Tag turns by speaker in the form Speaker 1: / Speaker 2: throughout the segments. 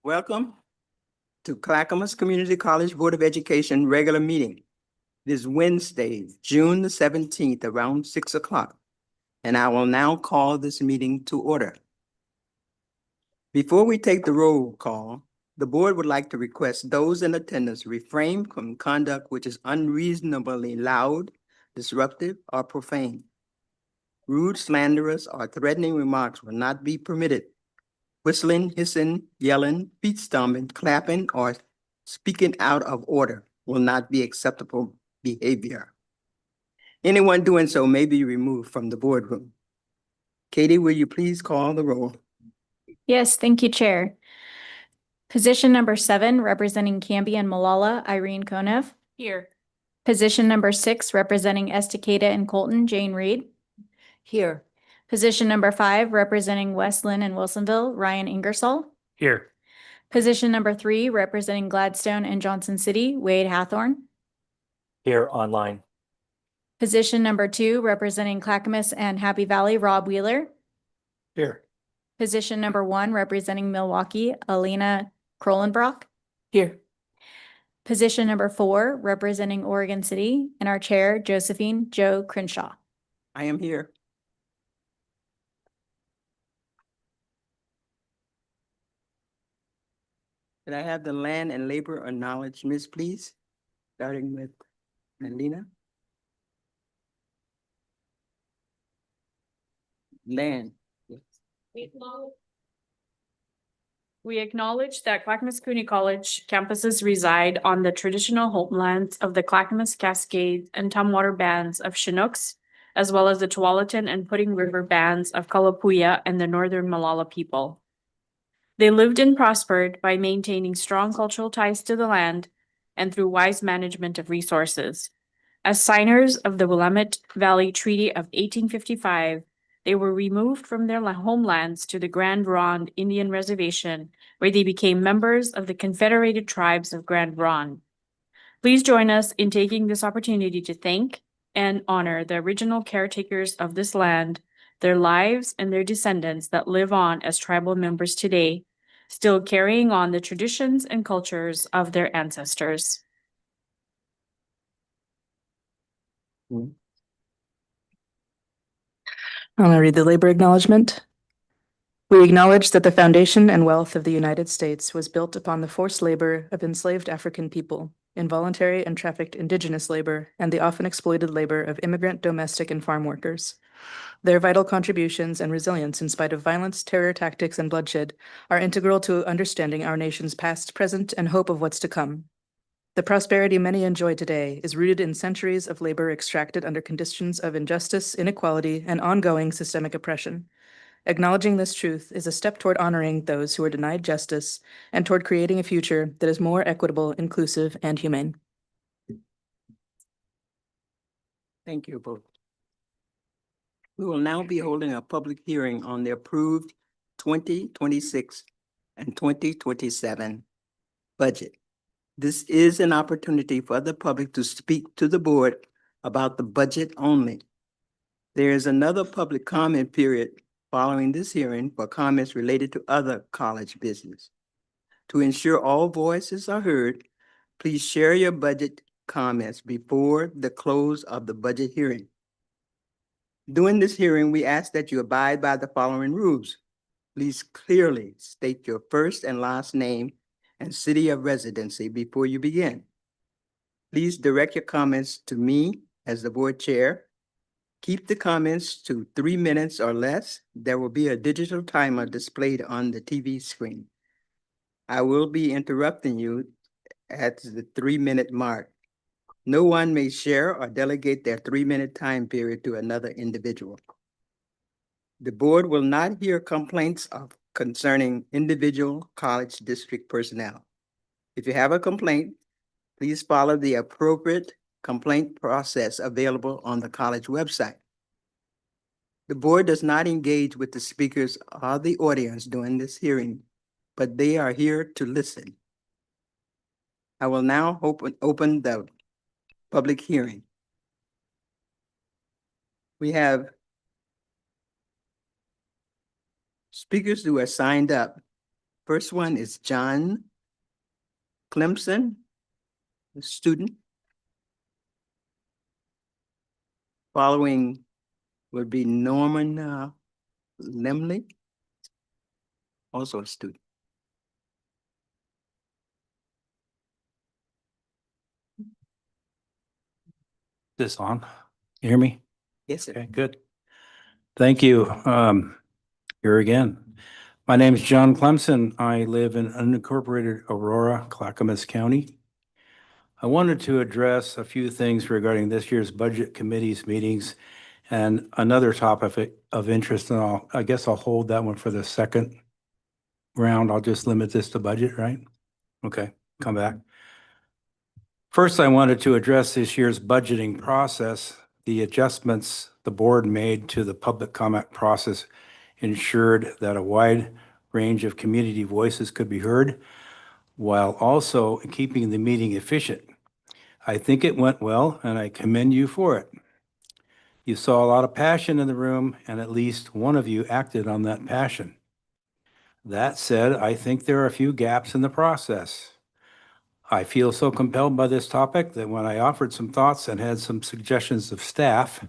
Speaker 1: Welcome to Clackamas Community College Board of Education regular meeting. It is Wednesday, June the 17th, around 6 o'clock, and I will now call this meeting to order. Before we take the roll call, the board would like to request those in attendance refrain from conduct which is unreasonably loud, disruptive, or profane. Rude, slanderous, or threatening remarks will not be permitted. Whistling, hissing, yelling, feet stomping, clapping, or speaking out of order will not be acceptable behavior. Anyone doing so may be removed from the boardroom. Katie, will you please call the roll?
Speaker 2: Yes, thank you, Chair. Position number 7, representing Canby and Malala, Irene Konev. Here. Position number 6, representing Estacada and Colton, Jane Reed. Here. Position number 5, representing West Lynn and Wilsonville, Ryan Ingersoll.
Speaker 3: Here.
Speaker 2: Position number 3, representing Gladstone and Johnson City, Wade Hathorn.
Speaker 3: Here online.
Speaker 2: Position number 2, representing Clackamas and Happy Valley, Rob Wheeler.
Speaker 3: Here.
Speaker 2: Position number 1, representing Milwaukee, Alina Krolenbrock.
Speaker 3: Here.
Speaker 2: Position number 4, representing Oregon City, and our chair, Josephine Jo Crenshaw.
Speaker 1: I am here. Can I have the land and labor acknowledgements, please? Starting with Melina. Land.
Speaker 4: We acknowledge that Clackamas Community College campuses reside on the traditional homelands of the Clackamas, Cascades, and Tumwater bands of Chinooks, as well as the Tualatin and Pudding River bands of Kalapuya and the Northern Malala people. They lived and prospered by maintaining strong cultural ties to the land and through wise management of resources. As signers of the Willamette Valley Treaty of 1855, they were removed from their homelands to the Grand Ronde Indian Reservation, where they became members of the Confederated Tribes of Grand Ronde. Please join us in taking this opportunity to thank and honor the original caretakers of this land, their lives, and their descendants that live on as tribal members today, still carrying on the traditions and cultures of their ancestors.
Speaker 5: I'm going to read the labor acknowledgement. We acknowledge that the foundation and wealth of the United States was built upon the forced labor of enslaved African people, involuntary and trafficked indigenous labor, and the often exploited labor of immigrant, domestic, and farm workers. Their vital contributions and resilience in spite of violence, terror tactics, and bloodshed are integral to understanding our nation's past, present, and hope of what's to come. The prosperity many enjoy today is rooted in centuries of labor extracted under conditions of injustice, inequality, and ongoing systemic oppression. Acknowledging this truth is a step toward honoring those who are denied justice and toward creating a future that is more equitable, inclusive, and humane.
Speaker 1: Thank you both. We will now be holding a public hearing on the approved 2026 and 2027 budget. This is an opportunity for the public to speak to the board about the budget only. There is another public comment period following this hearing for comments related to other college business. To ensure all voices are heard, please share your budget comments before the close of the budget hearing. During this hearing, we ask that you abide by the following rules. Please clearly state your first and last name and city of residency before you begin. Please direct your comments to me as the board chair. Keep the comments to 3 minutes or less. There will be a digital timer displayed on the TV screen. I will be interrupting you at the 3-minute mark. No one may share or delegate their 3-minute time period to another individual. The board will not hear complaints of concerning individual college district personnel. If you have a complaint, please follow the appropriate complaint process available on the college website. The board does not engage with the speakers or the audience during this hearing, but they are here to listen. I will now open the public hearing. We have speakers who are signed up. First one is John Clemson, a student. Following would be Norman Lemley, also a student.
Speaker 3: This on? You hear me?
Speaker 1: Yes, sir.
Speaker 3: Okay, good. Thank you. Here again. My name is John Clemson. I live in unincorporated Aurora, Clackamas County. I wanted to address a few things regarding this year's budget committee's meetings and another topic of interest, and I guess I'll hold that one for the second round. I'll just limit this to budget, right? Okay, come back. First, I wanted to address this year's budgeting process. The adjustments the board made to the public comment process ensured that a wide range of community voices could be heard while also keeping the meeting efficient. I think it went well, and I commend you for it. You saw a lot of passion in the room, and at least one of you acted on that passion. That said, I think there are a few gaps in the process. I feel so compelled by this topic that when I offered some thoughts and had some suggestions of staff,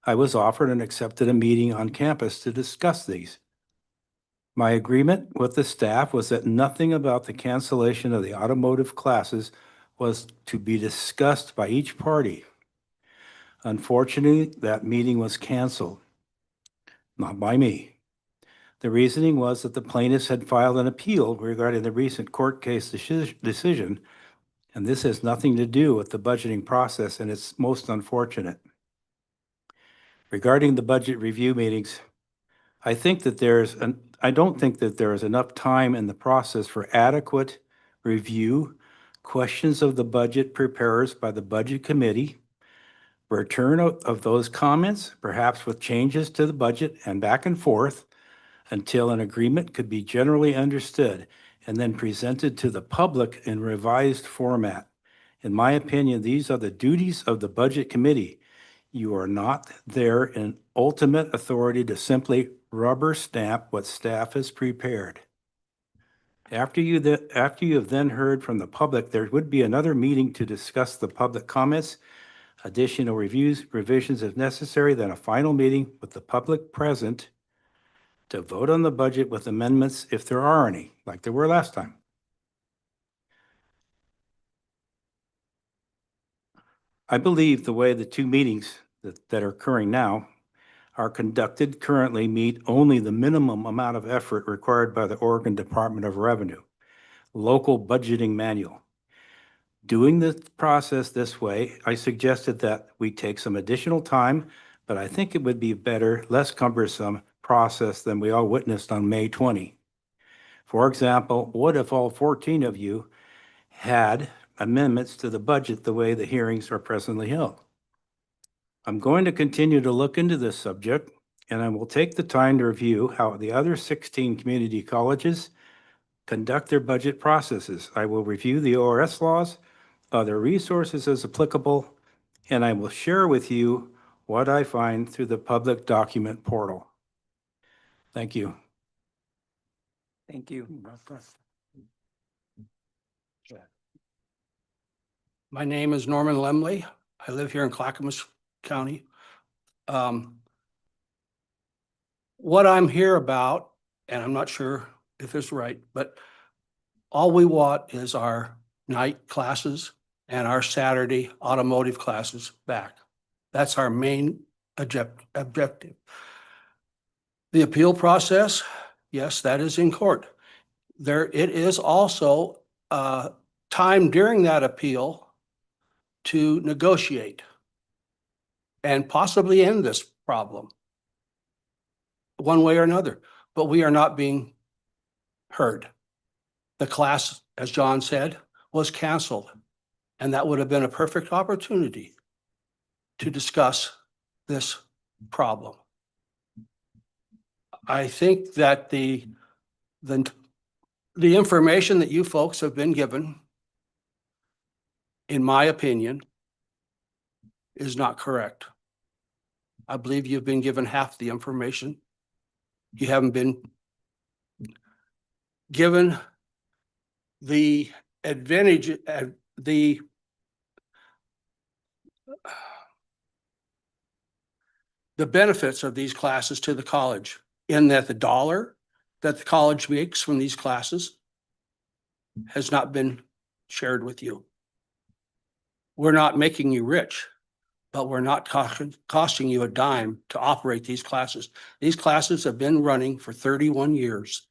Speaker 3: I was offered and accepted a meeting on campus to discuss these. My agreement with the staff was that nothing about the cancellation of the automotive classes was to be discussed by each party. Unfortunately, that meeting was canceled, not by me. The reasoning was that the plaintiffs had filed an appeal regarding the recent court case decision, and this has nothing to do with the budgeting process, and it's most unfortunate. Regarding the budget review meetings, I don't think that there is enough time in the process for adequate review, questions of the budget preparers by the budget committee, return of those comments, perhaps with changes to the budget and back and forth until an agreement could be generally understood and then presented to the public in revised format. In my opinion, these are the duties of the budget committee. You are not there in ultimate authority to simply rubber stamp what staff has prepared. After you have then heard from the public, there would be another meeting to discuss the public comments, additional revisions if necessary, then a final meeting with the public present to vote on the budget with amendments if there are any, like there were last time. I believe the way the two meetings that are occurring now are conducted currently meet only the minimum amount of effort required by the Oregon Department of Revenue local budgeting manual. Doing the process this way, I suggested that we take some additional time, but I think it would be better, less cumbersome process than we all witnessed on May 20. For example, what if all 14 of you had amendments to the budget the way the hearings are presently held? I'm going to continue to look into this subject, and I will take the time to review how the other 16 community colleges conduct their budget processes. I will review the ORS laws, other resources as applicable, and I will share with you what I find through the public document portal. Thank you.
Speaker 1: Thank you.
Speaker 6: My name is Norman Lemley. I live here in Clackamas County. What I'm here about, and I'm not sure if it's right, but all we want is our night classes and our Saturday automotive classes back. That's our main objective. The appeal process, yes, that is in court. It is also time during that appeal to negotiate and possibly end this problem one way or another, but we are not being heard. The class, as John said, was canceled, and that would have been a perfect opportunity to discuss this problem. I think that the information that you folks have been given, in my opinion, is not correct. I believe you've been given half the information. You haven't been given the advantage, the benefits of these classes to the college, in that the dollar that the college makes from these classes has not been shared with you. We're not making you rich, but we're not costing you a dime to operate these classes. These classes have been running for 31 years.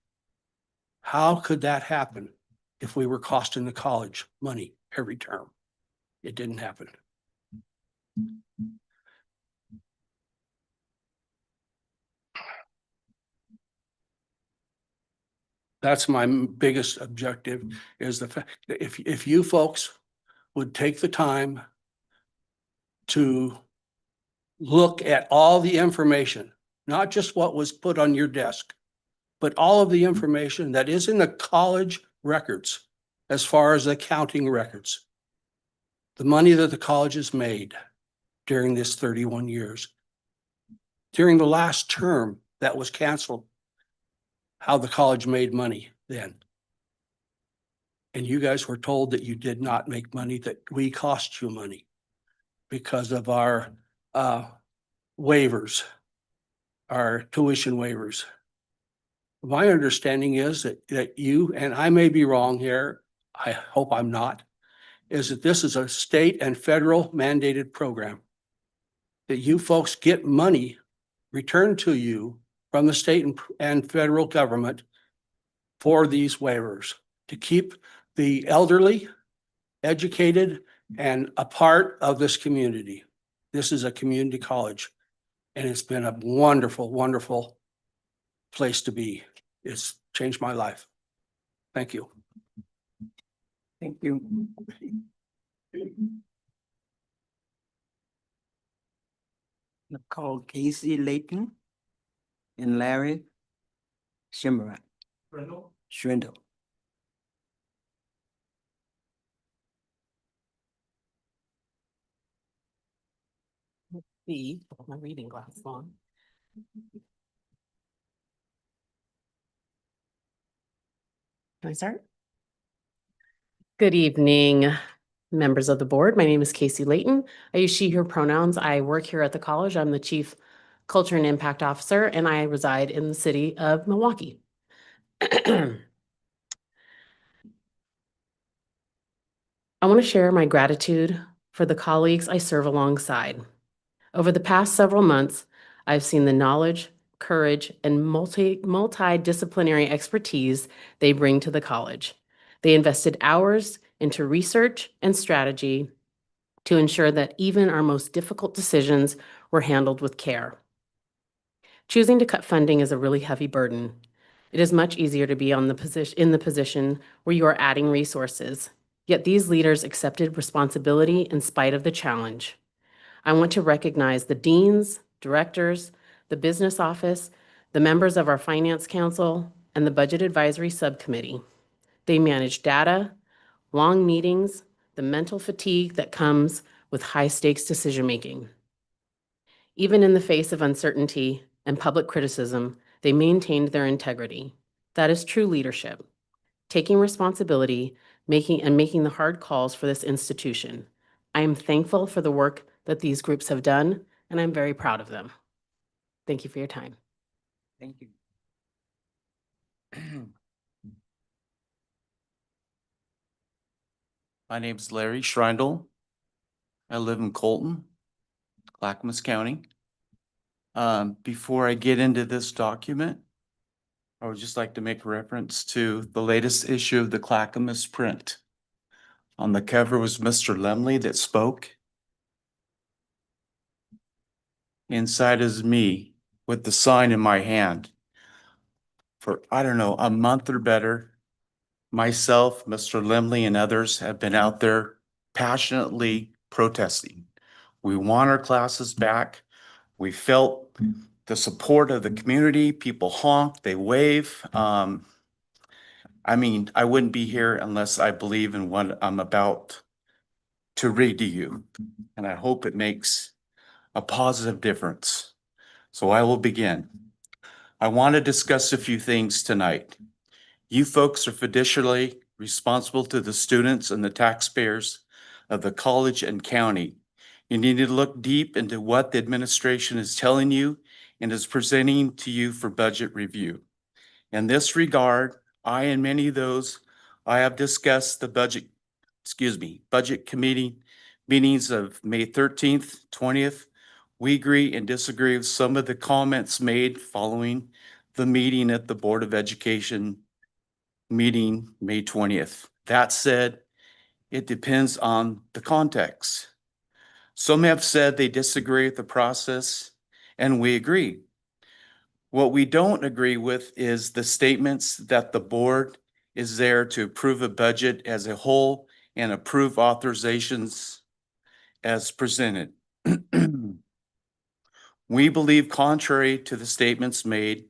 Speaker 6: How could that happen if we were costing the college money every term? It didn't happen. That's my biggest objective, is the fact that if you folks would take the time to look at all the information, not just what was put on your desk, but all of the information that is in the college records, as far as accounting records, the money that the college has made during this 31 years. During the last term that was canceled, how the college made money then. And you guys were told that you did not make money, that we cost you money because of our waivers, our tuition waivers. My understanding is that you, and I may be wrong here, I hope I'm not, is that this is a state and federal mandated program, that you folks get money returned to you from the state and federal government for these waivers, to keep the elderly educated and a part of this community. This is a community college, and it's been a wonderful, wonderful place to be. It's changed my life. Thank you.
Speaker 1: Thank you. I'll call Casey Layton and Larry Shimmerat. Schwindel.
Speaker 7: See, put my reading glasses on. Can I start? Good evening, members of the board. My name is Casey Layton. I use she, her pronouns. I work here at the college. I'm the Chief Culture and Impact Officer, and I reside in the city of Milwaukee. I want to share my gratitude for the colleagues I serve alongside. Over the past several months, I've seen the knowledge, courage, and multidisciplinary expertise they bring to the college. They invested hours into research and strategy to ensure that even our most difficult decisions were handled with care. Choosing to cut funding is a really heavy burden. It is much easier to be in the position where you are adding resources, yet these leaders accepted responsibility in spite of the challenge. I want to recognize the deans, directors, the business office, the members of our finance council, and the budget advisory subcommittee. They manage data, long meetings, the mental fatigue that comes with high-stakes decision-making. Even in the face of uncertainty and public criticism, they maintained their integrity. That is true leadership, taking responsibility, making the hard calls for this institution. I am thankful for the work that these groups have done, and I'm very proud of them. Thank you for your time.
Speaker 1: Thank you.
Speaker 8: My name's Larry Schreindel. I live in Colton, Clackamas County. Before I get into this document, I would just like to make reference to the latest issue of the Clackamas print. On the cover was Mr. Lemley that spoke. Inside is me with the sign in my hand. for, I don't know, a month or better. Myself, Mr. Limley, and others have been out there passionately protesting. We want our classes back. We felt the support of the community. People honk, they wave. I mean, I wouldn't be here unless I believe in what I'm about to read to you. And I hope it makes a positive difference. So I will begin. I want to discuss a few things tonight. You folks are fiduciarily responsible to the students and the taxpayers of the college and county. You need to look deep into what the administration is telling you and is presenting to you for budget review. In this regard, I and many of those I have discussed the budget committee meetings of May 13th, 20th. We agree and disagree with some of the comments made following the meeting at the Board of Education meeting May 20th. That said, it depends on the context. Some have said they disagree with the process, and we agree. What we don't agree with is the statements that the board is there to approve a budget as a whole and approve authorizations as presented. We believe, contrary to the statements made,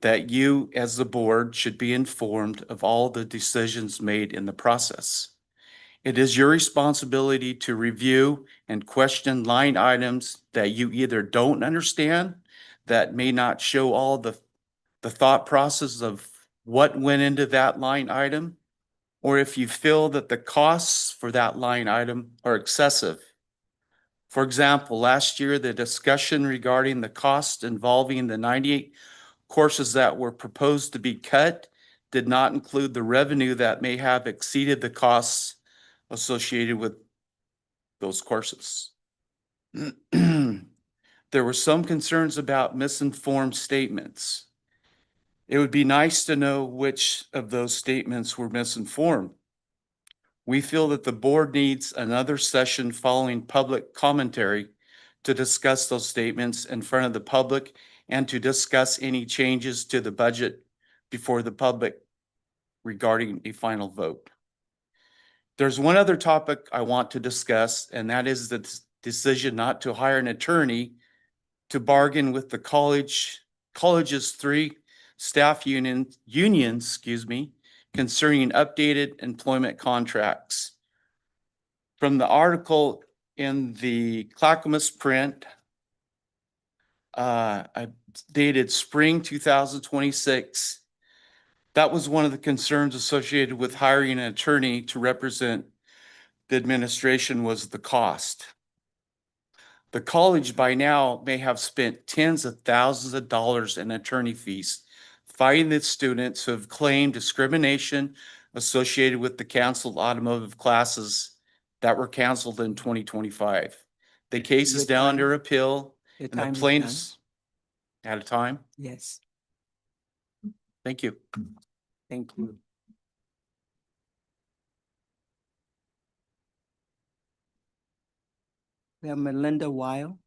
Speaker 8: that you as the board should be informed of all the decisions made in the process. It is your responsibility to review and question line items that you either don't understand, that may not show all the thought process of what went into that line item, or if you feel that the costs for that line item are excessive. For example, last year, the discussion regarding the cost involving the 98 courses that were proposed to be cut did not include the revenue that may have exceeded the costs associated with those courses. There were some concerns about misinformed statements. It would be nice to know which of those statements were misinformed. We feel that the board needs another session following public commentary to discuss those statements in front of the public and to discuss any changes to the budget before the public regarding a final vote. There's one other topic I want to discuss, and that is the decision not to hire an attorney to bargain with the college's 3 staff unions, concerning updated employment contracts. From the article in the Clackamas print, dated spring 2026, that was one of the concerns associated with hiring an attorney to represent the administration was the cost. The college by now may have spent tens of thousands of dollars in attorney fees fighting the students who have claimed discrimination associated with the canceled automotive classes that were canceled in 2025. The case is
Speaker 1: Your
Speaker 8: now
Speaker 1: time-
Speaker 8: under appeal
Speaker 1: Your
Speaker 8: and the
Speaker 1: time is done.
Speaker 8: plaintiffs at a time.
Speaker 1: Yes,
Speaker 8: Thank you.
Speaker 1: thank you. We have Melinda Weil.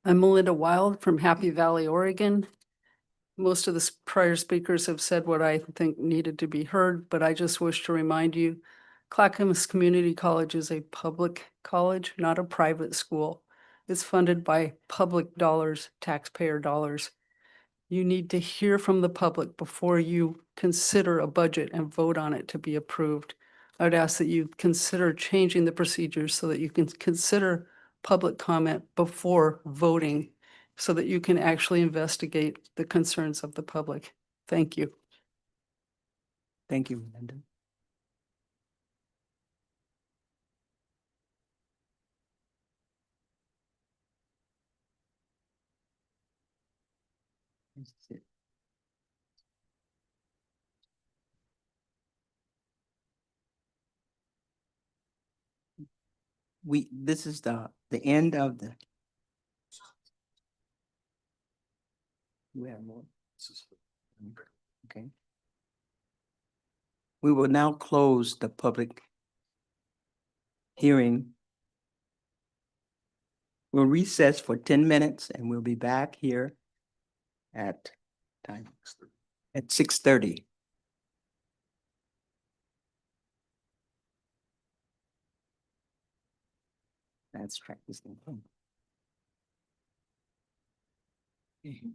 Speaker 9: I'm Melinda Wild from Happy Valley, Oregon. Most of the prior speakers have said what I think needed to be heard, but I just wish to remind you, Clackamas Community College is a public college, not a private school. It's funded by public dollars, taxpayer dollars. You need to hear from the public before you consider a budget and vote on it to be approved. I would ask that you consider changing the procedures so that you can consider public comment before voting so that you can actually investigate the concerns of the public. Thank you.
Speaker 1: Thank you, Melinda. This is it. This is the end of the. We have more. Okay. We will now close the public hearing. We'll recess for 10 minutes and we'll be back here at time at 6:30. Let's track this thing. Okay.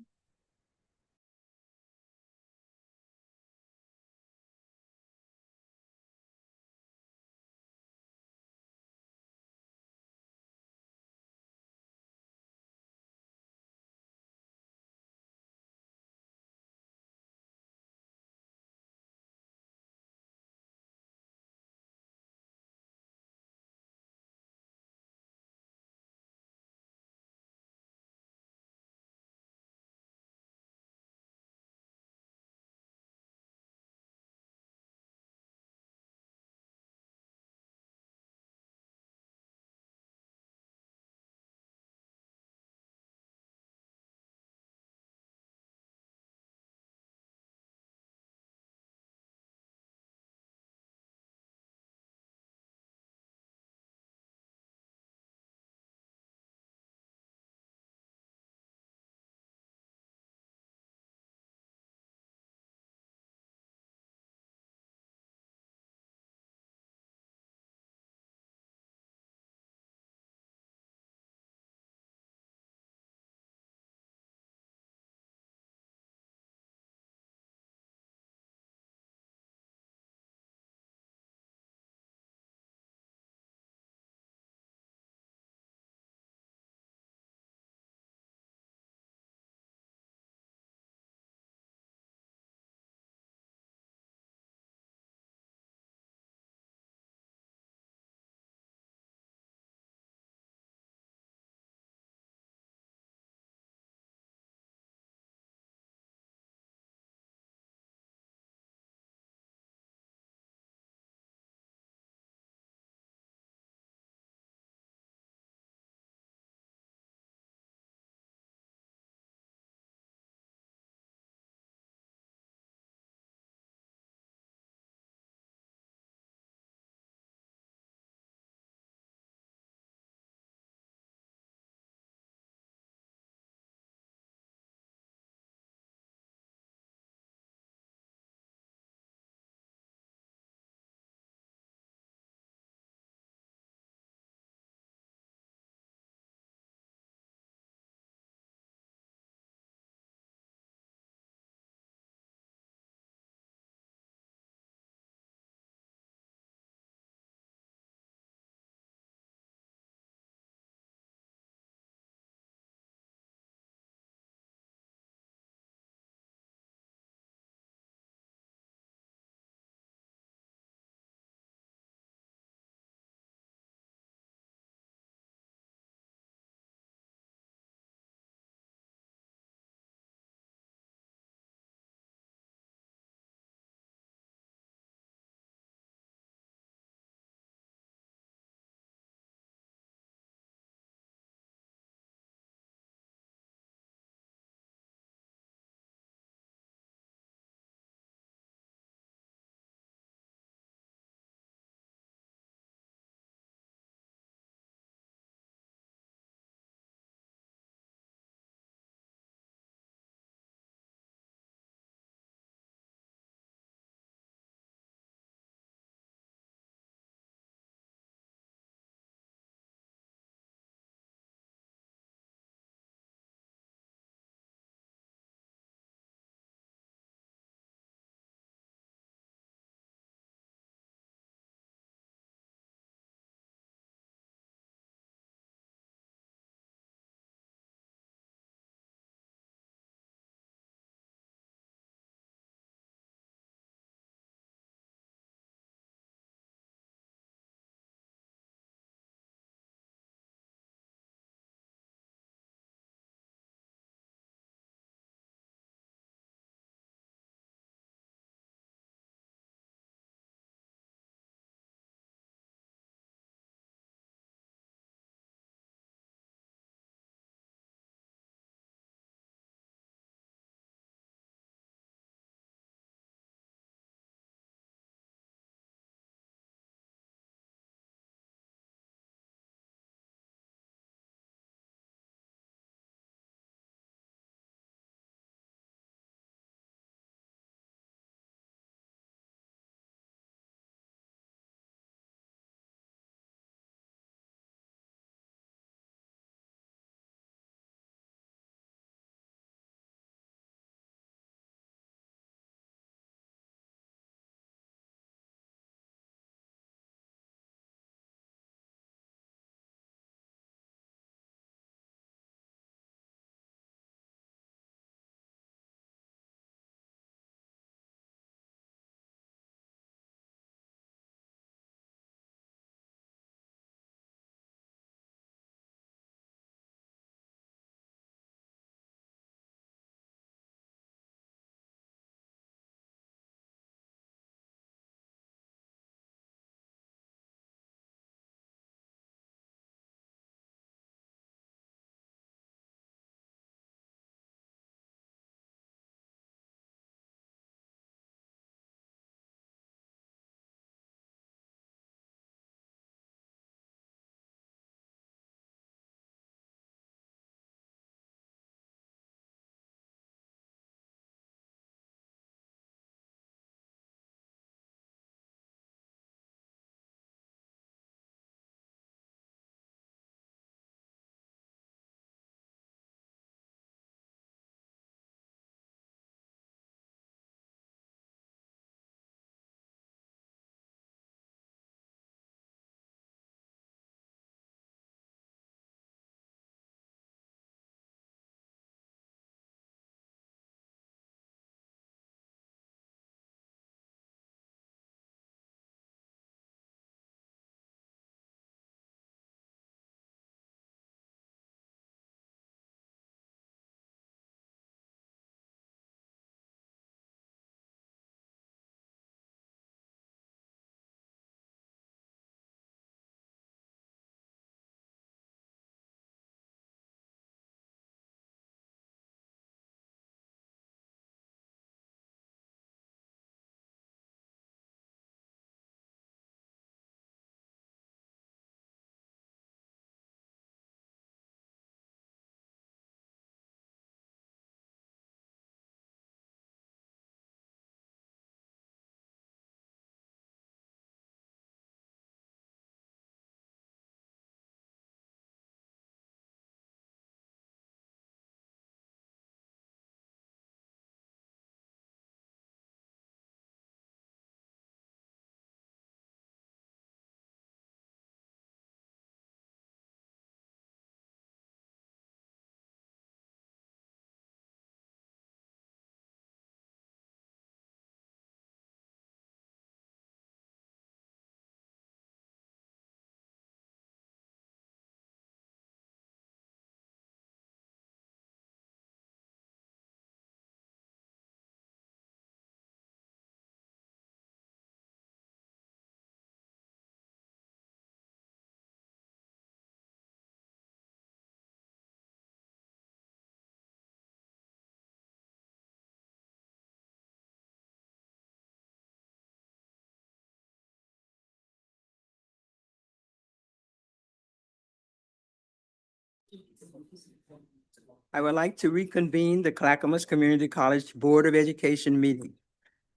Speaker 1: I would like to reconvene the Clackamas Community College Board of Education meeting.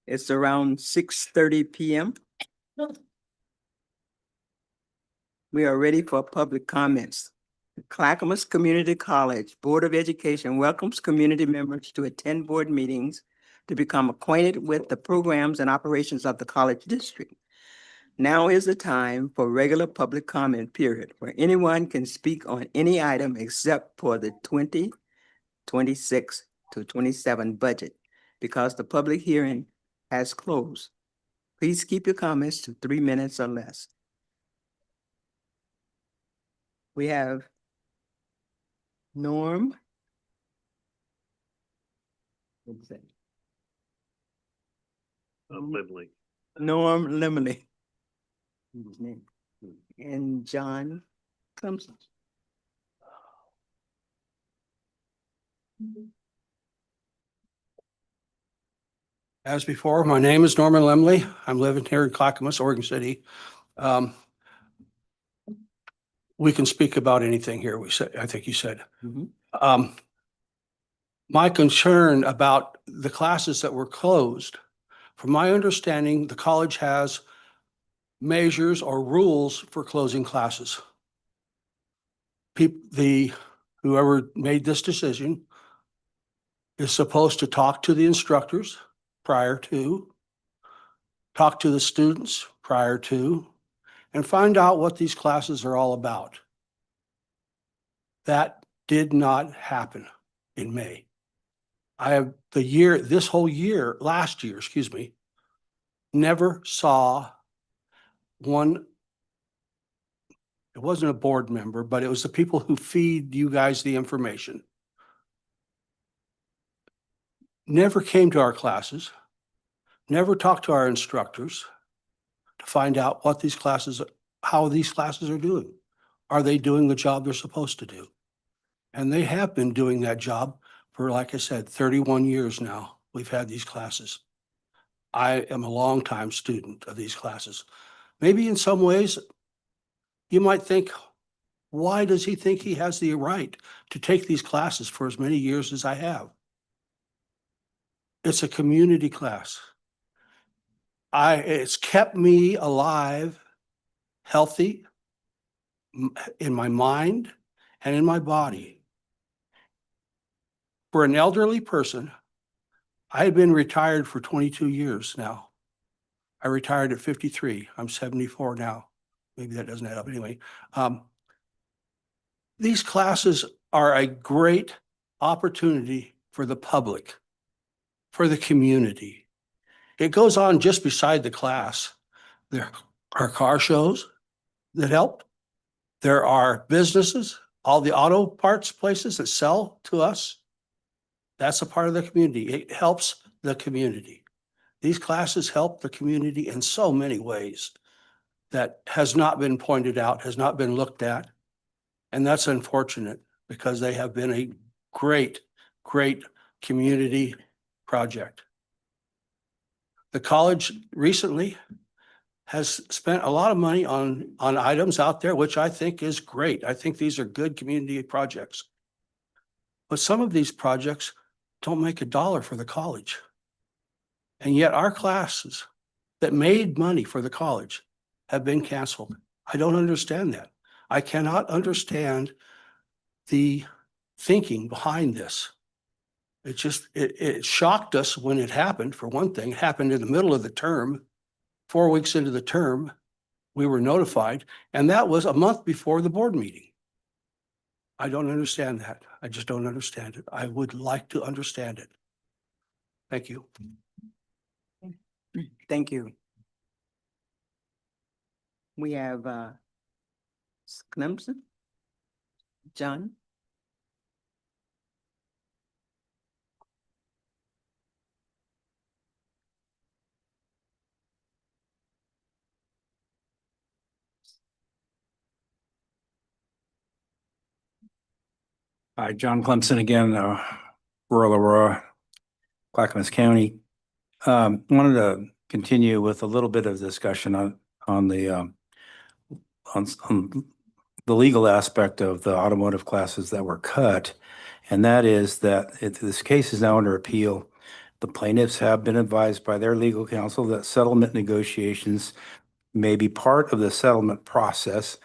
Speaker 1: It's around 6:30 PM. We are ready for public comments. The Clackamas Community College Board of Education welcomes community members to attend board meetings to become acquainted with the programs and operations of the college district. Now is the time for regular public comment period, where anyone can speak on any item except for the 2026 to 27 budget, because the public hearing has closed. Please keep your comments to 3 minutes or less. We have Norm. What's that?
Speaker 10: Limley.
Speaker 1: Norm Limley. His name. And John Clemson.
Speaker 6: As before, my name is Norman Lemley. I'm living here in Clackamas, Oregon City. We can speak about anything here, we said, I think you said.
Speaker 1: Mhm.
Speaker 6: My concern about the classes that were closed, from my understanding, the college has measures or rules for closing classes. Whoever made this decision is supposed to talk to the instructors prior to, talk to the students prior to, and find out what these classes are all about. That did not happen in May. I have this whole year, last year, excuse me, never saw one. It wasn't a board member, but it was the people who feed you guys the information. Never came to our classes, never talked to our instructors to find out what these classes, how these classes are doing. Are they doing the job they're supposed to do? And they have been doing that job for, like I said, 31 years now. We've had these classes. I am a longtime student of these classes. Maybe in some ways, you might think, why does he think he has the right to take these classes for as many years as I have? It's a community class. It's kept me alive, healthy in my mind and in my body. For an elderly person, I had been retired for 22 years now. I retired at 53. I'm 74 now. Maybe that doesn't add up anyway. These classes are a great opportunity for the public, for the community. It goes on just beside the class. There are car shows that help. There are businesses, all the auto parts places that sell to us. That's a part of the community. It helps the community. These classes help the community in so many ways that has not been pointed out, has not been looked at. And that's unfortunate because they have been a great, great community project. The college recently has spent a lot of money on items out there, which I think is great. I think these are good community projects. But some of these projects don't make a dollar for the college. And yet our classes that made money for the college have been canceled. I don't understand that. I cannot understand the thinking behind this. It shocked us when it happened, for one thing. It happened in the middle of the term, 4 weeks into the term, we were notified, and that was a month before the board meeting. I don't understand that. I just don't understand it. I would like to understand it. Thank you.
Speaker 1: Thank you. We have Clemson. John.
Speaker 3: Hi, John Clemson again, rural Aurora, Clackamas County. Wanted to continue with a little bit of discussion on the the legal aspect of the automotive classes that were cut. And that is that this case is now under appeal. The plaintiffs have been advised by their legal counsel that settlement negotiations may be part of the settlement process.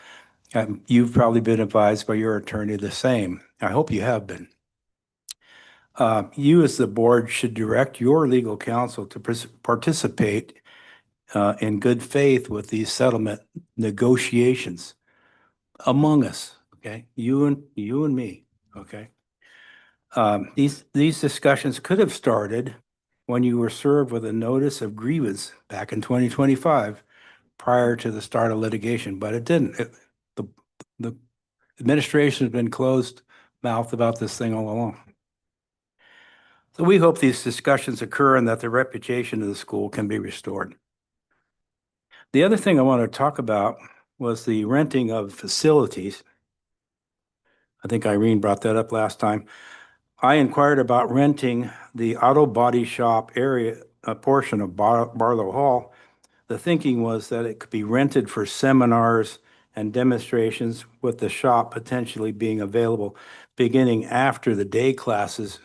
Speaker 3: You've probably been advised by your attorney the same. I hope you have been. You as the board should direct your legal counsel to participate in good faith with these settlement negotiations among us, okay? You and me, okay? These discussions could have started when you were served with a notice of grievance back in 2025 prior to the start of litigation, but it didn't. The administration has been closed mouthed about this thing all along. So we hope these discussions occur and that the reputation of the school can be restored. The other thing I want to talk about was the renting of facilities. I think Irene brought that up last time. I inquired about renting the auto body shop area, a portion of Barlow Hall. The thinking was that it could be rented for seminars and demonstrations, with the shop potentially being available beginning after the day classes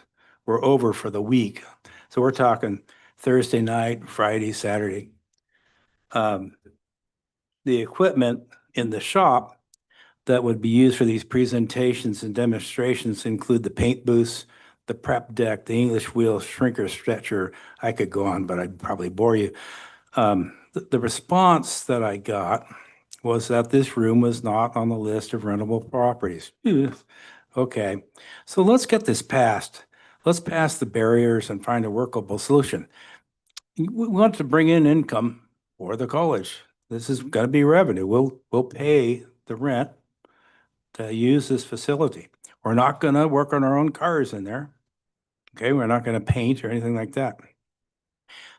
Speaker 3: were over for the week. So we're talking Thursday night, Friday, Saturday. The equipment in the shop that would be used for these presentations and demonstrations include the paint booths, the prep deck, the English wheel, shrinker, stretcher. I could go on, but I'd probably bore you. The response that I got was that this room was not on the list of rentable properties. Okay, so let's get this passed. Let's pass the barriers and find a workable solution. We want to bring in income for the college. This is going to be revenue. We'll pay the rent to use this facility. We're not going to work on our own cars in there. Okay, we're not going to paint or anything like that.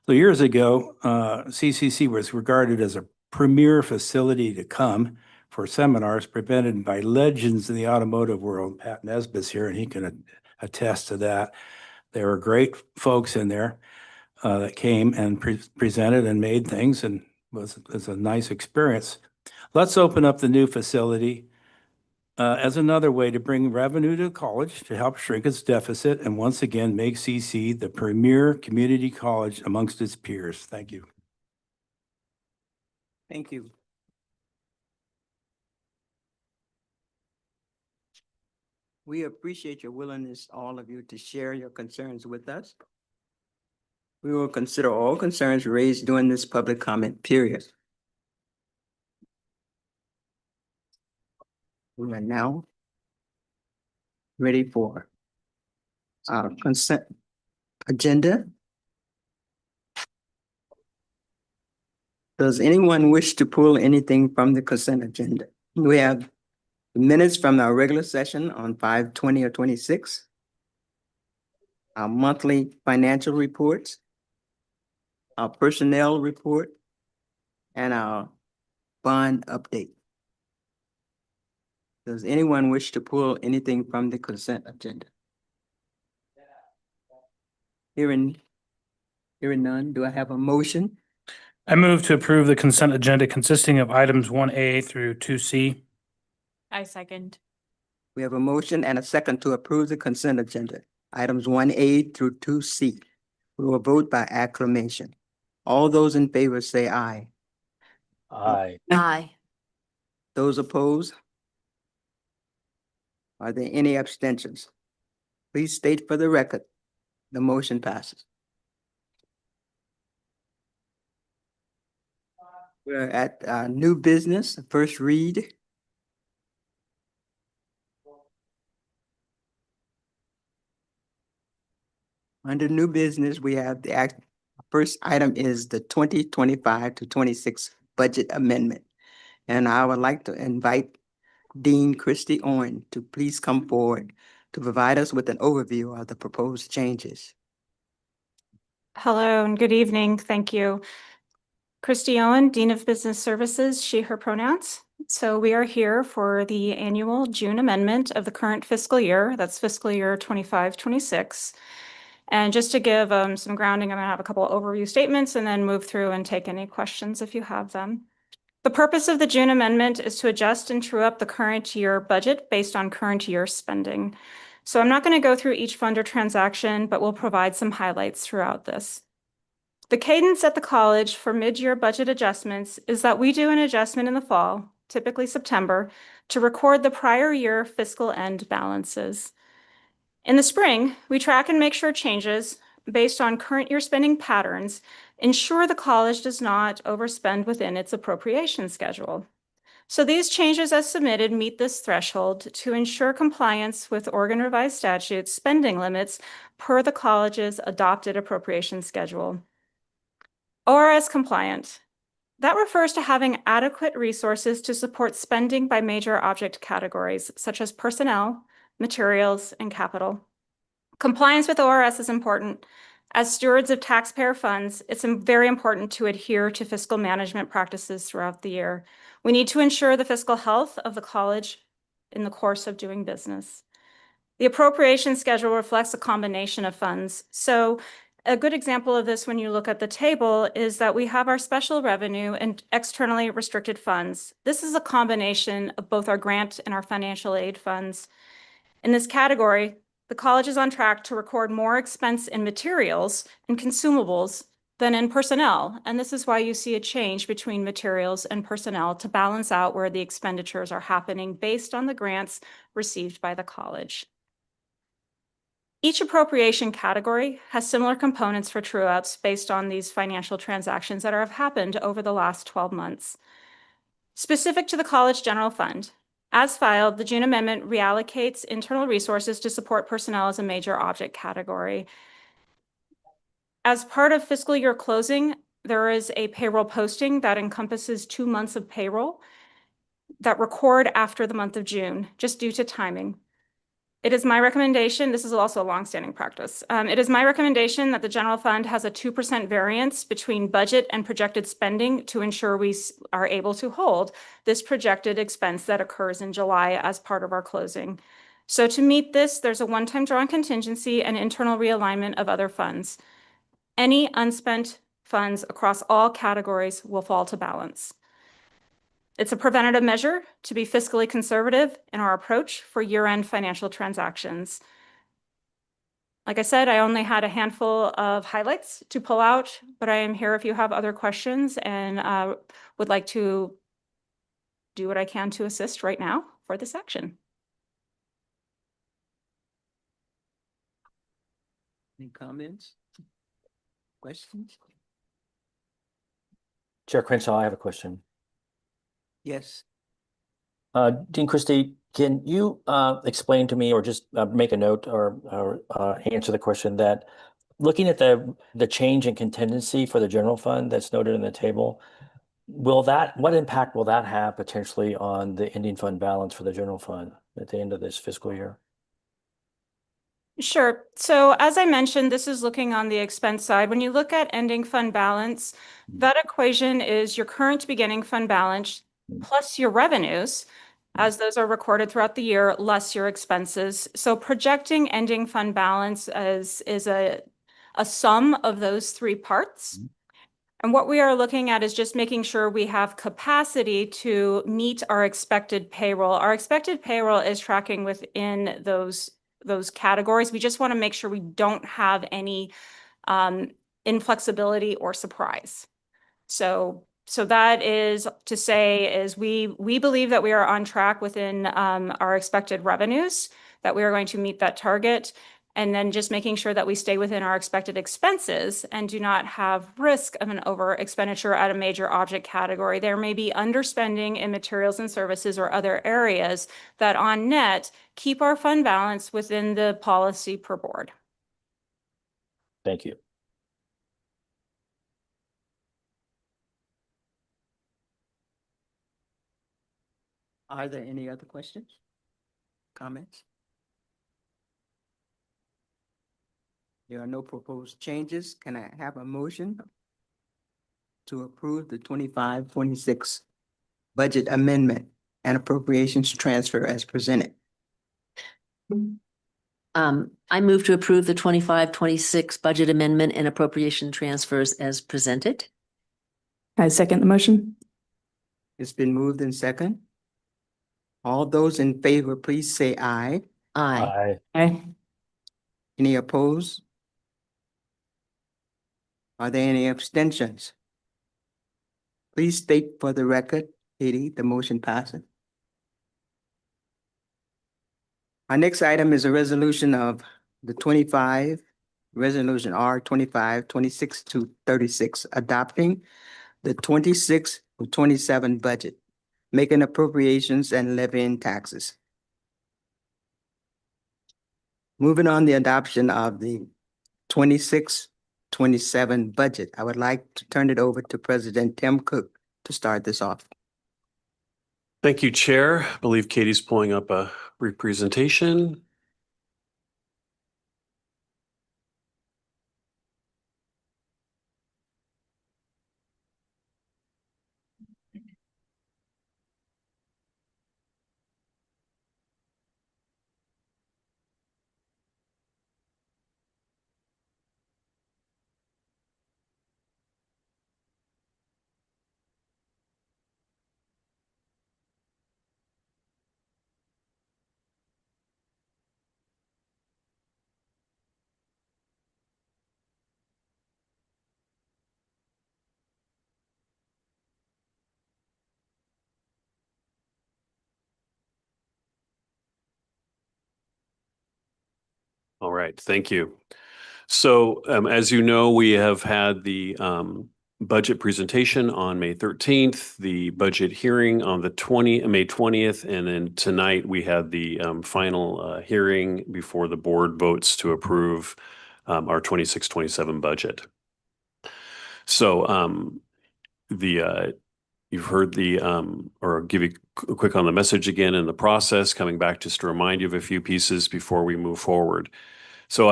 Speaker 3: So years ago, CCC was regarded as a premier facility to come for seminars presented by legends in the automotive world. Pat Nesbitt's here, and he can attest to that. There were great folks in there that came and presented and made things, and was a nice experience. Let's open up the new facility as another way to bring revenue to the college to help shrink its deficit and once again make CC the premier community college amongst its peers. Thank you.
Speaker 1: Thank you. We appreciate your willingness, all of you, to share your concerns with us. We will consider all concerns raised during this public comment period. We are now ready for our consent agenda. Does anyone wish to pull anything from the consent agenda? We have the minutes from our regular session on 5/20 or 26. Our monthly financial reports, our personnel report, and our bond update. Does anyone wish to pull anything from the consent agenda? Hearing none, do I have a motion?
Speaker 10: I move to approve the consent agenda consisting of items 1A through 2C.
Speaker 4: I second.
Speaker 1: We have a motion and a second to approve the consent agenda, items 1A through 2C. We will vote by acclamation. All those in favor say aye.
Speaker 3: Aye.
Speaker 2: Aye.
Speaker 1: Those opposed? Are there any abstentions? Please state for the record, the motion passes. We're at new business, first read. Under new business, we have the first item is the 2025 to 26 budget amendment. And I would like to invite Dean Christy Owen to please come forward to provide us with an overview of the proposed changes.
Speaker 11: Hello and good evening. Thank you. Christy Owen, Dean of Business Services, she, her pronouns. So we are here for the annual June amendment of the current fiscal year. That's fiscal year 25-26. And just to give some grounding, I'm going to have a couple of overview statements and then move through and take any questions if you have them. The purpose of the June amendment is to adjust and true up the current year budget based on current year spending. So I'm not going to go through each fund or transaction, but we'll provide some highlights throughout this. The cadence at the college for mid-year budget adjustments is that we do an adjustment in the fall, typically September, to record the prior year fiscal end balances. In the spring, we track and make sure changes based on current year spending patterns ensure the college does not overspend within its appropriation schedule. So these changes as submitted meet this threshold to ensure compliance with Oregon Revised Statutes spending limits per the college's adopted appropriation schedule. ORS compliant. That refers to having adequate resources to support spending by major object categories, such as personnel, materials, and capital. Compliance with ORS is important. As stewards of taxpayer funds, it's very important to adhere to fiscal management practices throughout the year. We need to ensure the fiscal health of the college in the course of doing business. The appropriation schedule reflects a combination of funds. So a good example of this when you look at the table is that we have our special revenue and externally restricted funds. This is a combination of both our grant and our financial aid funds. In this category, the college is on track to record more expense in materials and consumables than in personnel. And this is why you see a change between materials and personnel to balance out where the expenditures are happening based on the grants received by the college. Each appropriation category has similar components for true-ups based on these financial transactions that have happened over the last 12 months. Specific to the college general fund, as filed, the June amendment reallocates internal resources to support personnel as a major object category. As part of fiscal year closing, there is a payroll posting that encompasses 2 months of payroll that record after the month of June, just due to timing. It is my recommendation, this is also a longstanding practice, it is my recommendation that the general fund has a 2% variance between budget and projected spending to ensure we are able to hold this projected expense that occurs in July as part of our closing. So to meet this, there's a one-time draw on contingency and internal realignment of other funds. Any unspent funds across all categories will fall to balance. It's a preventative measure to be fiscally conservative in our approach for year-end financial transactions. Like I said, I only had a handful of highlights to pull out, but I am here if you have other questions and would like to do what I can to assist right now for this action.
Speaker 1: Any comments? Questions?
Speaker 12: Chair Crenshaw, I have a question.
Speaker 1: Yes.
Speaker 12: Dean Christie, can you explain to me or just make a note or answer the question that looking at the change in contingency for the general fund that's noted in the table, what impact will that have potentially on the ending fund balance for the general fund at the end of this fiscal year?
Speaker 11: Sure. So as I mentioned, this is looking on the expense side. When you look at ending fund balance, that equation is your current beginning fund balance plus your revenues, as those are recorded throughout the year, less your expenses. So projecting ending fund balance is a sum of those three parts. And what we are looking at is just making sure we have capacity to meet our expected payroll. Our expected payroll is tracking within those categories. We just want to make sure we don't have any inflexibility or surprise. So that is to say is we believe that we are on track within our expected revenues, that we are going to meet that target, and then just making sure that we stay within our expected expenses and do not have risk of an over expenditure at a major object category. There may be underspending in materials and services or other areas that on net keep our fund balance within the policy per board.
Speaker 12: Thank you.
Speaker 1: Are there any other questions? Comments? There are no proposed changes. Can I have a motion to approve the 25-26 budget amendment and appropriations transfer as presented?
Speaker 13: I move to approve the 25-26 budget amendment and appropriation transfers as presented.
Speaker 5: I second the motion.
Speaker 1: It's been moved in second. All those in favor, please say aye.
Speaker 13: Aye.
Speaker 12: Aye.
Speaker 1: Any opposed? Are there any abstentions? Please state for the record, Katie, the motion passes. Our next item is a resolution of the Resolution R 26 to 36, adopting the 26 to 27 budget, making appropriations and levying taxes. Moving on the adoption of the 26-27 budget, I would like to turn it over to President Tim Cook to start this off.
Speaker 14: Thank you, Chair. I believe Katie's pulling up a brief presentation. All right, thank you. So as you know, we have had the budget presentation on May 13th, the budget hearing on the May 20th, and then tonight we had the final hearing before the board votes to approve our 26-27 budget. So you've heard the, or I'll give you a quick on the message again in the process, coming back just to remind you of a few pieces before we move forward. So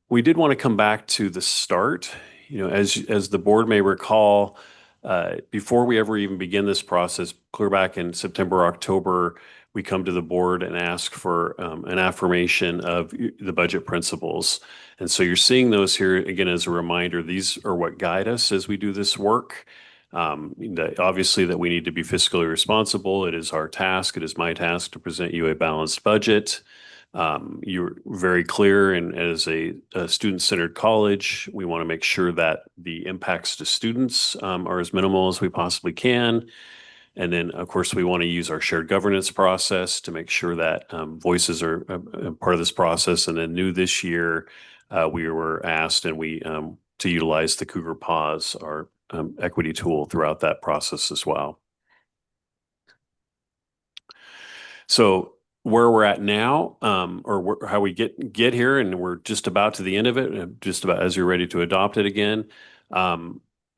Speaker 14: we did want to come back to the start, as the board may recall, before we ever even begin this process, clear back in September, October, we come to the board and ask for an affirmation of the budget principles. And so you're seeing those here again as a reminder. These are what guide us as we do this work. Obviously that we need to be fiscally responsible. It is our task. It is my task to present you a balanced budget. You're very clear, and as a student-centered college, we want to make sure that the impacts to students are as minimal as we possibly can. And then, of course, we want to use our shared governance process to make sure that voices are part of this process. And then new this year, we were asked to utilize the Cougar Pause, our equity tool, throughout that process as well. So where we're at now, how we get here, and we're just about to the end of it, just about as you're ready to adopt it again.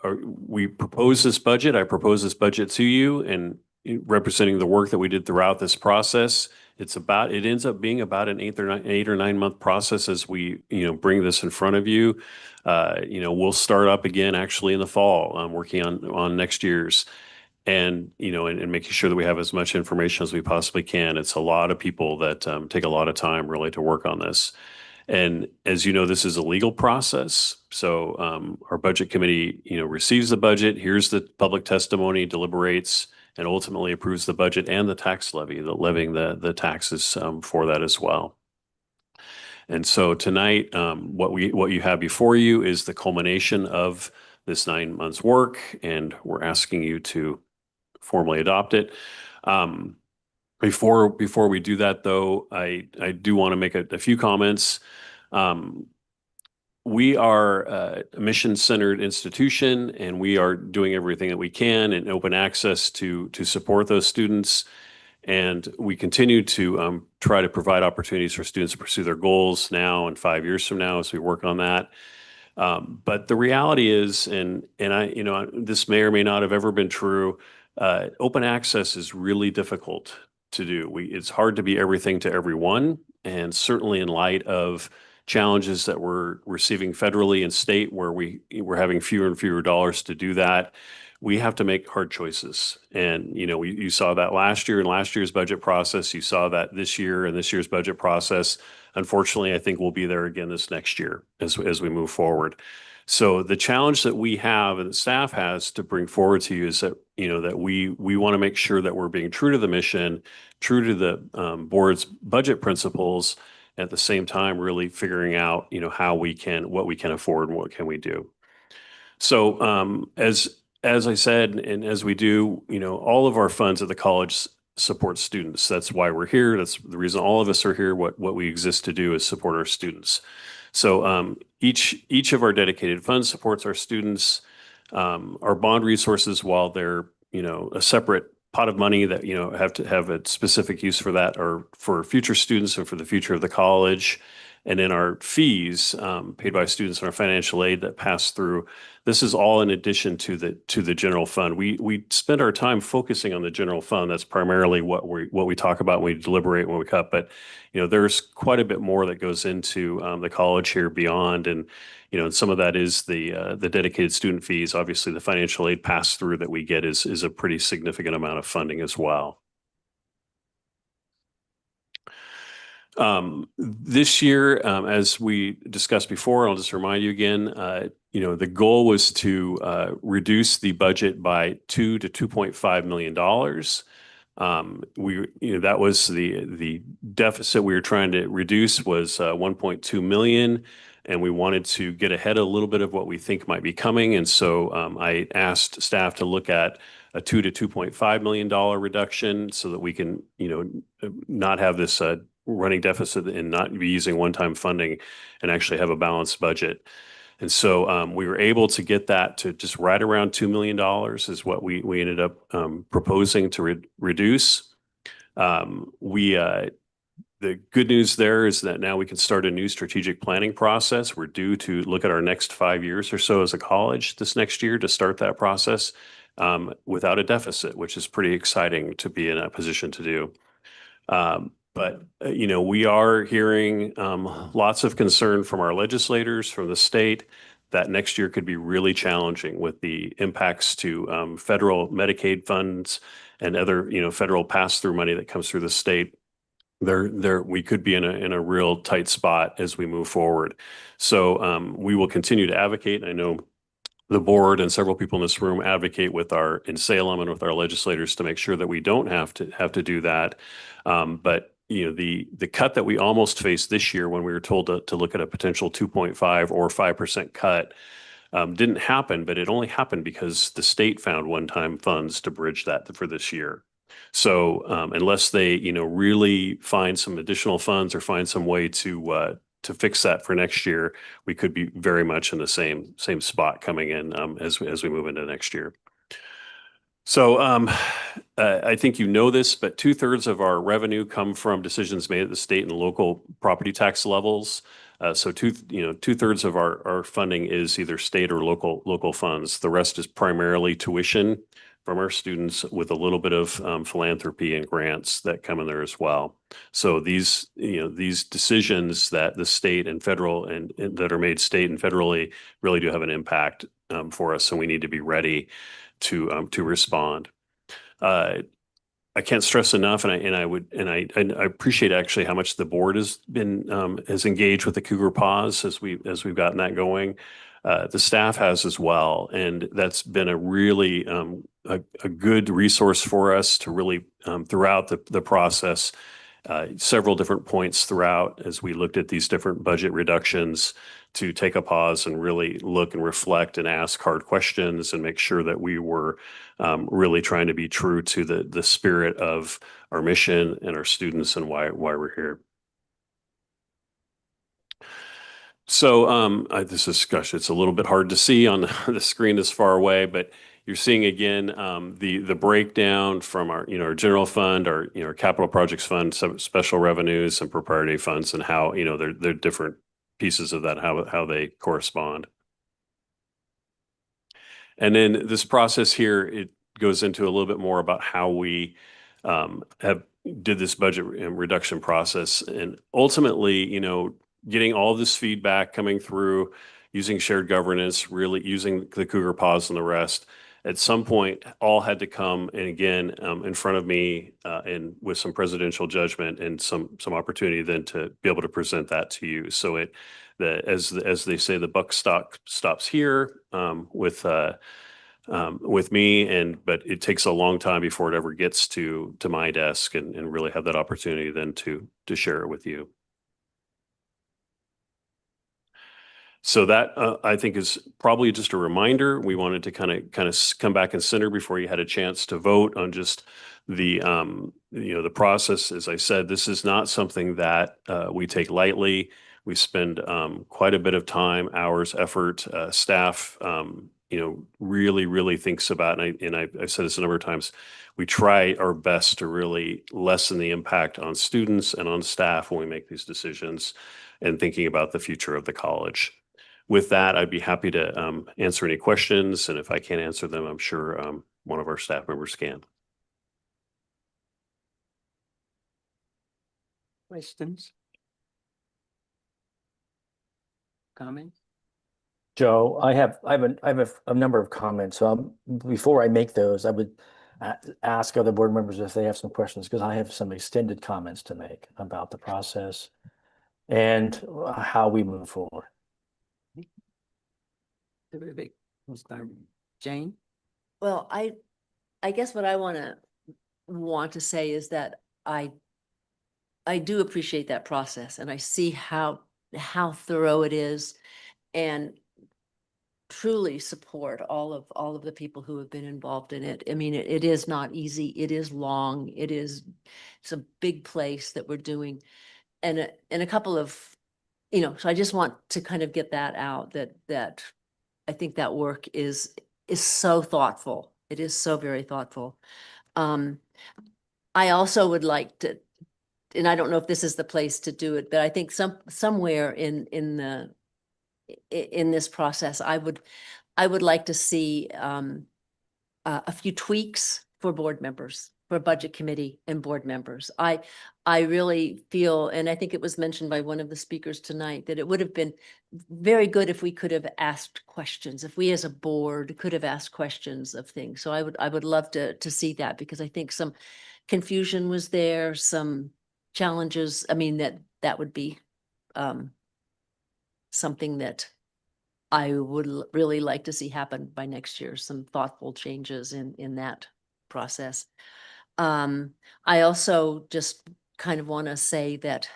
Speaker 14: We propose this budget. I propose this budget to you, and representing the work that we did throughout this process. It ends up being about an 8 or 9 month process as we bring this in front of you. We'll start up again actually in the fall, working on next year's. And making sure that we have as much information as we possibly can. It's a lot of people that take a lot of time really to work on this. And as you know, this is a legal process. So our budget committee, receives the budget, hears the public testimony, deliberates, and ultimately approves the budget and the tax levy, levying the taxes for that as well. And so tonight, what you have before you is the culmination of this 9 months work, and we're asking you to formally adopt it. Before we do that, though, I do want to make a few comments. We are a mission-centered institution, and we are doing everything that we can in open access to support those students. And we continue to try to provide opportunities for students to pursue their goals now and 5 years from now as we work on that. But the reality is, and this may or may not have ever been true, open access is really difficult to do. It's hard to be everything to everyone, and certainly in light of challenges that we're receiving federally and state, where we're having fewer and fewer dollars to do that, we have to make hard choices. And you saw that last year in last year's budget process. You saw that this year in this year's budget process. Unfortunately, I think we'll be there again this next year as we move forward. So the challenge that we have and the staff has to bring forward to you is that, that we want to make sure that we're being true to the mission, true to the board's budget principles, at the same time, really figuring out, what we can afford and what can we do. So as I said, and as we do, all of our funds at the college support students. That's why we're here. That's the reason all of us are here. What we exist to do is support our students. So each of our dedicated funds supports our students. Our bond resources, while they're a separate pot of money that have to have a specific use for that, or for future students and for the future of the college. And then our fees paid by students and our financial aid that pass through. This is all in addition to the general fund. We spend our time focusing on the general fund. That's primarily what we talk about when we deliberate, when we cut. But there's quite a bit more that goes into the college here beyond, and and some of that is the dedicated student fees. Obviously, the financial aid pass through that we get is a pretty significant amount of funding as well. This year, as we discussed before, I'll just remind you again, the goal was to reduce the budget by $2 to $2.5 million. That was the deficit we were trying to reduce was 1.2 million, and we wanted to get ahead a little bit of what we think might be coming. And so I asked staff to look at a $2 to $2.5 million reduction so that we can, not have this running deficit and not be using one-time funding and actually have a balanced budget. And so we were able to get that to just right around $2 million is what we ended up proposing to reduce. The good news there is that now we can start a new strategic planning process. We're due to look at our next 5 years or so as a college this next year to start that process without a deficit, which is pretty exciting to be in a position to do. But we are hearing lots of concern from our legislators, from the state, that next year could be really challenging with the impacts to federal Medicaid funds and other, federal pass-through money that comes through the state. We could be in a real tight spot as we move forward. So we will continue to advocate. I know the board and several people in this room advocate in Salem and with our legislators to make sure that we don't have to do that. But the cut that we almost faced this year when we were told to look at a potential 2.5 or 5% cut didn't happen, but it only happened because the state found one-time funds to bridge that for this year. So unless they really find some additional funds or find some way to fix that for next year, we could be very much in the same spot coming in as we move into next year. So I think this, but 2/3 of our revenue come from decisions made at the state and local property tax levels. So 2/3 of our funding is either state or local funds. The rest is primarily tuition from our students with a little bit of philanthropy and grants that come in there as well. So these decisions that the state and federal and that are made state and federally really do have an impact for us, and we need to be ready to respond. I can't stress enough, and I appreciate actually how much the board has engaged with the Cougar Pause as we've gotten that going. The staff has as well, and that's been a really a good resource for us to really throughout the process. Several different points throughout as we looked at these different budget reductions to take a pause and really look and reflect and ask hard questions and make sure that we were really trying to be true to the spirit of our mission and our students and why we're here. So it's a little bit hard to see on the screen this far away, but you're seeing again the breakdown from our our general fund, our capital projects fund, special revenues, and proprietary funds, and how they're different pieces of that, how they correspond. And then this process here, it goes into a little bit more about how we did this budget reduction process, and ultimately getting all this feedback coming through, using shared governance, really using the Cougar Pause and the rest, at some point all had to come and again in front of me and with some presidential judgment and some opportunity then to be able to present that to you. So as they say, the buck stops here with me, but it takes a long time before it ever gets to my desk and really have that opportunity then to share it with you. So that I think is probably just a reminder. We wanted to kind of come back and center before you had a chance to vote on just the the process. As I said, this is not something that we take lightly. We spend quite a bit of time, hours, effort. Staff, really thinks about, and I've said this a number of times. We try our best to really lessen the impact on students and on staff when we make these decisions and thinking about the future of the college. With that, I'd be happy to answer any questions, and if I can't answer them, I'm sure one of our staff members can.
Speaker 1: Questions? Comments?
Speaker 12: Joe, I have a number of comments. So before I make those, I would ask other board members if they have some questions, because I have some extended comments to make about the process and how we move forward.
Speaker 1: Terrific. We'll start. Jane?
Speaker 13: Well, I guess what I want to say is that I do appreciate that process, and I see how thorough it is, and truly support all of the people who have been involved in it. I mean, it is not easy. It is long. It's a big place that we're doing, and a couple of, so I just want to kind of get that out, that I think that work is so thoughtful. It is so very thoughtful. I also would like to, and I don't know if this is the place to do it, but I think somewhere in this process, I would like to see a few tweaks for board members, for budget committee and board members. I really feel, and I think it was mentioned by one of the speakers tonight, that it would have been very good if we could have asked questions, if we as a board could have asked questions of things. So I would love to see that, because I think some confusion was there, some challenges. I mean, that would be something that I would really like to see happen by next year, some thoughtful changes in that process. I also just kind of want to say that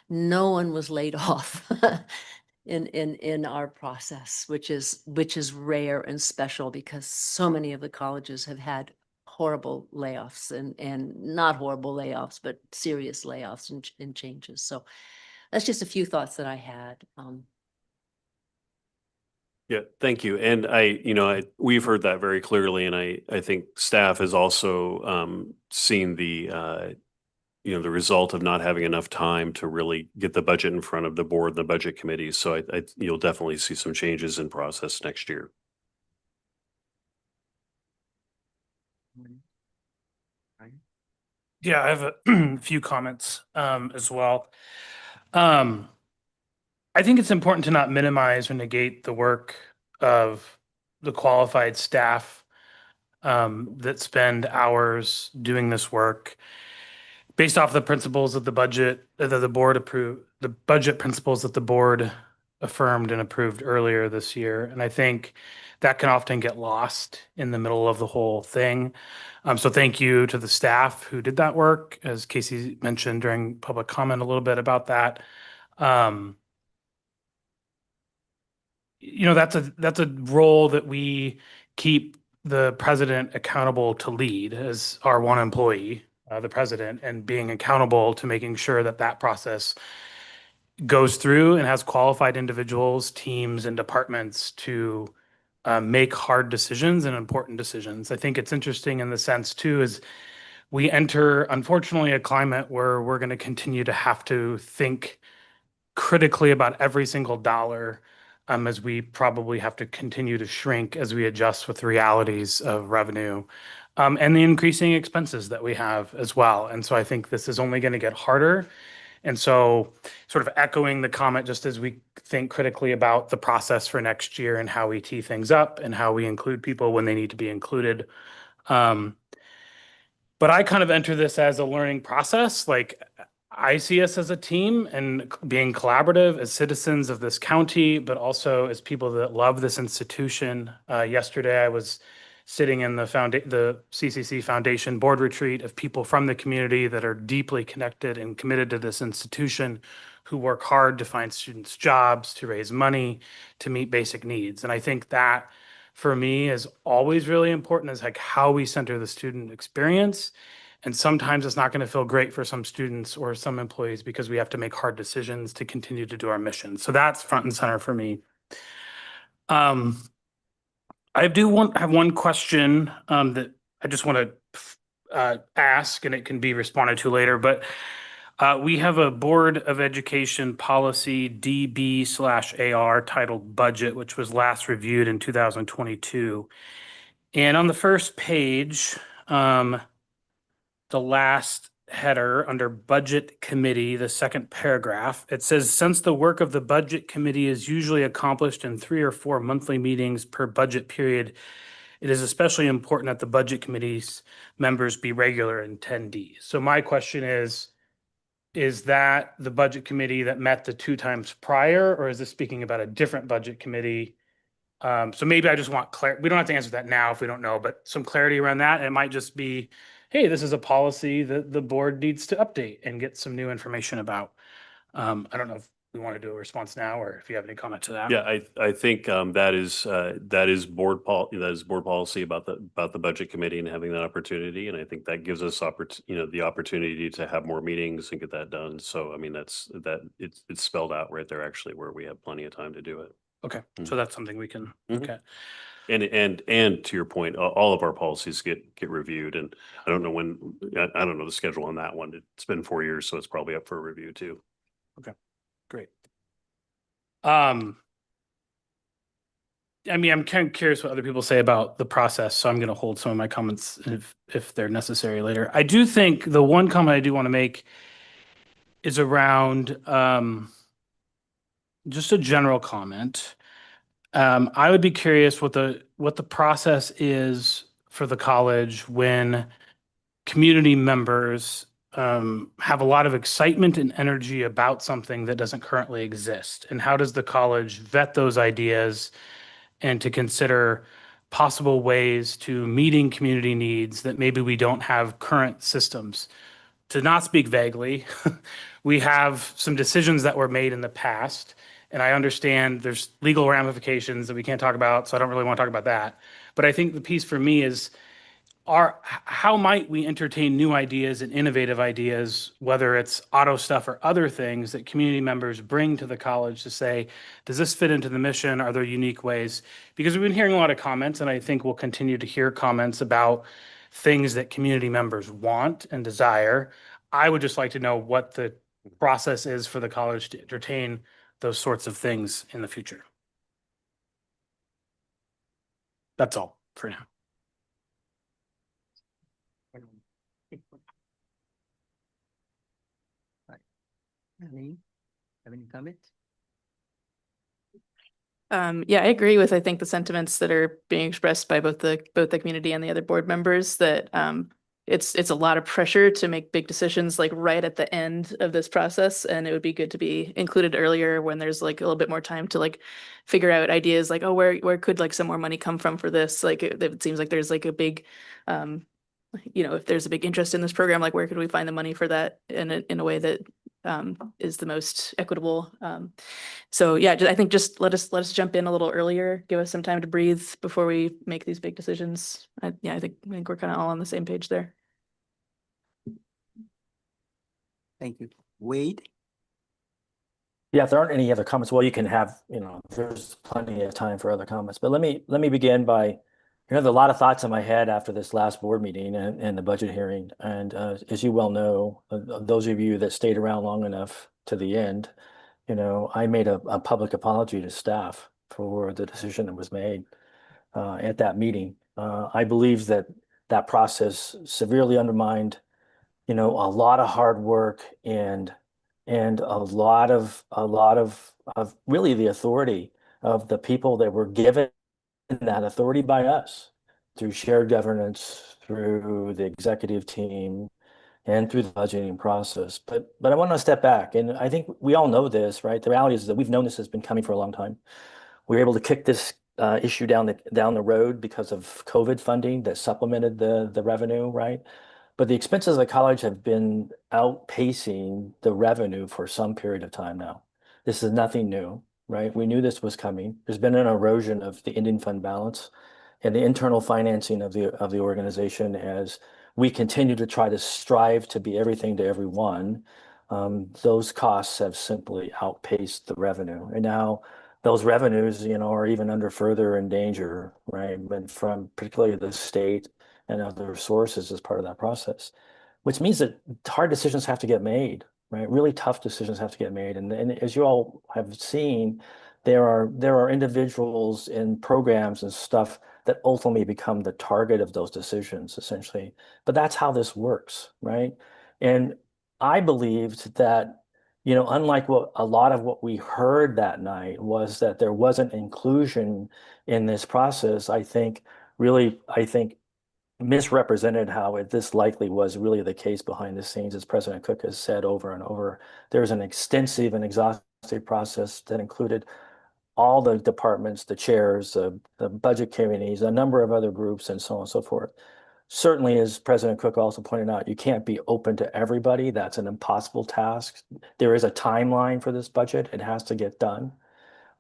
Speaker 13: no one was laid off in our process, which is rare and special, because so many of the colleges have had horrible layoffs and not horrible layoffs, but serious layoffs and changes. So that's just a few thoughts that I had.
Speaker 14: Yeah, thank you. And we've heard that very clearly, and I think staff has also seen the the result of not having enough time to really get the budget in front of the board and the budget committee. So you'll definitely see some changes in process next year.
Speaker 10: Yeah, I have a few comments as well. I think it's important to not minimize or negate the work of the qualified staff that spend hours doing this work based off the principles of the budget that the board approved, the budget principles that the board affirmed and approved earlier this year. And I think that can often get lost in the middle of the whole thing. So thank you to the staff who did that work, as Casey mentioned during public comment a little bit about that. That's a role that we keep the president accountable to lead as our one employee, the president, and being accountable to making sure that process goes through and has qualified individuals, teams, and departments to make hard decisions and important decisions. I think it's interesting in the sense too, is we enter, unfortunately, a climate where we're going to continue to have to think critically about every single dollar, as we probably have to continue to shrink as we adjust with the realities of revenue and the increasing expenses that we have as well. And so I think this is only going to get harder. And so sort of echoing the comment, just as we think critically about the process for next year and how we tee things up and how we include people when they need to be included. But I kind of enter this as a learning process. Like I see us as a team and being collaborative as citizens of this county, but also as people that love this institution. Yesterday, I was sitting in the CCC Foundation board retreat of people from the community that are deeply connected and committed to this institution, who work hard to find students jobs, to raise money, to meet basic needs. And I think that for me is always really important, is like how we center the student experience. And sometimes it's not going to feel great for some students or some employees because we have to make hard decisions to continue to do our mission. So that's front and center for me. I have one question that I just want to ask, and it can be responded to later. But we have a Board of Education policy DB/AR titled Budget, which was last reviewed in 2022. And on the first page, the last header under Budget Committee, the second paragraph, it says, since the work of the Budget Committee is usually accomplished in 3 or 4 monthly meetings per budget period, it is especially important that the Budget Committee's members be regular attendees. So my question is that the Budget Committee that met the 2 times prior, or is this speaking about a different Budget Committee? So maybe I just want clarity. We don't have to answer that now if we don't know, but some clarity around that. It might just be, hey, this is a policy that the board needs to update and get some new information about. I don't know if we want to do a response now or if you have any comment to that.
Speaker 14: Yeah, I think that is board policy about the budget committee and having that opportunity. And I think that gives us the opportunity to have more meetings and get that done. So I mean, it's spelled out right there actually, where we have plenty of time to do it.
Speaker 10: Okay, so that's something we can look at.
Speaker 14: And to your point, all of our policies get reviewed, and I don't know the schedule on that one. It's been 4 years, so it's probably up for a review too.
Speaker 10: Okay, great. I mean, I'm kind of curious what other people say about the process, so I'm going to hold some of my comments if they're necessary later. I do think the one comment I do want to make is around just a general comment. I would be curious what the process is for the college when community members have a lot of excitement and energy about something that doesn't currently exist. And how does the college vet those ideas and to consider possible ways to meeting community needs that maybe we don't have current systems? To not speak vaguely, we have some decisions that were made in the past, and I understand there's legal ramifications that we can't talk about, so I don't really want to talk about that. But I think the piece for me is, how might we entertain new ideas and innovative ideas, whether it's auto stuff or other things that community members bring to the college to say, does this fit into the mission? Are there unique ways? Because we've been hearing a lot of comments, and I think we'll continue to hear comments about things that community members want and desire. I would just like to know what the process is for the college to entertain those sorts of things in the future. That's all for now.
Speaker 1: Any, have any comments?
Speaker 5: Yeah, I agree with, I think, the sentiments that are being expressed by both the community and the other board members, that it's a lot of pressure to make big decisions like right at the end of this process. And it would be good to be included earlier when there's like a little bit more time to like figure out ideas like, oh, where could like some more money come from for this? Like it seems like there's like a big, if there's a big interest in this program, like where could we find the money for that in a way that is the most equitable. So yeah, I think just let us jump in a little earlier, give us some time to breathe before we make these big decisions. I think we're kind of all on the same page there.
Speaker 1: Thank you. Wade?
Speaker 12: Yeah, if there aren't any other comments, well, you can have, there's plenty of time for other comments. But let me begin by, there are a lot of thoughts in my head after this last board meeting and the budget hearing. And as you well know, those of you that stayed around long enough to the end, I made a public apology to staff for the decision that was made at that meeting. I believe that process severely undermined, a lot of hard work and and a lot of really the authority of the people that were given that authority by us through shared governance, through the executive team, and through the budgeting process. But I want to step back, and I think we all know this, right? The reality is that we've known this has been coming for a long time. We were able to kick this issue down the road because of COVID funding that supplemented the revenue, right? But the expenses of the college have been outpacing the revenue for some period of time now. This is nothing new, right? We knew this was coming. There's been an erosion of the ending fund balance and the internal financing of the organization as we continue to try to strive to be everything to everyone. Those costs have simply outpaced the revenue. And now those revenues, are even under further in danger, right? But from particularly the state and other sources as part of that process, which means that hard decisions have to get made, right? Really tough decisions have to get made. And as you all have seen, there are individuals and programs and stuff that ultimately become the target of those decisions, essentially. But that's how this works, right? And I believed that, unlike what a lot of what we heard that night was that there wasn't inclusion in this process, I think misrepresented how this likely was really the case behind the scenes, as President Cook has said over and over. There's an extensive and exhaustive process that included all the departments, the chairs, the budget committees, a number of other groups, and so on and so forth. Certainly, as President Cook also pointed out, you can't be open to everybody. That's an impossible task. There is a timeline for this budget. It has to get done.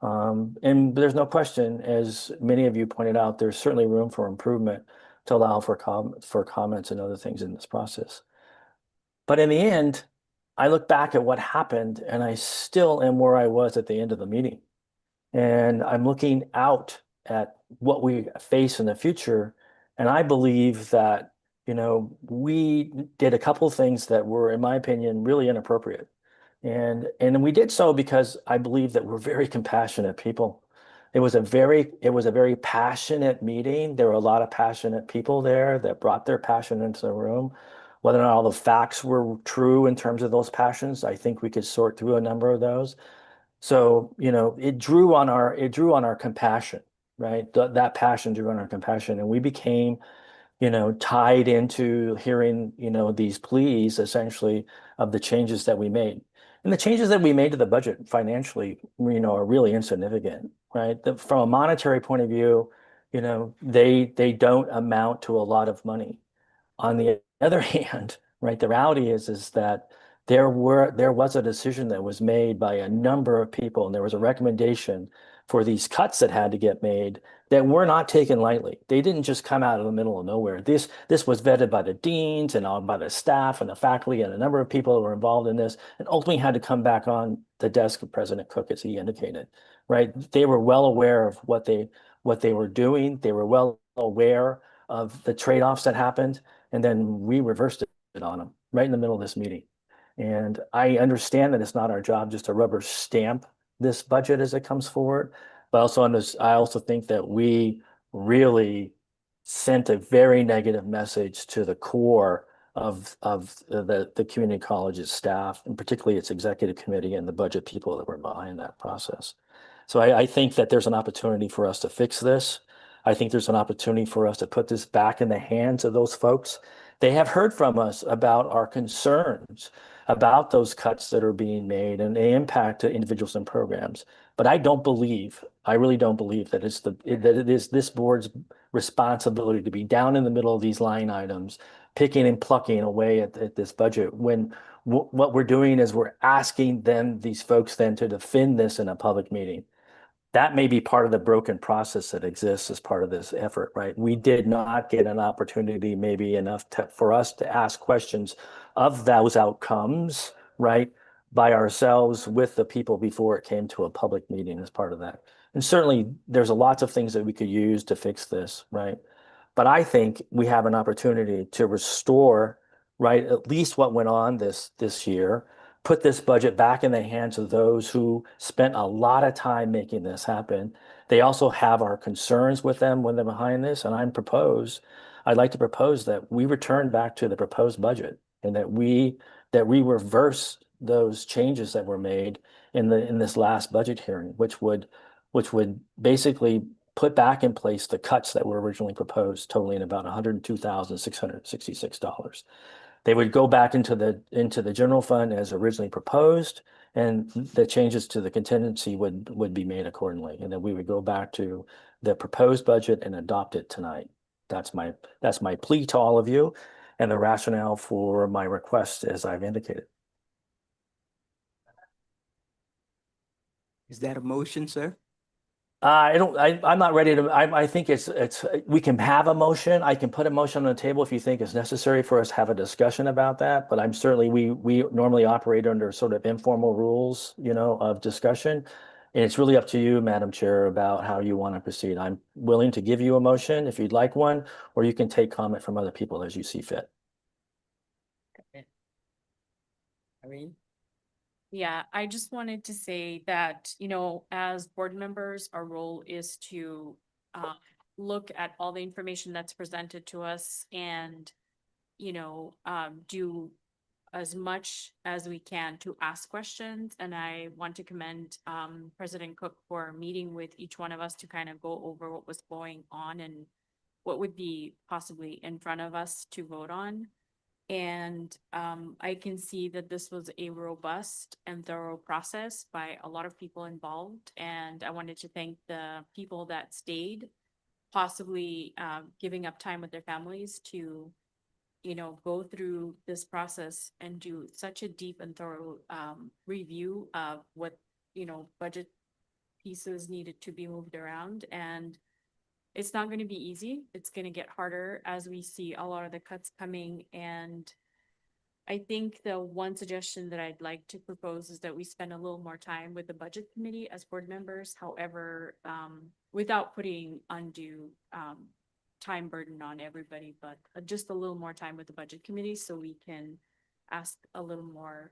Speaker 12: And there's no question, as many of you pointed out, there's certainly room for improvement to allow for comments and other things in this process. But in the end, I look back at what happened and I still am where I was at the end of the meeting. And I'm looking out at what we face in the future. And I believe that, we did a couple of things that were, in my opinion, really inappropriate. And we did so because I believe that we're very compassionate people. It was a very passionate meeting. There were a lot of passionate people there that brought their passion into the room. Whether or not all the facts were true in terms of those passions, I think we could sort through a number of those. So, it drew on our compassion, right? That passion drew on our compassion, and we became, tied into hearing, these pleas essentially of the changes that we made. And the changes that we made to the budget financially, are really insignificant, right? From a monetary point of view, they don't amount to a lot of money. On the other hand, right, the reality is that there was a decision that was made by a number of people, and there was a recommendation for these cuts that had to get made that were not taken lightly. They didn't just come out of the middle of nowhere. This was vetted by the deans and by the staff and the faculty and a number of people that were involved in this, and ultimately had to come back on the desk of President Cook, as he indicated, right? They were well aware of what they were doing. They were well aware of the trade-offs that happened, and then we reversed it on them right in the middle of this meeting. And I understand that it's not our job just to rubber stamp this budget as it comes forward, but I also think that we really sent a very negative message to the core of the community college's staff, and particularly its executive committee and the budget people that were behind that process. So I think that there's an opportunity for us to fix this. I think there's an opportunity for us to put this back in the hands of those folks. They have heard from us about our concerns about those cuts that are being made and the impact to individuals and programs. But I really don't believe that it is this board's responsibility to be down in the middle of these line items, picking and plucking away at this budget, when what we're doing is we're asking these folks then to defend this in a public meeting. That may be part of the broken process that exists as part of this effort, right? We did not get an opportunity maybe enough for us to ask questions of those outcomes, right, by ourselves with the people before it came to a public meeting as part of that. And certainly there's lots of things that we could use to fix this, right? But I think we have an opportunity to restore, right, at least what went on this year, put this budget back in the hands of those who spent a lot of time making this happen. They also have our concerns with them when they're behind this, and I'd like to propose that we return back to the proposed budget, and that we reverse those changes that were made in this last budget hearing, which would basically put back in place the cuts that were originally proposed, totaling about $102,666. They would go back into the general fund as originally proposed, and the changes to the contingency would be made accordingly. And then we would go back to the proposed budget and adopt it tonight. That's my plea to all of you, and the rationale for my request, as I've indicated.
Speaker 1: Is that a motion, sir?
Speaker 12: I'm not ready to, I think we can have a motion. I can put a motion on the table if you think it's necessary for us to have a discussion about that, but I'm certainly, we normally operate under sort of informal rules, of discussion. And it's really up to you, Madam Chair, about how you want to proceed. I'm willing to give you a motion if you'd like one, or you can take comment from other people as you see fit.
Speaker 1: Irene?
Speaker 4: Yeah, I just wanted to say that, as board members, our role is to look at all the information that's presented to us and, do as much as we can to ask questions. And I want to commend President Cook for meeting with each one of us to kind of go over what was going on and what would be possibly in front of us to vote on. And I can see that this was a robust and thorough process by a lot of people involved. And I wanted to thank the people that stayed, possibly giving up time with their families to, go through this process and do such a deep and thorough review of what, budget pieces needed to be moved around. And it's not going to be easy. It's going to get harder as we see a lot of the cuts coming. And I think the one suggestion that I'd like to propose is that we spend a little more time with the budget committee as board members. However, without putting undue time burden on everybody, but just a little more time with the budget committee so we can ask a little more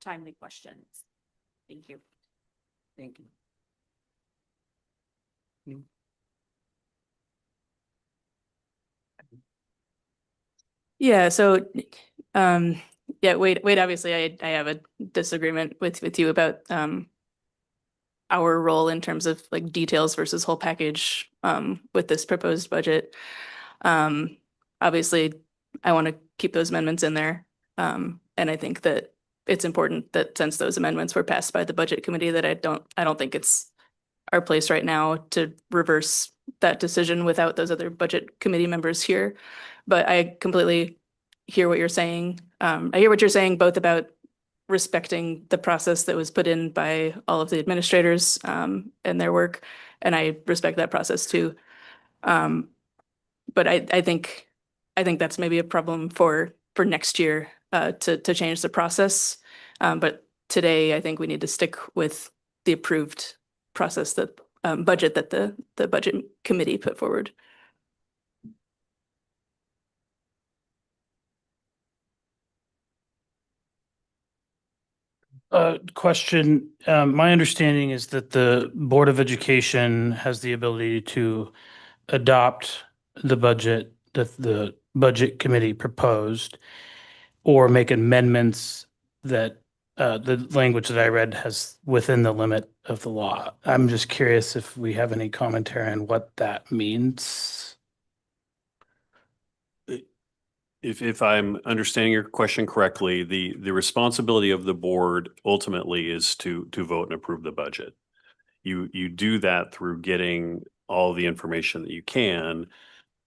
Speaker 4: timely questions. Thank you.
Speaker 1: Thank you.
Speaker 5: Yeah, so, Wade, obviously I have a disagreement with you about, our role in terms of like details versus whole package, with this proposed budget. Obviously I want to keep those amendments in there. And I think that it's important that since those amendments were passed by the budget committee, that I don't think it's our place right now to reverse that decision without those other budget committee members here. But I completely hear what you're saying. I hear what you're saying both about respecting the process that was put in by all of the administrators and their work, and I respect that process too. But I think that's maybe a problem for next year to change the process. But today I think we need to stick with the approved process, that budget that the budget committee put forward.
Speaker 10: Question. My understanding is that the Board of Education has the ability to adopt the budget that the budget committee proposed or make amendments that the language that I read has within the limit of the law. I'm just curious if we have any commentary on what that means.
Speaker 14: If I'm understanding your question correctly, the responsibility of the board ultimately is to vote and approve the budget. You do that through getting all the information that you can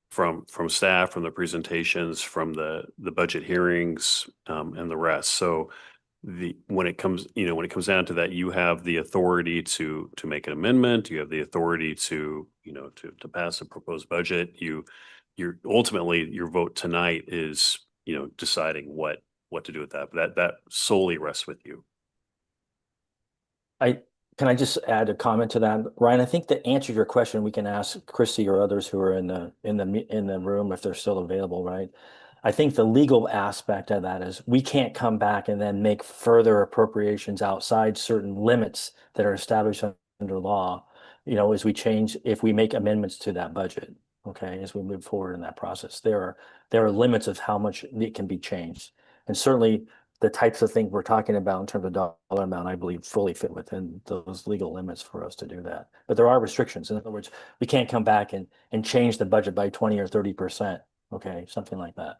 Speaker 14: from staff, from the presentations, from the budget hearings, and the rest. So when it comes down to that, you have the authority to make an amendment. You have the authority to pass a proposed budget. You're ultimately, your vote tonight is, deciding what to do with that. But that solely rests with you.
Speaker 12: Can I just add a comment to that, Ryan? I think to answer your question, we can ask Christy or others who are in the room if they're still available, right? I think the legal aspect of that is we can't come back and then make further appropriations outside certain limits that are established under law, if we make amendments to that budget. Okay, as we move forward in that process, there are limits of how much it can be changed, and certainly the types of things we're talking about in terms of dollar amount, I believe fully fit within those legal limits for us to do that. But there are restrictions. In other words, we can't come back and change the budget by 20 or 30%. Okay, something like that.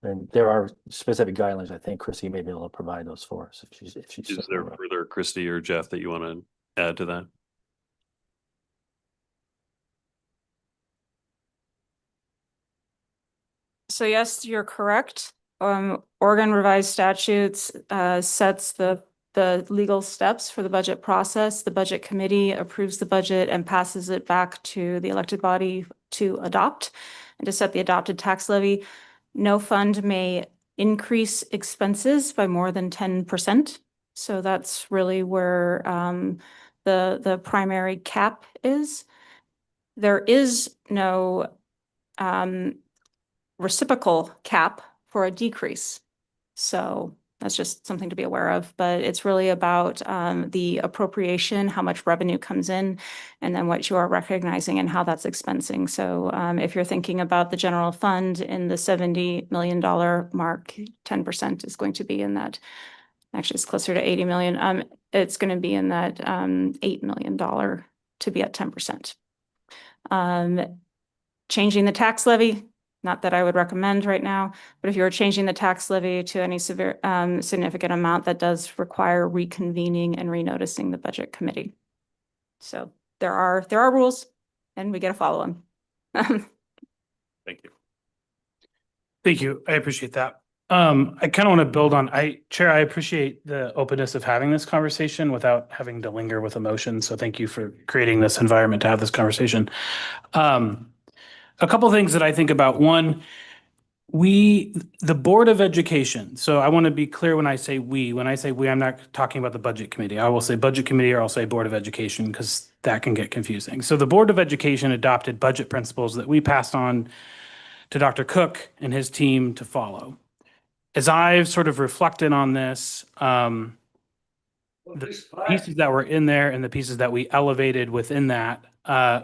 Speaker 12: And there are specific guidelines. I think Chrissy may be able to provide those for us if she's.
Speaker 14: Is there further, Christy or Jeff, that you want to add to that?
Speaker 11: So yes, you're correct. Oregon revised statutes sets the legal steps for the budget process. The budget committee approves the budget and passes it back to the elected body to adopt and to set the adopted tax levy. No fund may increase expenses by more than 10%. So that's really where the primary cap is. There is no reciprocal cap for a decrease. So that's just something to be aware of, but it's really about the appropriation, how much revenue comes in, and then what you are recognizing and how that's expensing. So if you're thinking about the general fund in the $70 million mark, 10% is going to be in that. Actually, it's closer to 80 million. It's going to be in that $8 million to be at 10%. Changing the tax levy, not that I would recommend right now, but if you're changing the tax levy to any severe significant amount, that does require reconvening and renoticing the budget committee. So there are rules, and we got to follow them.
Speaker 14: Thank you.
Speaker 10: Thank you. I appreciate that. I kind of want to build on, Chair, I appreciate the openness of having this conversation without having to linger with emotion. So thank you for creating this environment to have this conversation. A couple things that I think about. One, the Board of Education. So I want to be clear when I say we. When I say we, I'm not talking about the Budget Committee. I will say Budget Committee or I'll say Board of Education because that can get confusing. So the Board of Education adopted budget principles that we passed on to Dr. Cook and his team to follow. As I've sort of reflected on this, the pieces that were in there and the pieces that we elevated within that,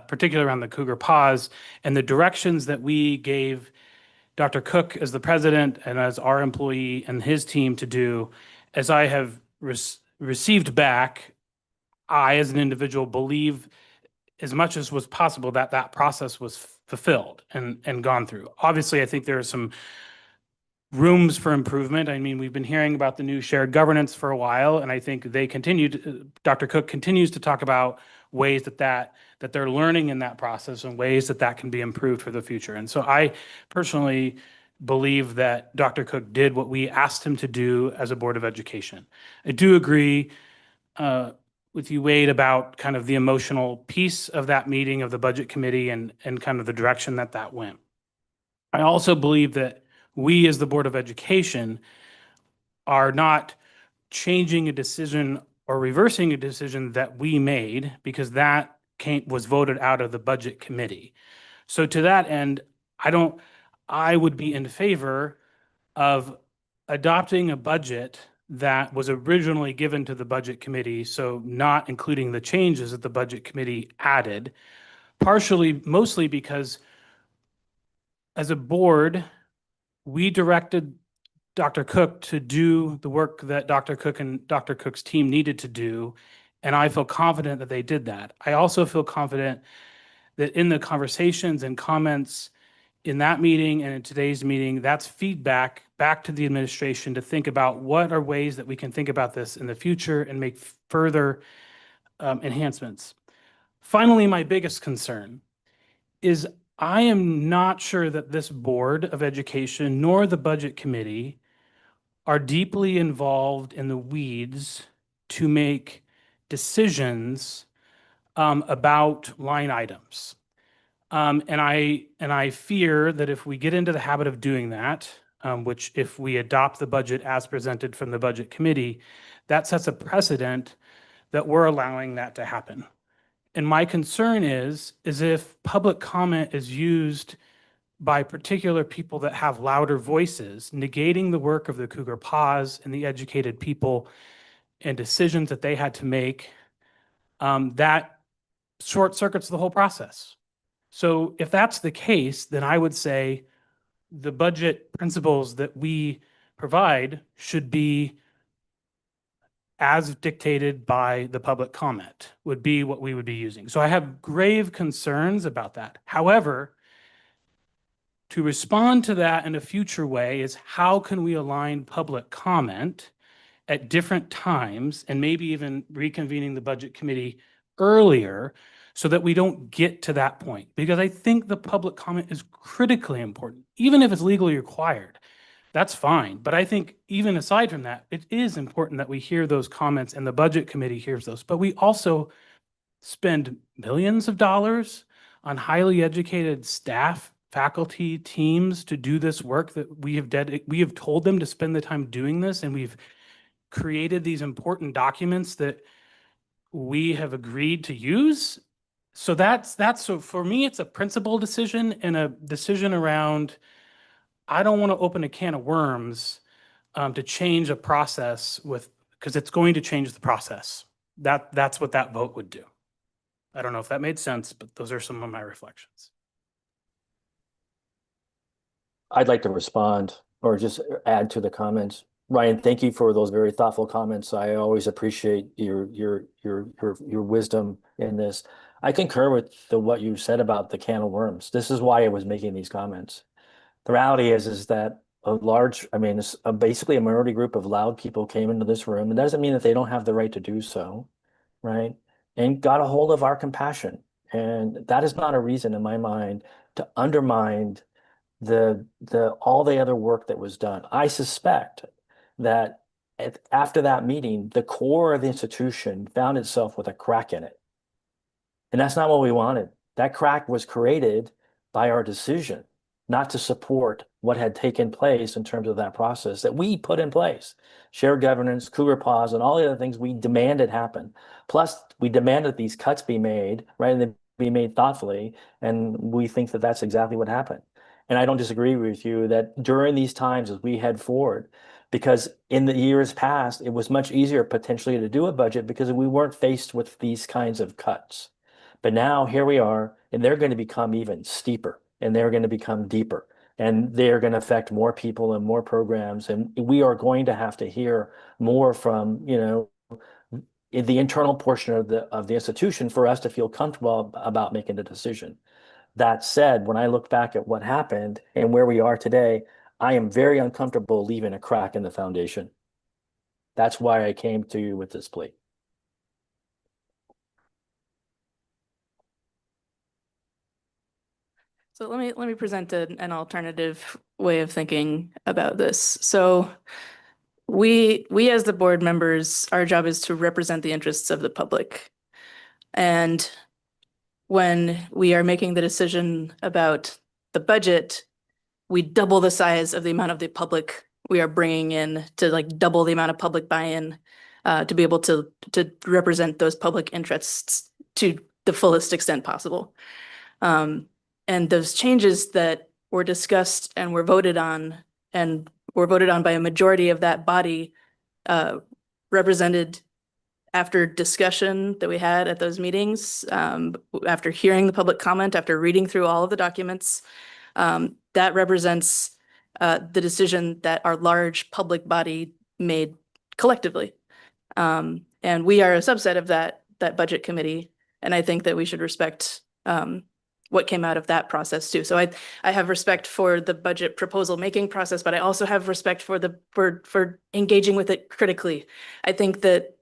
Speaker 10: particularly around the Cougar Pause and the directions that we gave Dr. Cook as the president and as our employee and his team to do, as I have received back, I as an individual believe as much as was possible that that process was fulfilled and gone through. Obviously, I think there are some rooms for improvement. I mean, we've been hearing about the new shared governance for a while, and I think Dr. Cook continues to talk about ways that they're learning in that process and ways that can be improved for the future. And so I personally believe that Dr. Cook did what we asked him to do as a Board of Education. I do agree with you, Wade, about kind of the emotional piece of that meeting of the Budget Committee and kind of the direction that went. I also believe that we as the Board of Education are not changing a decision or reversing a decision that we made because that was voted out of the Budget Committee. So to that end, I would be in favor of adopting a budget that was originally given to the Budget Committee, so not including the changes that the Budget Committee added, mostly because as a board, we directed Dr. Cook to do the work that Dr. Cook and Dr. Cook's team needed to do, and I feel confident that they did that. I also feel confident that in the conversations and comments in that meeting and in today's meeting, that's feedback back to the administration to think about what are ways that we can think about this in the future and make further enhancements. Finally, my biggest concern is I am not sure that this Board of Education nor the Budget Committee are deeply involved in the weeds to make decisions about line items. And I fear that if we get into the habit of doing that, which if we adopt the budget as presented from the Budget Committee, that sets a precedent that we're allowing that to happen. And my concern is if public comment is used by particular people that have louder voices, negating the work of the Cougar Pause and the educated people and decisions that they had to make, that short circuits the whole process. So if that's the case, then I would say the budget principles that we provide should be as dictated by the public comment, would be what we would be using. So I have grave concerns about that. However, to respond to that in a future way is how can we align public comment at different times and maybe even reconvening the budget committee earlier so that we don't get to that point? Because I think the public comment is critically important, even if it's legally required. That's fine. But I think even aside from that, it is important that we hear those comments and the budget committee hears those. But we also spend millions of dollars on highly educated staff, faculty, teams to do this work that we have told them to spend the time doing this, and we've created these important documents that we have agreed to use. So so for me, it's a principle decision and a decision around, I don't want to open a can of worms to change a process because it's going to change the process. That's what that vote would do. I don't know if that made sense, but those are some of my reflections.
Speaker 12: I'd like to respond or just add to the comments. Ryan, thank you for those very thoughtful comments. I always appreciate your wisdom in this. I concur with what you said about the can of worms. This is why I was making these comments. The reality is that it's basically a minority group of loud people came into this room. It doesn't mean that they don't have the right to do so, right? And got a hold of our compassion. And that is not a reason in my mind to undermine all the other work that was done. I suspect that after that meeting, the core of the institution found itself with a crack in it. And that's not what we wanted. That crack was created by our decision not to support what had taken place in terms of that process that we put in place. Shared governance, cougar pause, and all the other things we demanded happen. Plus, we demanded these cuts be made, right? And they be made thoughtfully. And we think that that's exactly what happened. And I don't disagree with you that during these times as we head forward, because in the years past, it was much easier potentially to do a budget because we weren't faced with these kinds of cuts. But now here we are, and they're going to become even steeper, and they're going to become deeper, and they're going to affect more people and more programs. And we are going to have to hear more from, in the internal portion of the institution for us to feel comfortable about making a decision. That said, when I look back at what happened and where we are today, I am very uncomfortable leaving a crack in the foundation. That's why I came to you with this plea.
Speaker 5: So let me present an alternative way of thinking about this. So we as the board members, our job is to represent the interests of the public. And when we are making the decision about the budget, we double the size of the amount of the public we are bringing in to double the amount of public buy-in to be able to represent those public interests to the fullest extent possible. And those changes that were discussed and were voted on by a majority of that body represented, after discussion that we had at those meetings, after hearing the public comment, after reading through all of the documents, that represents the decision that our large public body made collectively. And we are a subset of that budget committee. And I think that we should respect what came out of that process too. So I have respect for the budget proposal making process, but I also have respect for for engaging with it critically. I think that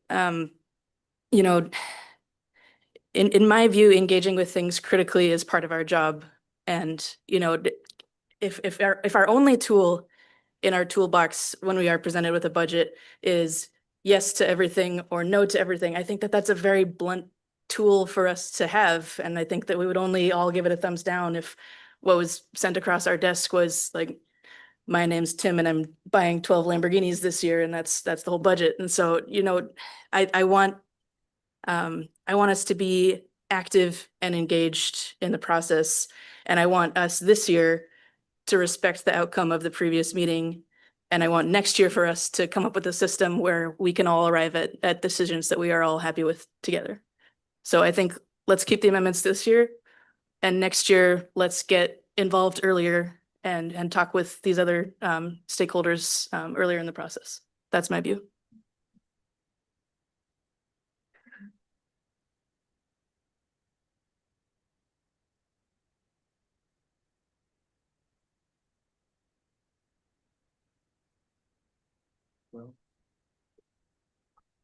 Speaker 5: in my view, engaging with things critically is part of our job. And if our only tool in our toolbox when we are presented with a budget is yes to everything or no to everything, I think that that's a very blunt tool for us to have. And I think that we would only all give it a thumbs down if what was sent across our desk was like, my name's Tim and I'm buying 12 Lamborghinis this year, and that's the whole budget. And so, I want us to be active and engaged in the process. And I want us this year to respect the outcome of the previous meeting. And I want next year for us to come up with a system where we can all arrive at decisions that we are all happy with together. So I think let's keep the amendments this year, and next year, let's get involved earlier and talk with these other stakeholders earlier in the process. That's my view.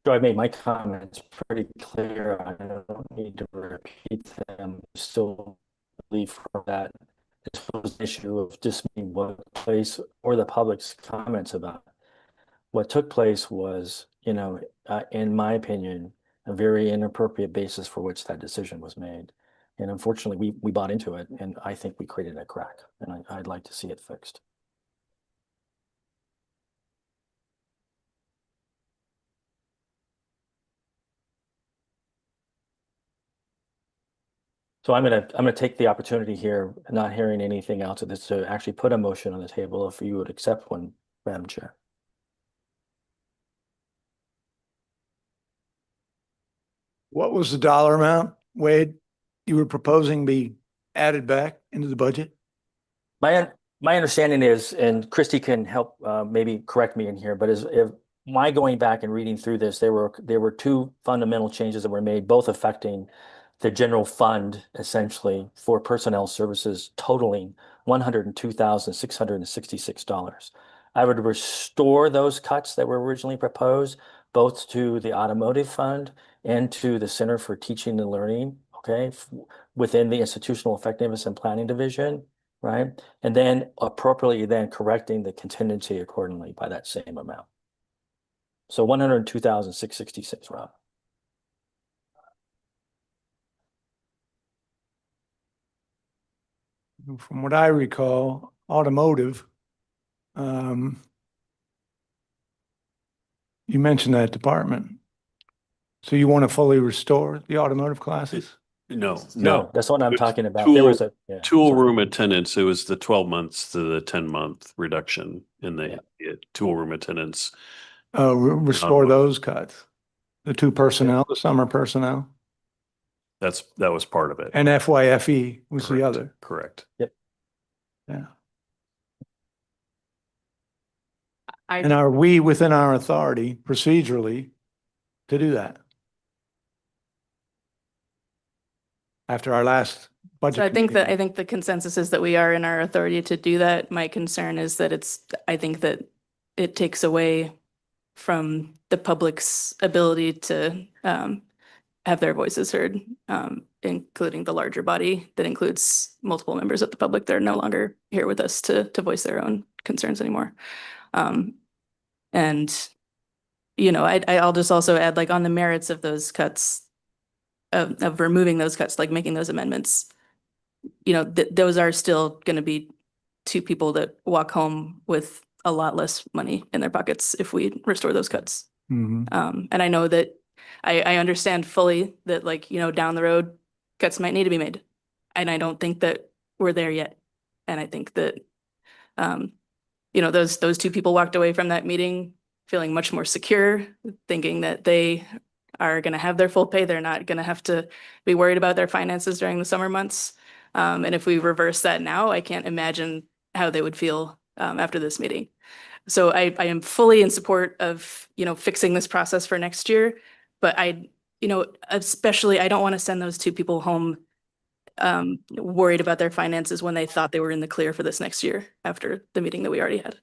Speaker 12: So I made my comments pretty clear. I don't need to repeat them. Still believe from that this was an issue of just what place or the public's comments about it. What took place was, in my opinion, a very inappropriate basis for which that decision was made. And unfortunately, we bought into it, and I think we created a crack, and I'd like to see it fixed. So I'm gonna take the opportunity here, not hearing anything else of this, to actually put a motion on the table if you would accept one, Madam Chair.
Speaker 15: What was the dollar amount, Wade, you were proposing be added back into the budget?
Speaker 12: My understanding is, and Christy can help maybe correct me in here, but if my going back and reading through this, there were two fundamental changes that were made, both affecting the general fund essentially for personnel services totaling $102,666. I would restore those cuts that were originally proposed, both to the automotive fund and to the Center for Teaching and Learning, okay, within the Institutional Effectiveness and Planning Division, right? And then appropriately then correcting the contingency accordingly by that same amount. So 102,666, Rob.
Speaker 15: From what I recall, automotive, you mentioned that department. So you want to fully restore the automotive classes?
Speaker 14: No.
Speaker 12: That's what I'm talking about. There was
Speaker 14: Tool
Speaker 12: sorry.
Speaker 14: room attendance, it was the 12 months to the 10-month reduction in the tool room attendance.
Speaker 15: Restore those cuts, the two personnel, the summer personnel,
Speaker 14: That was part of it.
Speaker 15: and FYFE was the
Speaker 14: Correct.
Speaker 15: other.
Speaker 14: Correct.
Speaker 12: Yep.
Speaker 15: Yeah. And are we within our authority procedurally to do that? After our last budget.
Speaker 5: So I think the consensus is that we are in our authority to do that. My concern is that I think that it takes away from the public's ability to have their voices heard, including the larger body that includes multiple members of the public that are no longer here with us to voice their own concerns anymore. And, I'll just also add, like, on the merits of those cuts, of removing those cuts, like making those amendments, those are still going to be two people that walk home with a lot less money in their pockets if we restore those cuts.
Speaker 15: Mhm.
Speaker 5: And I know that I understand fully that, like, down the road, cuts might need to be made. And I don't think that we're there yet. And I think that, those two people walked away from that meeting feeling much more secure, thinking that they are going to have their full pay. They're not going to have to be worried about their finances during the summer months. And if we reverse that now, I can't imagine how they would feel after this meeting. So I am fully in support of, fixing this process for next year. But especially, I don't want to send those two people home worried about their finances when they thought they were in the clear for this next year after the meeting that we already had.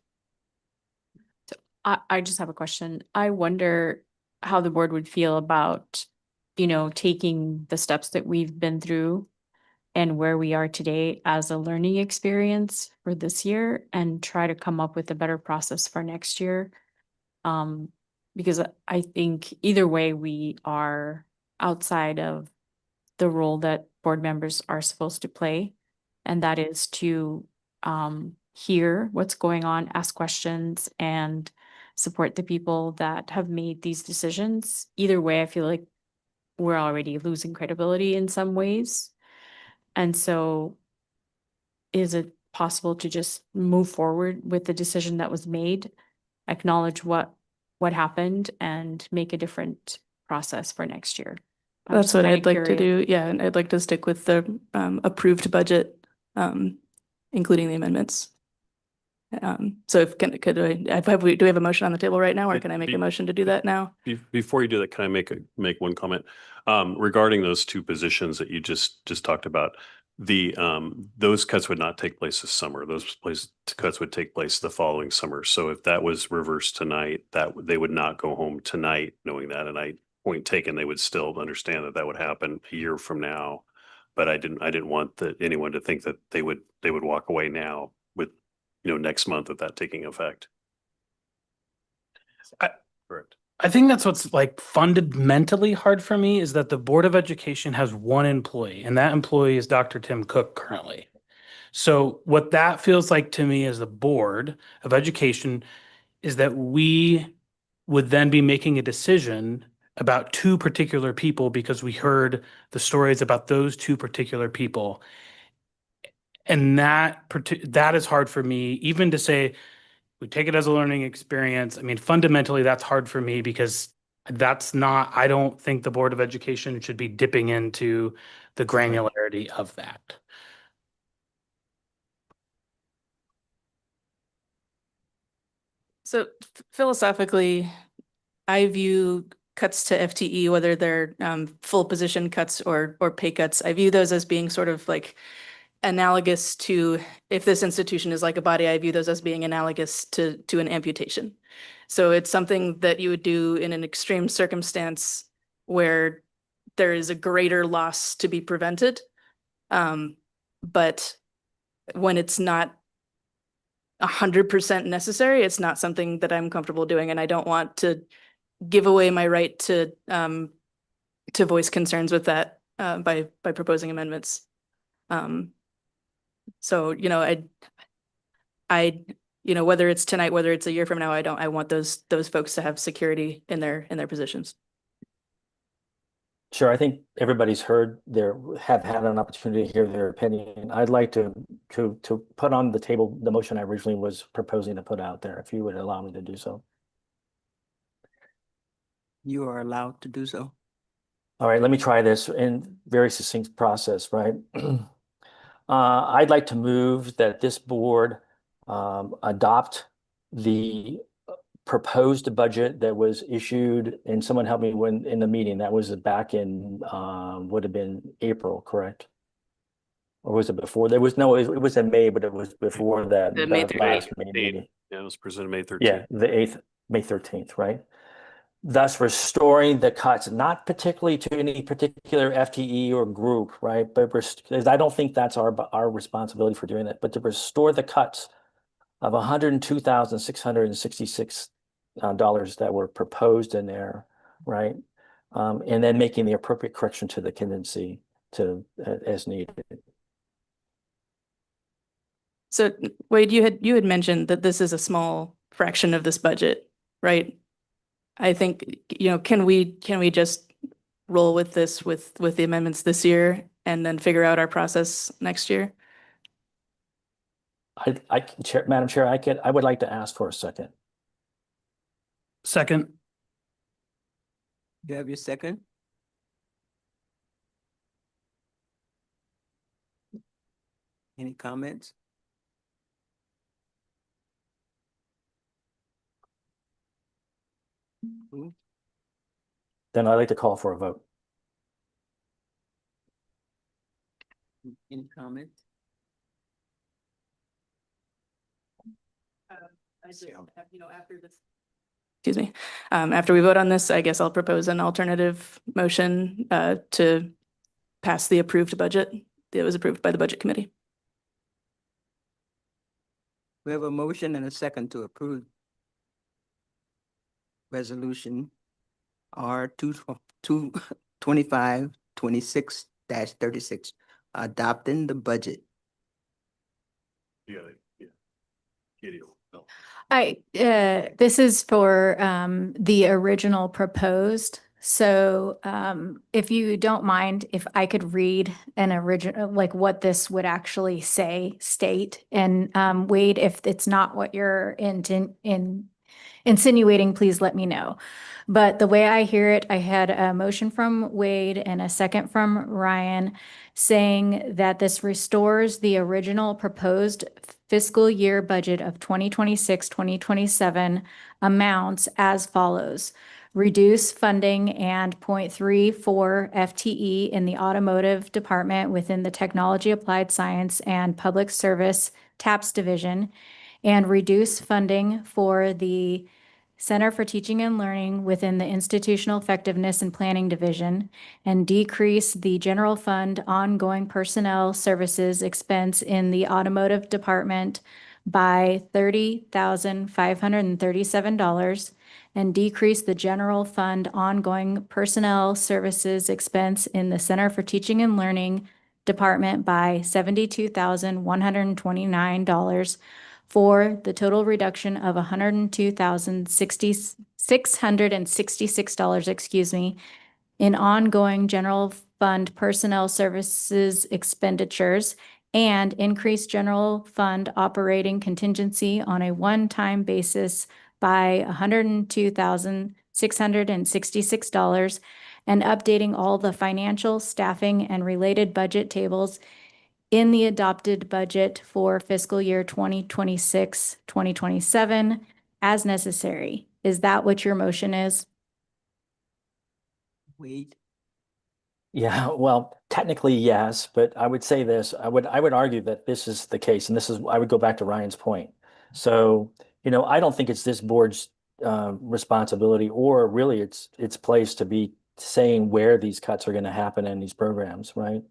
Speaker 4: I just have a question. I wonder how the board would feel about, taking the steps that we've been through and where we are today as a learning experience for this year and try to come up with a better process for next year. Because I think either way, we are outside of the role that board members are supposed to play. And that is to hear what's going on, ask questions, and support the people that have made these decisions. Either way, I feel like we're already losing credibility in some ways. And so is it possible to just move forward with the decision that was made, acknowledge what happened, and make a different process for next year?
Speaker 5: That's what I'd like to do. Yeah, and I'd like to stick with the approved budget, including the amendments. So if, could do we have a motion on the table right now, or
Speaker 14: It-
Speaker 5: can I make
Speaker 14: be-
Speaker 5: a motion to do that now?
Speaker 14: Before you do that, can I make one comment? Regarding those two positions that you just talked about, those cuts would not take place this summer. Those cuts would take place the following summer. So if that was reversed tonight, they would not go home tonight knowing that. And point taken, they would still understand that would happen a year from now. But I didn't want anyone to think that they would walk away now with, next month with that taking effect. Correct.
Speaker 10: I think that's what's like fundamentally hard for me is that the Board of Education has one employee, and that employee is Dr. Tim Cook currently. So what that feels like to me as the Board of Education is that we would then be making a decision about two particular people because we heard the stories about those two particular people. And that is hard for me, even to say, we take it as a learning experience. I mean, fundamentally, that's hard for me because I don't think the Board of Education should be dipping into the granularity of that.
Speaker 5: So philosophically, I view cuts to FTE, whether they're full position cuts or pay cuts, I view those as being sort of like analogous to, if this institution is like a body, I view those as being analogous to an amputation. So it's something that you would do in an extreme circumstance where there is a greater loss to be prevented. But when it's not 100% necessary, it's not something that I'm comfortable doing, and I don't want to give away my right to voice concerns with that by proposing amendments. So, whether it's tonight, whether it's a year from now, I want those folks to have security in their positions.
Speaker 12: Sure, I think everybody's have had an opportunity to hear their opinion. I'd like to put on the table the motion I originally was proposing to put out there, if you would allow me to do so.
Speaker 1: You are allowed to do so.
Speaker 12: All right, let me try this in very succinct process, right? I'd like to move that this board adopt the proposed budget that was issued, and someone help me in the meeting, that was back in, would have been April, correct? Or was it before? It was in May, but it was before that.
Speaker 5: The May
Speaker 12: the last May
Speaker 14: Eight.
Speaker 12: meeting.
Speaker 14: Yeah, it was presented May 13th.
Speaker 12: Yeah, the 8th, May 13th, right? Thus restoring the cuts, not particularly to any particular FTE or group, right? But I don't think that's our responsibility for doing that, but to restore the cuts of $102,666 that were proposed in there, right? And then making the appropriate correction to the contingency as needed.
Speaker 5: So Wade, you had mentioned that this is a small fraction of this budget, right? I think, can we just roll with this with the amendments this year and then figure out our process next year?
Speaker 12: Madam Chair, I would like to ask for a second.
Speaker 10: Second.
Speaker 1: You have your second? Any comments?
Speaker 12: Then I'd like to call for a vote.
Speaker 1: Any comments?
Speaker 5: After this. Excuse me. After we vote on this, I guess I'll propose an alternative motion to pass the approved budget that was approved by the Budget Committee.
Speaker 1: We have a motion and a second to approve resolution R 2526-36, adopting the budget.
Speaker 14: Yeah. No.
Speaker 2: This is for the original proposed. So if you don't mind, if I could read an original, like what this would actually state, and Wade, if it's not what you're insinuating, please let me know. But the way I hear it, I had a motion from Wade and a second from Ryan saying that this restores the original proposed fiscal year budget of 2026-2027 amounts as follows. Reduce funding and 0.34 FTE in the automotive department within the Technology Applied Science and Public Service TAPS division, and reduce funding for the Center for Teaching and Learning within the Institutional Effectiveness and Planning Division, and decrease the general fund ongoing personnel services expense in the automotive department by $30,537, and decrease the general fund ongoing personnel services expense in the Center for Teaching and Learning department by $72,129, for the total reduction of $102,666, in ongoing general fund personnel services expenditures, and increase general fund operating contingency on a one-time basis by $102,666, and updating all the financial, staffing, and related budget tables in the adopted budget for fiscal year 2026-2027 as necessary. Is that what your motion is?
Speaker 1: Wade?
Speaker 12: Yeah, well, technically, yes, but I would say this, I would argue that this is the case, and I would go back to Ryan's point. So, I don't think it's this board's responsibility, or really its place to be saying where these cuts are going to happen in these programs, right?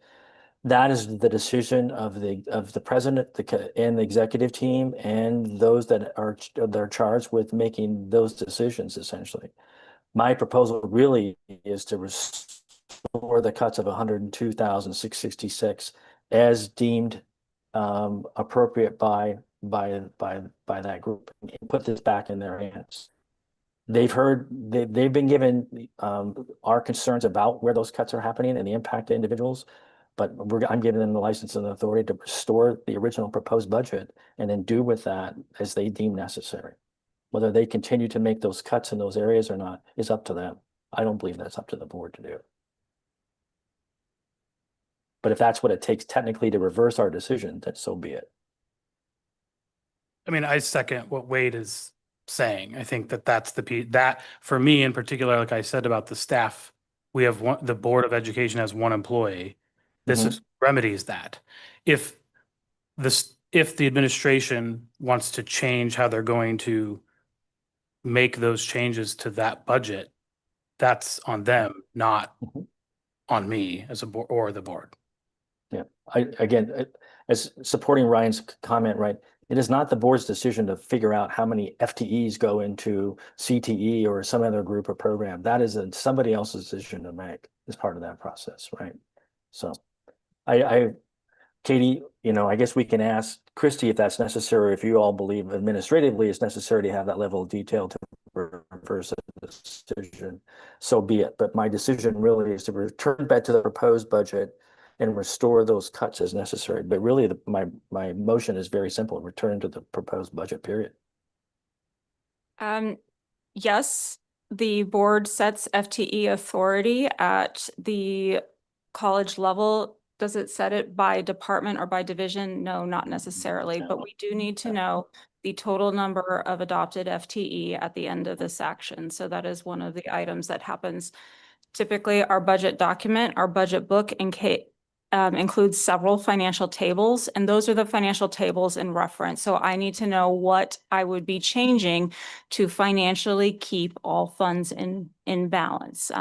Speaker 12: That is the decision of the president and the executive team, and those that are charged with making those decisions, essentially. My proposal really is to restore the cuts of 102,666 as deemed appropriate by that group, and put this back in their hands. They've been given our concerns about where those cuts are happening and the impact to individuals, but I'm giving them the license and authority to restore the original proposed budget and then do with that as they deem necessary. Whether they continue to make those cuts in those areas or not is up to them. I don't believe that's up to the board to do. But if that's what it takes technically to reverse our decision, then so be it.
Speaker 10: I mean, I second what Wade is saying. I think that's the piece that, for me in particular, like I said about the staff, we have the Board of Education has one employee. This remedies that. If the administration wants to change how they're going to make those changes to that budget, that's on them, not on me as a board or the board.
Speaker 12: Yeah, as supporting Ryan's comment, right? It is not the board's decision to figure out how many FTEs go into CTE or some other group or program. That is somebody else's decision to make as part of that process, right? So Katie, I guess we can ask Christy if that's necessary, if you all believe administratively it's necessary to have that level of detail to reverse a decision, so be it. But my decision really is to return back to the proposed budget and restore those cuts as necessary. But really, my motion is very simple: return to the proposed budget, period.
Speaker 11: Yes, the board sets FTE authority at the college level. Does it set it by department or by division? No, not necessarily, but we do need to know the total number of adopted FTE at the end of this action. So that is one of the items that happens. Typically, our budget document, our budget book includes several financial tables, and those are the financial tables in reference. So I need to know what I would be changing to financially keep all funds in balance.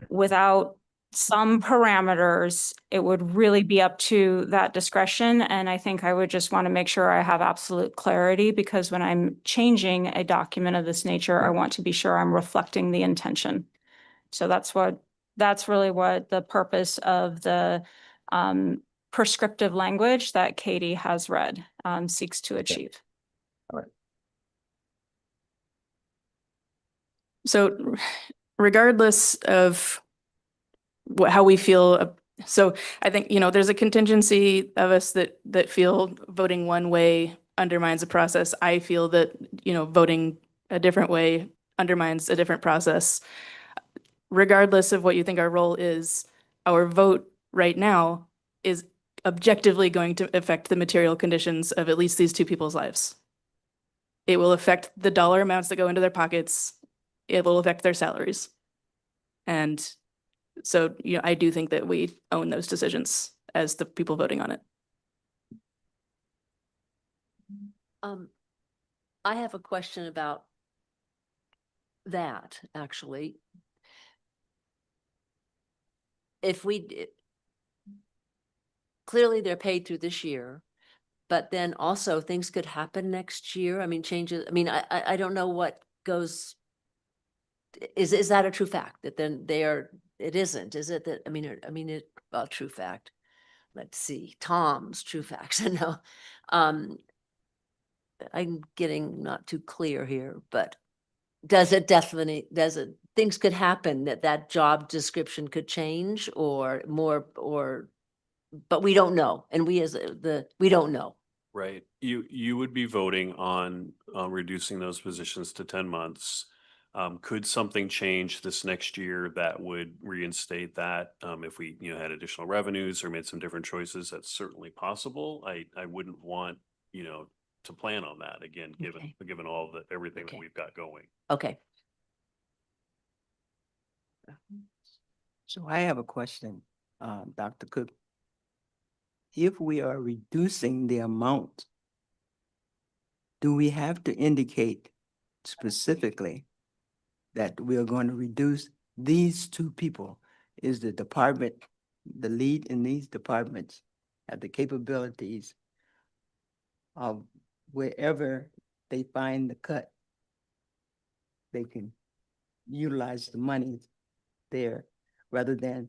Speaker 11: Without some parameters, it would really be up to that discretion. And I think I would just want to make sure I have absolute clarity, because when I'm changing a document of this nature, I want to be sure I'm reflecting the intention. So that's really what the purpose of the prescriptive language that Katie has read seeks to achieve.
Speaker 12: All right.
Speaker 5: So regardless of how we feel, so I think, there's a contingency of us that feel voting one way undermines the process. I feel that, voting a different way undermines a different process. Regardless of what you think our role is, our vote right now objectively going to affect the material conditions of at least these two people's lives. It will affect the dollar amounts that go into their pockets. It will affect their salaries. And so, you know, I do think that we own those decisions as the people voting on it.
Speaker 13: I have a question about that, actually. If we, clearly they're paid through this year, but then also things could happen next year. I mean, changes, I mean, I don't know what goes. Is that a true fact that then they are, it isn't, is it that, well, true fact. Let's see, Tom's true facts, no. I'm getting not too clear here, but does it things could happen that job description could change or more, but we don't know. And we we don't know.
Speaker 14: Right. You would be voting on reducing those positions to 10 months. Could something change this next year that would reinstate that? If we, had additional revenues or made some different choices, that's certainly possible. I wouldn't want, to plan on that again, given all everything that we've got going.
Speaker 13: Okay.
Speaker 1: So I have a question, Dr. Cook. If we are reducing the amount, do we have to indicate specifically that we are going to reduce these two people? Is the department, the lead in these departments, have the capabilities of wherever they find the cut, they can utilize the money there rather than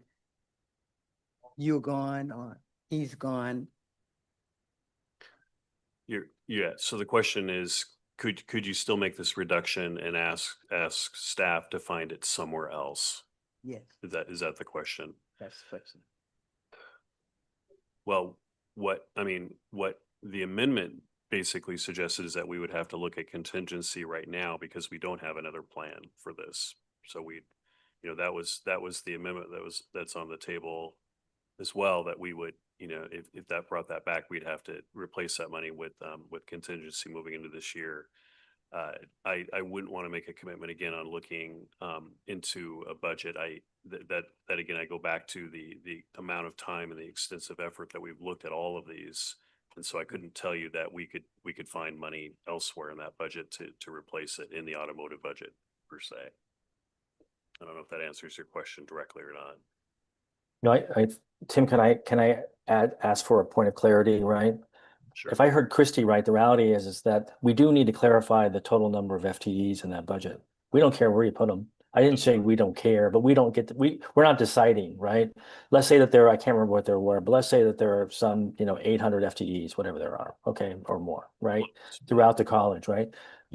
Speaker 1: you're gone or he's gone?
Speaker 14: So the question is, could you still make this reduction and ask staff to find it somewhere else?
Speaker 1: Yes,
Speaker 14: Is that the question?
Speaker 1: that's the question.
Speaker 14: Well, what the amendment basically suggested is that we would have to look at contingency right now because we don't have another plan for this. So that was the amendment that's on the table as well, that we would, if that brought that back, we'd have to replace that money with contingency moving into this year. I wouldn't want to make a commitment again on looking into a budget. That again, I go back to the amount of time and the extensive effort that we've looked at all of these. And so I couldn't tell you that we could find money elsewhere in that budget to replace it in the automotive budget per se. I don't know if that answers your question directly or not.
Speaker 12: No, Tim, can I ask for a point of clarity, right?
Speaker 14: Sure.
Speaker 12: If I heard Christy right, the reality is that we do need to clarify the total number of FTEs in that budget. We don't care where you put them. I didn't say we don't care, but we don't get we're not deciding, right? Let's say that I can't remember what there were, but let's say that there are some, 800 FTEs, whatever there are, okay, or more, right? Throughout the college, right?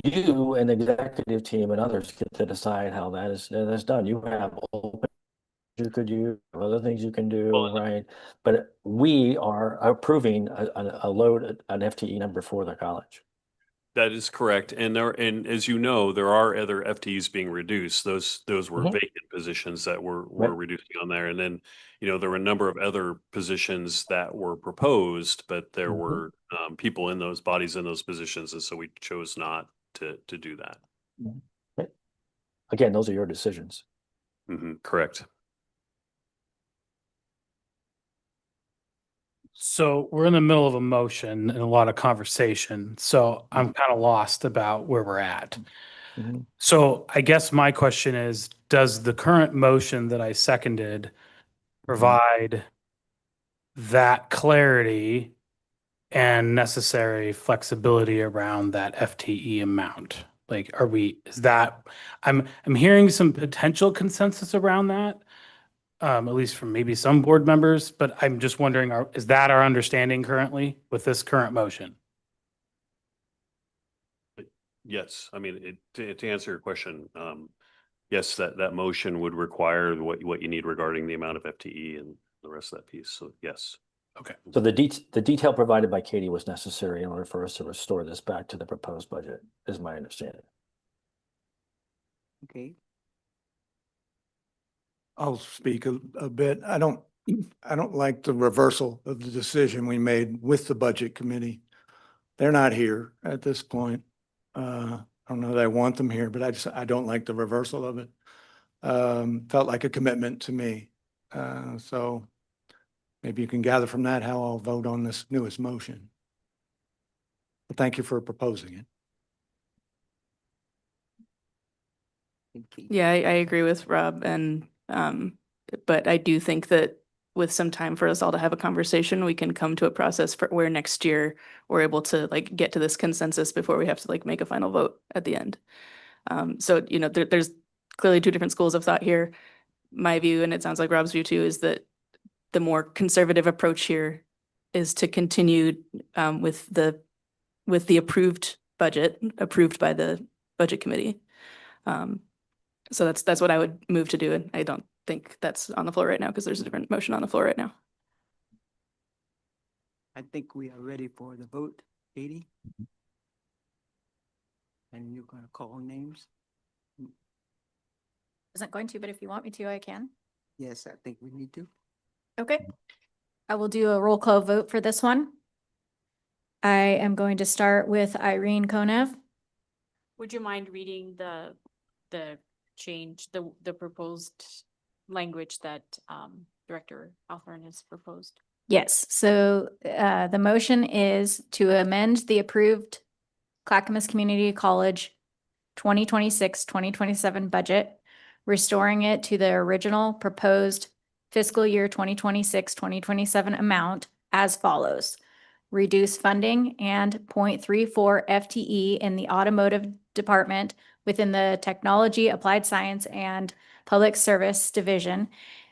Speaker 12: You and the executive team and others get to decide how that's done. You have open you could use, other things you can do, right? But we are approving a load, an FTE number for the college.
Speaker 14: That is correct. And as you know, there are other FTEs being reduced. Those were vacant positions that were reducing on there. And then, there were a number of other positions that were proposed, but there were people in those bodies in those positions. And so we chose not to do that.
Speaker 12: Right. Again, those are your decisions.
Speaker 14: Correct.
Speaker 10: So we're in the middle of a motion and a lot of conversation. So I'm kind of lost about where we're at. So I guess my question is, does the current motion that I seconded provide that clarity and necessary flexibility around that FTE amount? Like, I'm hearing some potential consensus around that. At least from maybe some board members, but I'm just wondering, is that our understanding currently with this current motion?
Speaker 14: Yes, to answer your question, yes, that motion would require what you need regarding the amount of FTE and the rest of that piece. So yes.
Speaker 10: Okay.
Speaker 12: So the detail provided by Katie was necessary in order for us to restore this back to the proposed budget, is my understanding.
Speaker 1: Okay.
Speaker 15: I'll speak a bit. I don't I don't like the reversal of the decision we made with the budget committee. They're not here at this point. I don't know that I want them here, but I don't like the reversal of it. Felt like a commitment to me. So maybe you can gather from that how I'll vote on this newest motion. But thank you for proposing it.
Speaker 5: Yeah, I agree with Rob and, but I do think that with some time for us all to have a conversation, we can come to a process for where next year we're able to like get to this consensus before we have to like make a final vote at the end. So, you know, there's clearly two different schools of thought here. My view, and it sounds like Rob's view too, is that the more conservative approach here is to continue with the approved budget, approved by the budget committee. So that's what I would move to do, and I don't think that's on the floor right now because there's a different motion on the floor right now.
Speaker 1: I think we are ready for the vote, Katie. And you're gonna call names?
Speaker 2: Isn't going to, but if you want me to, I can.
Speaker 1: Yes, I think we need to.
Speaker 2: Okay. I will do a roll call vote for this one. I am going to start with Irene Konev.
Speaker 4: Would you mind reading the change, the proposed language that Director Althorn has proposed?
Speaker 2: Yes, so the motion is to amend the approved Clackamas Community College 2026-2027 budget, restoring it to the original proposed fiscal year 2026-2027 amount as follows. Reduce funding and 0.34 FTE in the automotive department within the Technology, Applied Science, and Public Service Division.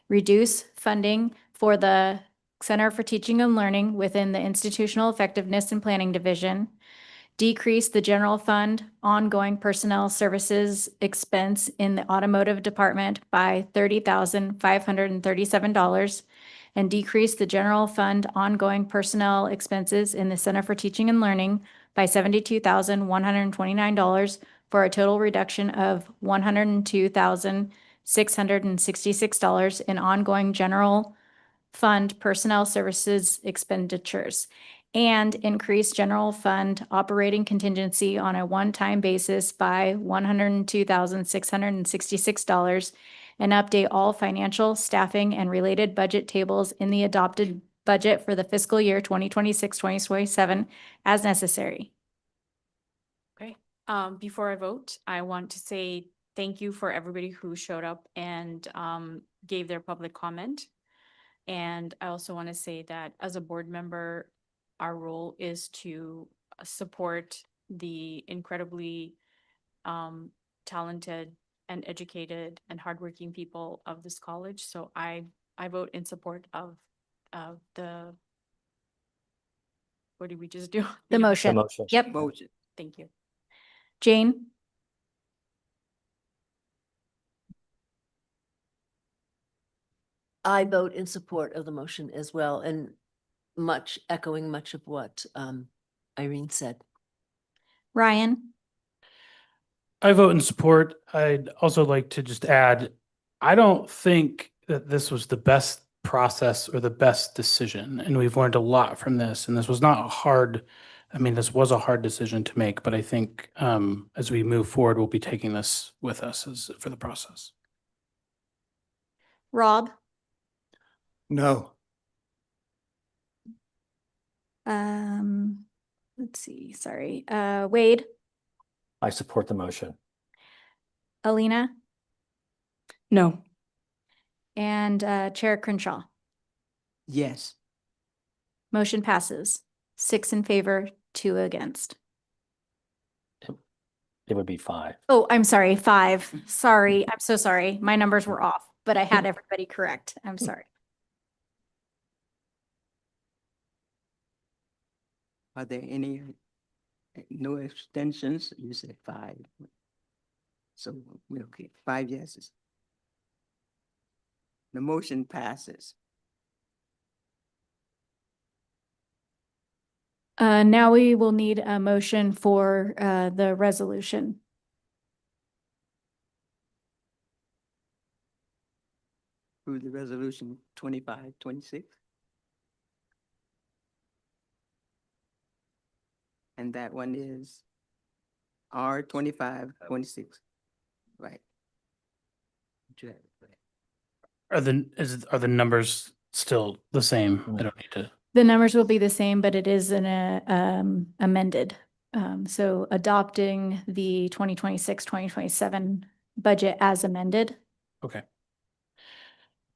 Speaker 2: Reduce funding for the Center for Teaching and Learning within the Institutional Effectiveness and Planning Division. Decrease the general fund ongoing personnel services expense in the automotive department by $30,537 and decrease the general fund ongoing personnel expenses in the Center for Teaching and Learning by $72,129 for a total reduction of $102,666 in ongoing general fund personnel services expenditures and increase general fund operating contingency on a one-time basis by $102,666 and update all financial, staffing, and related budget tables in the adopted budget for the fiscal year 2026-2027 as necessary.
Speaker 4: Okay, before I vote, I want to say thank you for everybody who showed up and gave their public comment. And I also want to say that as a board member, our role is to support the incredibly talented and educated and hardworking people of this college. So I vote in support of the, what did we just do?
Speaker 2: The motion.
Speaker 12: motion.
Speaker 2: Yep.
Speaker 1: Motion.
Speaker 4: Thank you.
Speaker 2: Jane?
Speaker 13: I vote in support of the motion as well, and echoing much of what Irene said.
Speaker 2: Ryan?
Speaker 10: I vote in support. I'd also like to just add, I don't think that this was the best process or the best decision, and we've learned a lot from this. And this was not a hard, I mean, this was a hard decision to make, but I think as we move forward, we'll be taking this with us for the process.
Speaker 2: Rob?
Speaker 15: No.
Speaker 2: Let's see, sorry. Wade?
Speaker 12: I support the motion.
Speaker 2: Alina?
Speaker 5: No.
Speaker 2: And Chair Crenshaw?
Speaker 1: Yes.
Speaker 2: Motion passes. 6 in favor, 2 against.
Speaker 12: It would be 5.
Speaker 2: Oh, I'm sorry, 5. Sorry, I'm so sorry. My numbers were off, but I had everybody correct. I'm sorry.
Speaker 1: Are there any, no extensions? You said 5. So we're okay, 5 yeses. The motion passes.
Speaker 2: Now we will need a motion for the resolution.
Speaker 1: approve the resolution 2526. And that one is R 2526. Right.
Speaker 10: Are are the numbers still the same? I don't need to.
Speaker 2: The numbers will be the same, but it is amended. So adopting the 2026-2027 budget as amended.
Speaker 10: Okay.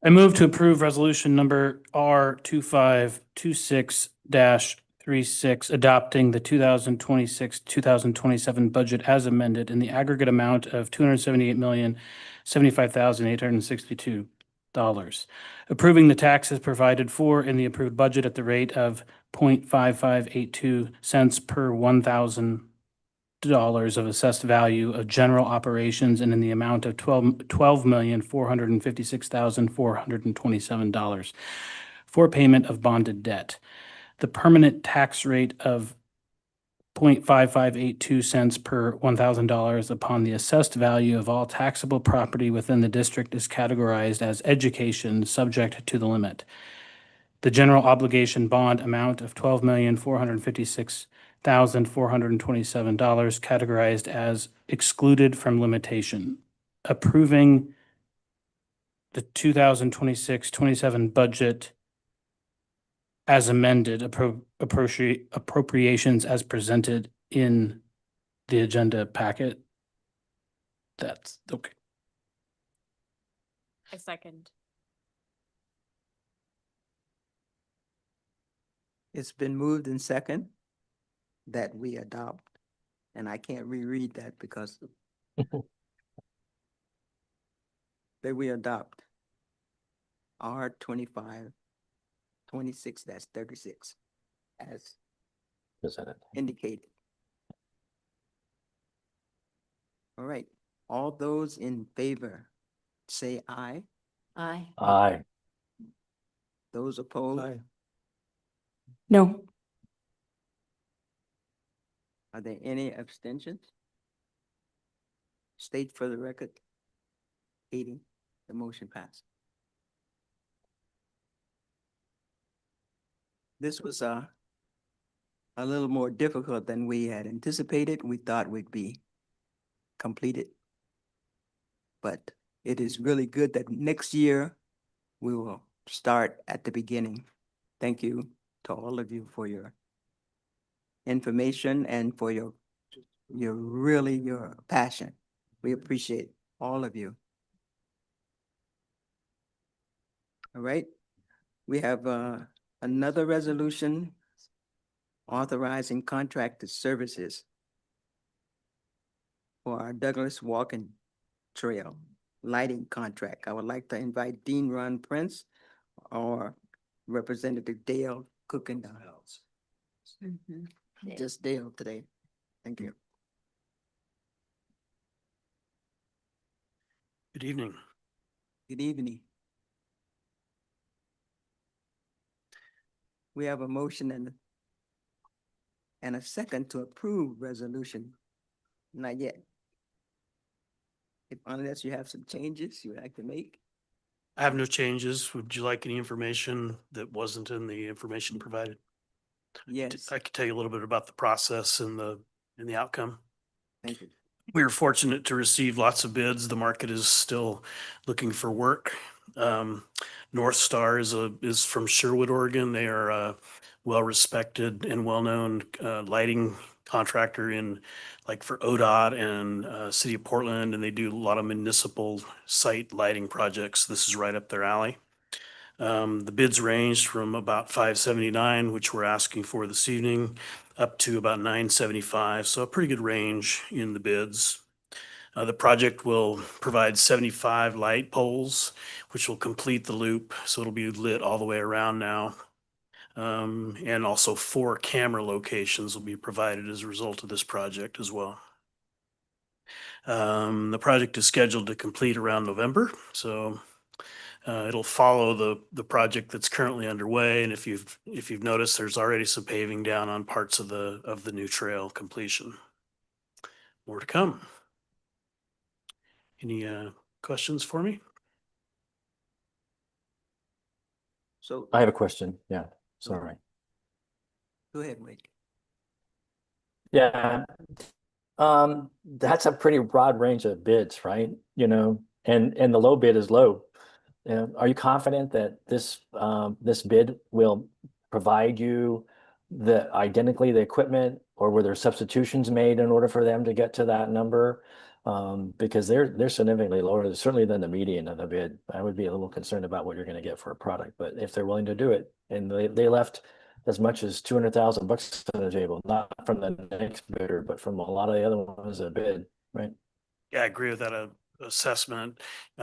Speaker 10: I move to approve resolution number R 2526-36, adopting the 2026-2027 budget as amended in the aggregate amount of $278,075,862. Approving the taxes provided for in the approved budget at the rate of 0.5582 cents per $1,000 of assessed value of general operations and in the amount of $12,456,427 for payment of bonded debt. The permanent tax rate of 0.5582 cents per $1,000 upon the assessed value of all taxable property within the district is categorized as education, subject to the limit. The general obligation bond amount of $12,456,427 categorized as excluded from limitation. Approving the 2026-27 budget as amended, appropriations as presented in the agenda packet. That's okay.
Speaker 4: I second.
Speaker 1: It's been moved in second that we adopt, and I can't reread that because that we adopt R 2526-36 as
Speaker 12: Presented.
Speaker 1: indicated. All right, all those in favor, say aye.
Speaker 13: Aye.
Speaker 12: Aye.
Speaker 1: Those opposed,
Speaker 5: No.
Speaker 1: are there any abstentions? State for the record, Katie, the motion passed. This was a little more difficult than we had anticipated. We thought we'd be completed. But it is really good that next year we will start at the beginning. Thank you to all of you for your information and for your passion. We appreciate all of you. All right, we have another resolution authorizing contracted services for our Douglas Walking Trail lighting contract. I would like to invite Dean Ron Prince or Representative Dale Kuykendall. Just Dale today. Thank you.
Speaker 6: Good evening.
Speaker 1: Good evening. We have a motion and a second to approve resolution. Not yet. Unless you have some changes you would like to make.
Speaker 6: I have no changes. Would you like any information that wasn't in the information provided?
Speaker 1: Yes,
Speaker 6: I could tell you a little bit about the process and the outcome.
Speaker 1: thank you.
Speaker 6: We were fortunate to receive lots of bids. The market is still looking for work. North Star is from Sherwood, Oregon. They are a well-respected and well-known lighting contractor for ODOT and City of Portland, and they do a lot of municipal site lighting projects. This is right up their alley. The bids ranged from about $579, which we're asking for this evening, up to about $975. So a pretty good range in the bids. The project will provide 75 light poles, which will complete the loop. So it'll be lit all the way around now. And also 4 camera locations will be provided as a result of this project as well. The project is scheduled to complete around November. So it'll follow the project that's currently underway. And if you've noticed, there's already some paving down on parts of the new trail completion. More to come. Any questions for me?
Speaker 1: So
Speaker 12: I have a question. Yeah, sorry.
Speaker 1: go ahead, Wade.
Speaker 12: Yeah, that's a pretty broad range of bids, right? You know, and the low bid is low. Are you confident that this bid will provide you identically the equipment, or were there substitutions made in order for them to get to that number? Because they're significantly lower, certainly than the median of the bid. I would be a little concerned about what you're going to get for a product, but if they're willing to do it, and they left as much as $200,000 on the table, not from the next bidder, but from a lot of the other ones that bid, right?
Speaker 16: Yeah, I agree with that assessment.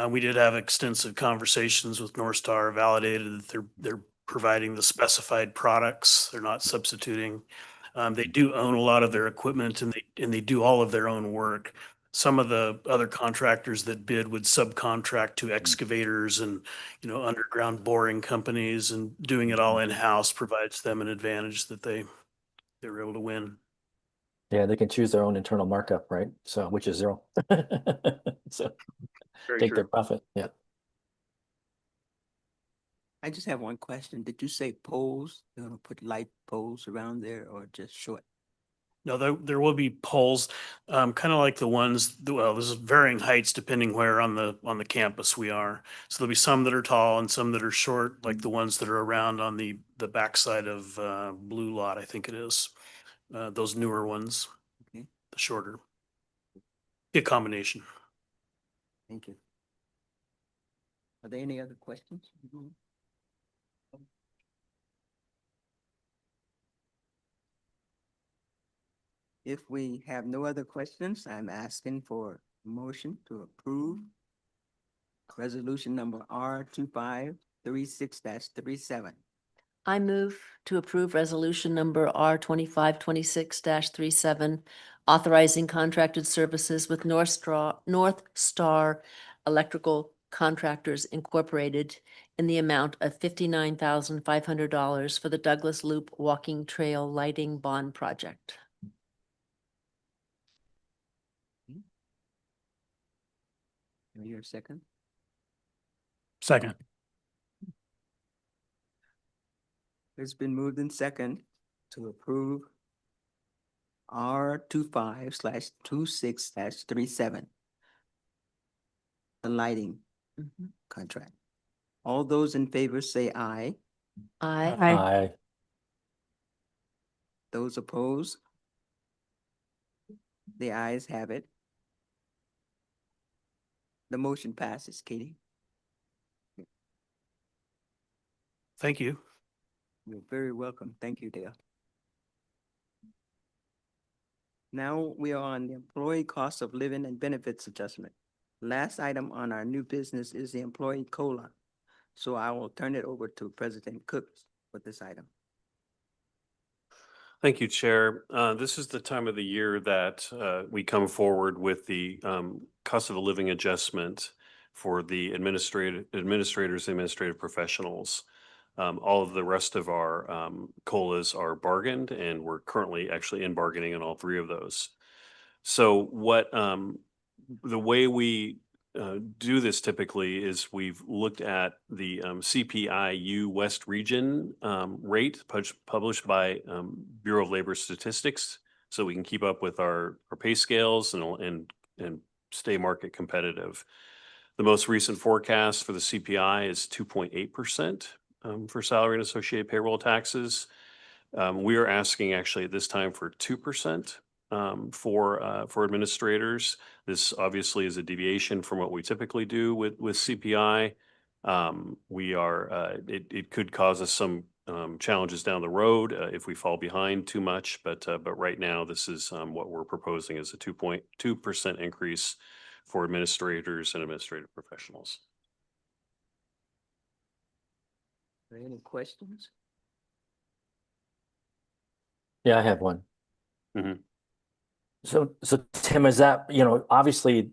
Speaker 16: We did have extensive conversations with North Star, validated that they're providing the specified products. They're not substituting. They do own a lot of their equipment, and they do all of their own work. Some of the other contractors that bid would subcontract to excavators and, underground boring companies, and doing it all in-house provides them an advantage that they were able to win.
Speaker 12: Yeah, they can choose their own internal markup, right? So, which is zero. So
Speaker 16: Very
Speaker 12: take their
Speaker 16: true.
Speaker 12: profit. Yeah.
Speaker 1: I just have one question. Did you say poles? You're gonna put light poles around there or just short?
Speaker 16: No, there will be poles, kind of like the ones, well, there's varying heights depending where on the campus we are. So there'll be some that are tall and some that are short, like the ones that are around on the backside of Blue Lot, I think it is. Those newer ones,
Speaker 1: Okay,
Speaker 16: the shorter. Be a combination.
Speaker 1: thank you. Are there any other questions? If we have no other questions, I'm asking for a motion to approve resolution number R 2536-37.
Speaker 13: I move to approve resolution number R 2526-37, authorizing contracted services with North Star Electrical Contractors Incorporated in the amount of $59,500 for the Douglas Loop Walking Trail Lighting Bond Project.
Speaker 1: Can I hear a second?
Speaker 16: Second.
Speaker 1: It's been moved in second to approve R 25/26-37. The lighting contract. All those in favor say aye.
Speaker 13: Aye.
Speaker 12: Aye.
Speaker 1: Those opposed? The ayes have it. The motion passes, Katie.
Speaker 16: Thank you.
Speaker 1: You're very welcome. Thank you, Dale. Now we are on the employee cost of living and benefits adjustment. Last item on our new business is the employee COLA. So I will turn it over to President Cook for this item.
Speaker 14: Thank you, Chair. This is the time of the year that we come forward with the cost of a living adjustment for the administrators, and administrative professionals. All of the rest of our COLAs are bargained, and we're currently actually in bargaining on all three of those. So what the way we do this typically is we've looked at the CPI-U West Region rate published by Bureau of Labor Statistics, so we can keep up with our pay scales and stay market competitive. The most recent forecast for the CPI is 2.8% for salary and associated payroll taxes. We are asking actually at this time for 2%. For administrators. This obviously is a deviation from what we typically do with CPI. It could cause us some challenges down the road if we fall behind too much, but right now this is what we're proposing is a 2.2% increase for administrators and administrative professionals.
Speaker 1: Are there any questions?
Speaker 12: Yeah, I have one.
Speaker 14: Mhm.
Speaker 12: So Tim, is that, obviously,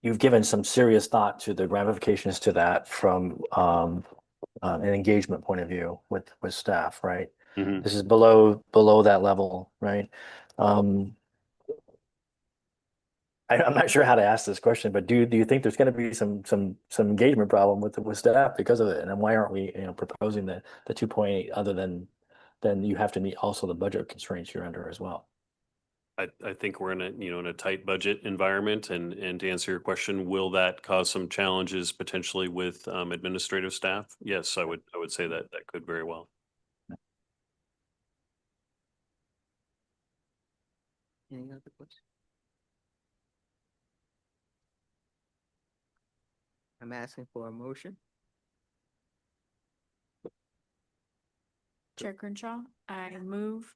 Speaker 12: you've given some serious thought to the ramifications to that from an engagement point of view with staff, right?
Speaker 14: Mhm.
Speaker 12: This is below that level, right? I'm not sure how to ask this question, but do you think there's going to be some engagement problem with staff because of it? And then why aren't we, proposing the 2.8 other than you have to meet also the budget constraints you're under as well?
Speaker 14: I think we're in a tight budget environment, and to answer your question, will that cause some challenges potentially with administrative staff? Yes, I would say that could very well.
Speaker 1: Any other questions? I'm asking for a motion.
Speaker 4: Chair Crenshaw, I move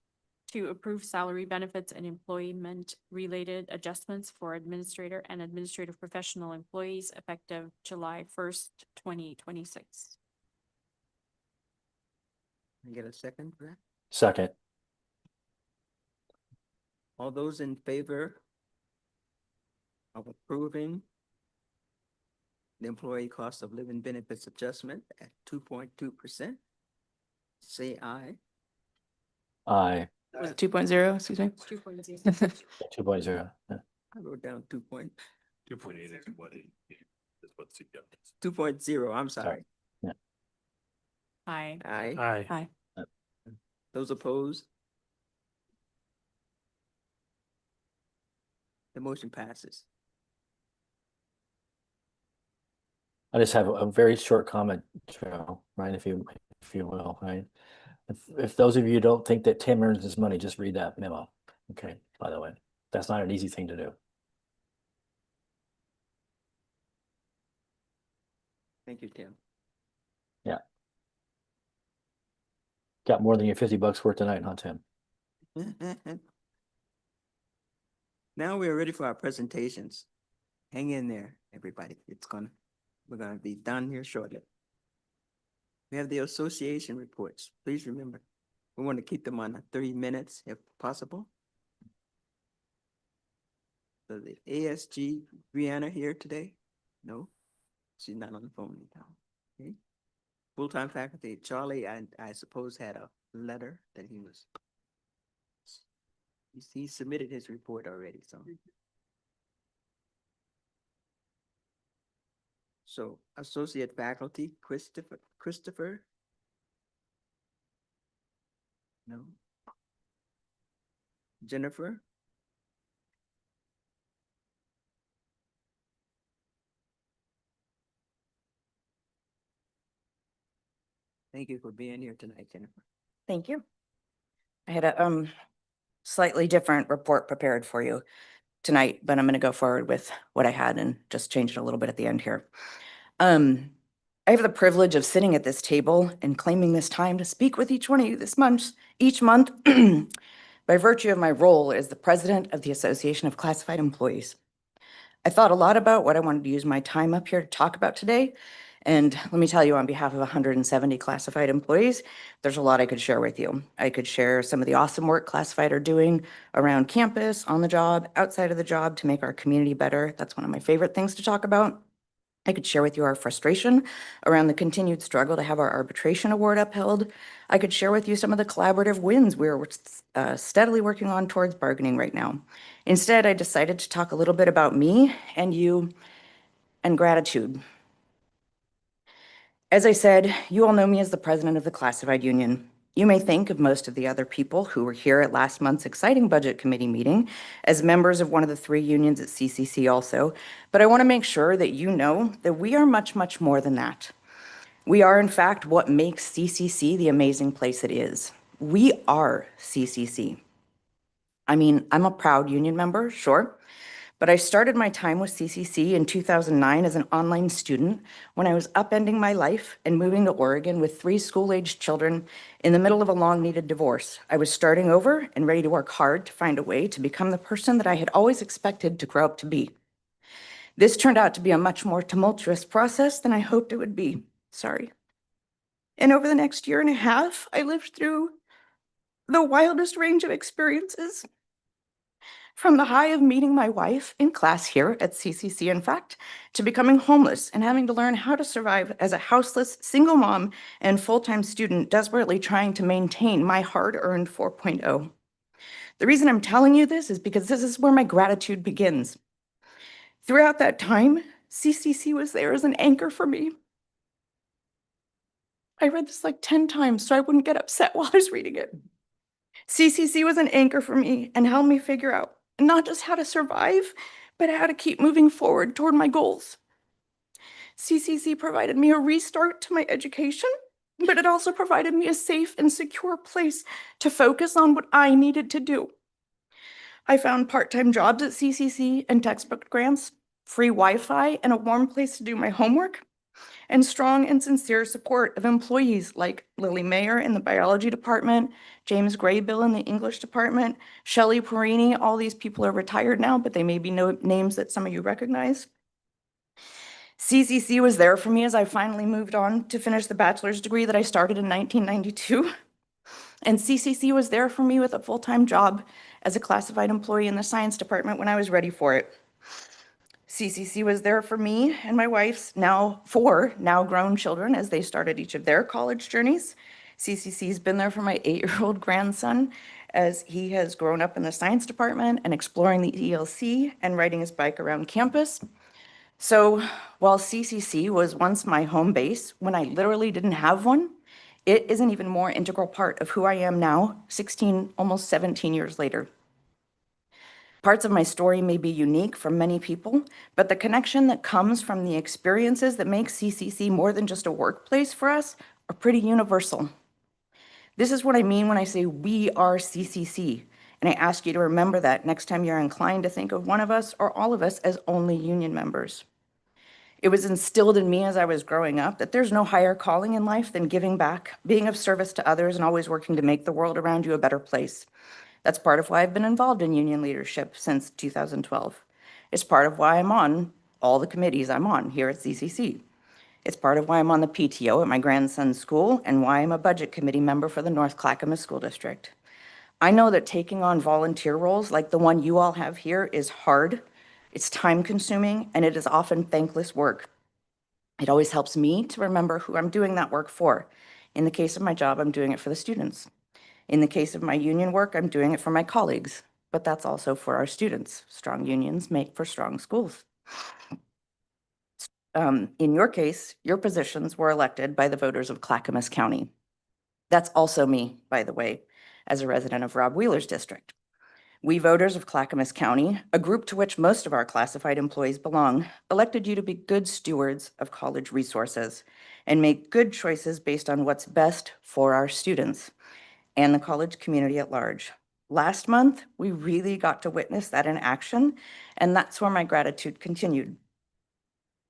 Speaker 4: to approve salary benefits and employment-related adjustments for administrator and administrative professional employees effective July 1st, 2026.
Speaker 1: Can I get a second for that?
Speaker 12: Second.
Speaker 1: All those in favor of approving the employee cost of living benefits adjustment at 2.2%, say aye.
Speaker 12: Aye.
Speaker 5: Was it 2.0, excuse me?
Speaker 4: 2.0.
Speaker 12: 2.0. Yeah.
Speaker 1: I wrote down 2.8
Speaker 14: is what is what's together.
Speaker 1: 2.0, I'm sorry.
Speaker 12: Yeah.
Speaker 4: Aye.
Speaker 1: Aye.
Speaker 10: Aye.
Speaker 1: Those opposed? The motion passes.
Speaker 12: I just have a very short comment, Joe, right? If you will, right? If those of you don't think that Tim earns his money, just read that memo. Okay, by the way, that's not an easy thing to do.
Speaker 1: Thank you, Tim.
Speaker 12: Yeah. Got more than your $50 worth tonight, huh, Tim?
Speaker 1: Now we are ready for our presentations. Hang in there, everybody. We're gonna be done here shortly. We have the association reports. Please remember, we want to keep them on 30 minutes if possible. So the ASG, Brianna here today? No, she's not on the phone now. Okay. Full-time faculty, Charlie, I suppose had a letter that he submitted his report already, so. So associate faculty, Christopher? No. Jennifer? Thank you for being here tonight, Jennifer.
Speaker 17: Thank you. I had a slightly different report prepared for you tonight, but I'm going to go forward with what I had and just change it a little bit at the end here. I have the privilege of sitting at this table and claiming this time to speak with each one of you each month by virtue of my role as the president of the Association of Classified Employees. I thought a lot about what I wanted to use my time up here to talk about today. And let me tell you, on behalf of 170 classified employees, there's a lot I could share with you. I could share some of the awesome work classified are doing around campus, on the job, outside of the job to make our community better. That's one of my favorite things to talk about. I could share with you our frustration around the continued struggle to have our arbitration award upheld. I could share with you some of the collaborative wins we're steadily working on towards bargaining right now. Instead, I decided to talk a little bit about me and you and gratitude. As I said, you all know me as the president of the Classified Union. You may think of most of the other people who were here at last month's exciting budget committee meeting as members of one of the 3 unions at CCC also, but I want to make sure that you know that we are much, much more than that. We are, in fact, what makes CCC the amazing place it is. We are CCC. I mean, I'm a proud union member, sure, but I started my time with CCC in 2009 as an online student when I was upending my life and moving to Oregon with 3 school-aged children in the middle of a long-needed divorce. I was starting over and ready to work hard to find a way to become the person that I had always expected to grow up to be. This turned out to be a much more tumultuous process than I hoped it would be. Sorry. And over the next year and a half, I lived through the wildest range of experiences. From the high of meeting my wife in class here at CCC, in fact, to becoming homeless and having to learn how to survive as a houseless single mom and full-time student desperately trying to maintain my hard-earned 4.0. The reason I'm telling you this is because this is where my gratitude begins. Throughout that time, CCC was there as an anchor for me. I read this like 10 times so I wouldn't get upset while I was reading it. CCC was an anchor for me and helped me figure out not just how to survive, but how to keep moving forward toward my goals. CCC provided me a restart to my education, but it also provided me a safe and secure place to focus on what I needed to do. I found part-time jobs at CCC and textbook grants, free Wi-Fi, and a warm place to do my homework, and strong and sincere support of employees like Lily Mayer in the biology department, James Graybill in the English department, Shelley Perini. All these people are retired now, but they may be names that some of you recognize. CCC was there for me as I finally moved on to finish the bachelor's degree that I started in 1992. And CCC was there for me with a full-time job as a classified employee in the science department when I was ready for it. CCC was there for me and my wife's now grown children as they started each of their college journeys. CCC's been there for my 8-year-old grandson as he has grown up in the science department and exploring the ELC and riding his bike around campus. So while CCC was once my home base when I literally didn't have one, it is an even more integral part of who I am now, 16, almost 17 years later. Parts of my story may be unique for many people, but the connection that comes from the experiences that make CCC more than just a workplace for us are pretty universal. This is what I mean when I say we are CCC, and I ask you to remember that next time you're inclined to think of one of us or all of us as only union members. It was instilled in me as I was growing up that there's no higher calling in life than giving back, being of service to others, and always working to make the world around you a better place. That's part of why I've been involved in union leadership since 2012. It's part of why I'm on all the committees I'm on here at CCC. It's part of why I'm on the PTO at my grandson's school and why I'm a budget committee member for the North Clackamas School District. I know that taking on volunteer roles like the one you all have here is hard, it's time-consuming, and it is often thankless work. It always helps me to remember who I'm doing that work for. In the case of my job, I'm doing it for the students. In the case of my union work, I'm doing it for my colleagues, but that's also for our students. Strong unions make for strong schools. In your case, your positions were elected by the voters of Clackamas County. That's also me, by the way, as a resident of Rob Wheeler's district. We voters of Clackamas County, a group to which most of our classified employees belong, elected you to be good stewards of college resources and make good choices based on what's best for our students and the college community at large. Last month, we really got to witness that in action, and that's where my gratitude continued.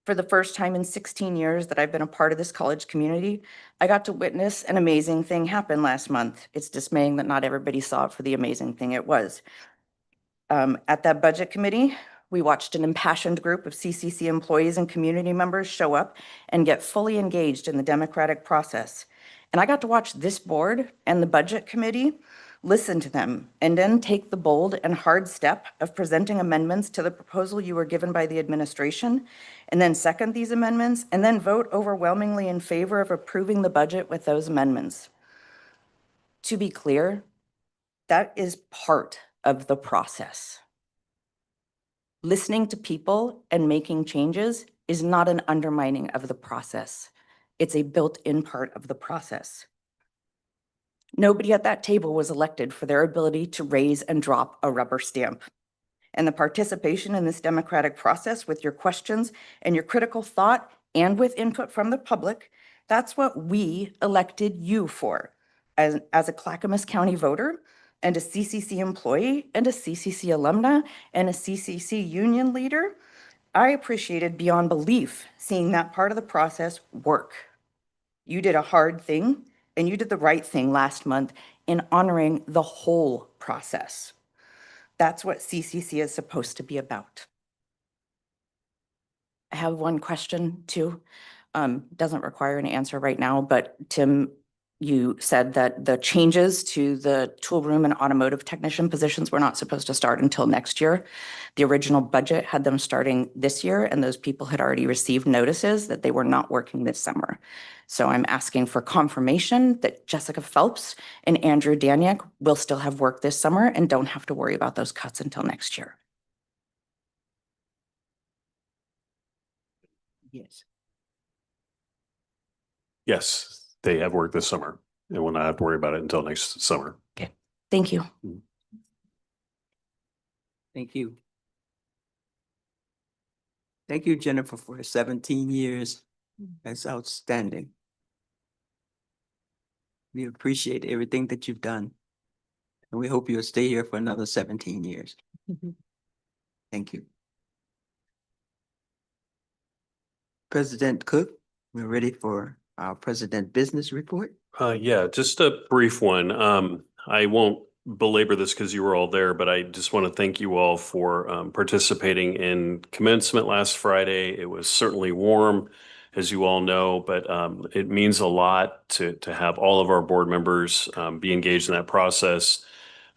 Speaker 17: For the first time in 16 years that I've been a part of this college community, I got to witness an amazing thing happen last month. It's dismaying that not everybody saw it for the amazing thing it was. At that budget committee, we watched an impassioned group of CCC employees and community members show up and get fully engaged in the democratic process. And I got to watch this board and the budget committee listen to them and then take the bold and hard step of presenting amendments to the proposal you were given by the administration, and then second these amendments, and then vote overwhelmingly in favor of approving the budget with those amendments. To be clear, that is part of the process. Listening to people and making changes is not an undermining of the process. It's a built-in part of the process. Nobody at that table was elected for their ability to raise and drop a rubber stamp. And the participation in this democratic process with your questions and your critical thought and with input from the public, that's what we elected you for. As a Clackamas County voter and a CCC employee and a CCC alumna and a CCC union leader, I appreciated beyond belief seeing that part of the process work. You did a hard thing, and you did the right thing last month in honoring the whole process. That's what CCC is supposed to be about. I have one question too. Doesn't require an answer right now, but Tim, you said that the changes to the tool room and automotive technician positions were not supposed to start until next year. The original budget had them starting this year, and those people had already received notices that they were not working this summer. So I'm asking for confirmation that Jessica Phelps and Andrew Daniak will still have work this summer and don't have to worry about those cuts until next year.
Speaker 1: Yes.
Speaker 14: Yes, they have work this summer and will not have to worry about it until next summer.
Speaker 17: Thank you.
Speaker 1: Thank you. Thank you, Jennifer, for 17 years. That's outstanding. We appreciate everything that you've done. And we hope you'll stay here for another 17 years. Thank you. President Cook, we're ready for our president business report.
Speaker 14: Yeah, just a brief one. I won't belabor this because you were all there, but I just want to thank you all for participating in commencement last Friday. It was certainly warm, as you all know, but it means a lot to have all of our board members be engaged in that process.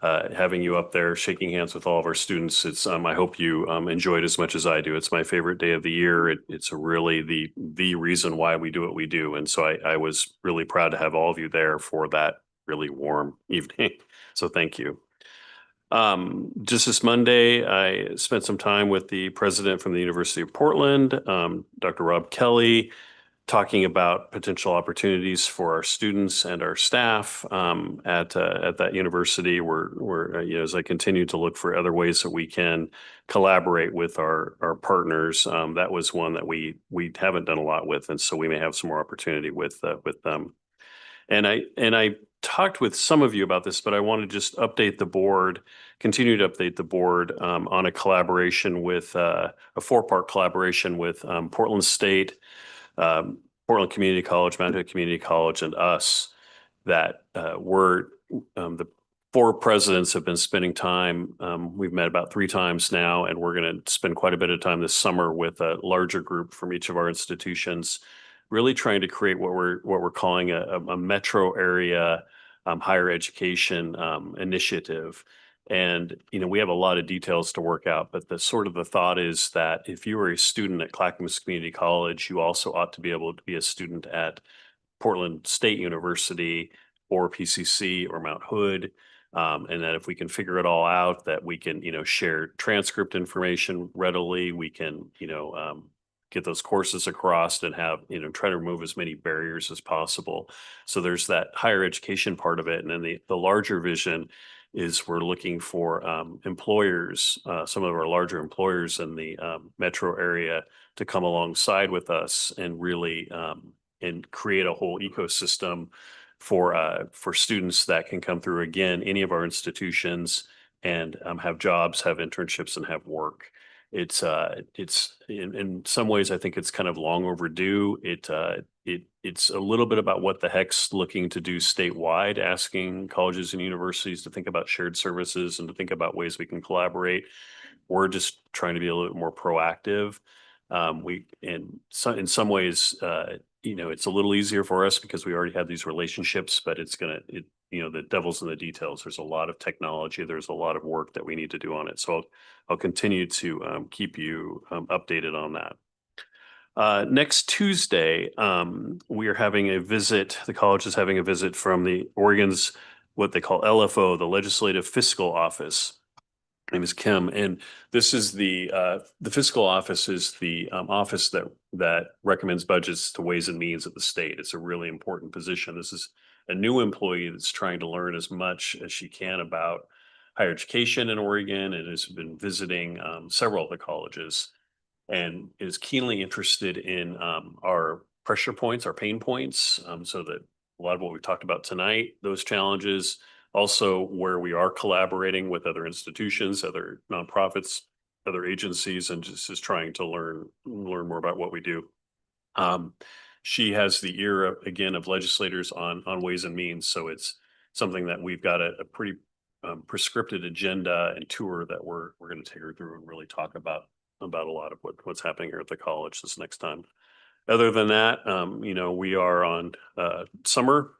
Speaker 14: Having you up there shaking hands with all of our students, it's I hope you enjoyed as much as I do. It's my favorite day of the year. It's really the reason why we do what we do. And so I was really proud to have all of you there for that really warm evening. So thank you. Just this Monday, I spent some time with the president from the University of Portland, Dr. Rob Kelly, talking about potential opportunities for our students and our staff at that university. We're you know, as I continue to look for other ways that we can collaborate with our partners, that was one that we haven't done a lot with, and so we may have some more opportunity with them. And I talked with some of you about this, but I want to just update the board, continue to update the board on a collaboration with a 4-part collaboration with Portland State, Portland Community College, Mount Hood Community College, and us, that we're the 4 presidents have been spending time. We've met about 3 times now, and we're going to spend quite a bit of time this summer with a larger group from each of our institutions, really trying to create what we're calling a metro area higher education initiative. And, you know, we have a lot of details to work out, but the thought is that if you are a student at Clackamas Community College, you also ought to be able to be a student at Portland State University or PCC or Mount Hood. And that if we can figure it all out, that we can, you know, share transcript information readily. We can, you know, get those courses across and have, you know, try to remove as many barriers as possible. So there's that higher education part of it. And then the larger vision is we're looking for employers, some of our larger employers in the metro area, to come alongside with us and really and create a whole ecosystem for students that can come through, again, any of our institutions and have jobs, have internships, and have work. It's in some ways, I think it's kind of long overdue. It's a little bit about what the heck's looking to do statewide, asking colleges and universities to think about shared services and to think about ways we can collaborate. We're just trying to be a little bit more proactive. In some ways, you know, it's a little easier for us because we already have these relationships, but you know, the devil's in the details. There's a lot of technology. There's a lot of work that we need to do on it. So I'll continue to keep you updated on that. Next Tuesday, we are having a visit. The college is having a visit from the Oregon's what they call LFO, the Legislative Fiscal Office. My name is Kim, and this is the fiscal office is the office that recommends budgets to Ways and Means at the state. It's a really important position. This is a new employee that's trying to learn as much as she can about higher education in Oregon, and has been visiting several of the colleges, and is keenly interested in our pressure points, our pain points, so that a lot of what we've talked about tonight, those challenges, also where we are collaborating with other institutions, other nonprofits, other agencies, and just is trying to learn more about what we do. She has the ear again of legislators on Ways and Means, so it's something that we've got a pretty prescripted agenda and tour that we're going to take her through and really talk about a lot of what's happening here at the college this next time. Other than that, you know, we are on summer,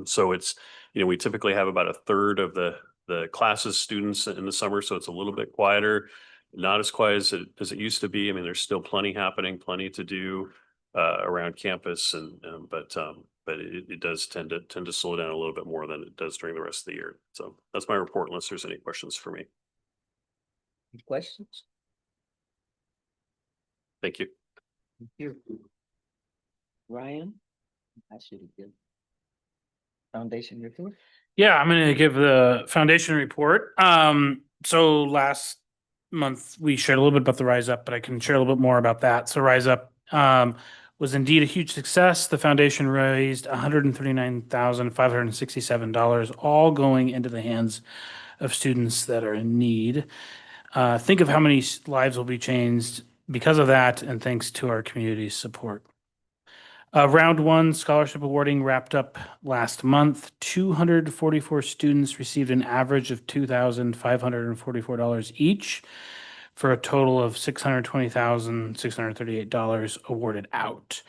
Speaker 14: so it's, you know, we typically have about 1/3 of the classes students in the summer, so it's a little bit quieter, not as quiet as it used to be. I mean, there's still plenty happening, plenty to do around campus, and but it does tend to slow down a little bit more than it does during the rest of the year. So that's my report, unless there's any questions for me.
Speaker 1: Any questions?
Speaker 14: Thank you.
Speaker 1: Thank you. Ryan? I should have given. Foundation report?
Speaker 10: Yeah, I'm going to give the foundation report. So last month we shared a little bit about the Rise Up, but I can share a little bit more about that. So Rise Up was indeed a huge success. The foundation raised $139,567, all going into the hands of students that are in need. Think of how many lives will be changed because of that, and thanks to our community's support. Round one scholarship awarding wrapped up last month. 244 students received an average of $2,544 each, for a total of $620,638 awarded out.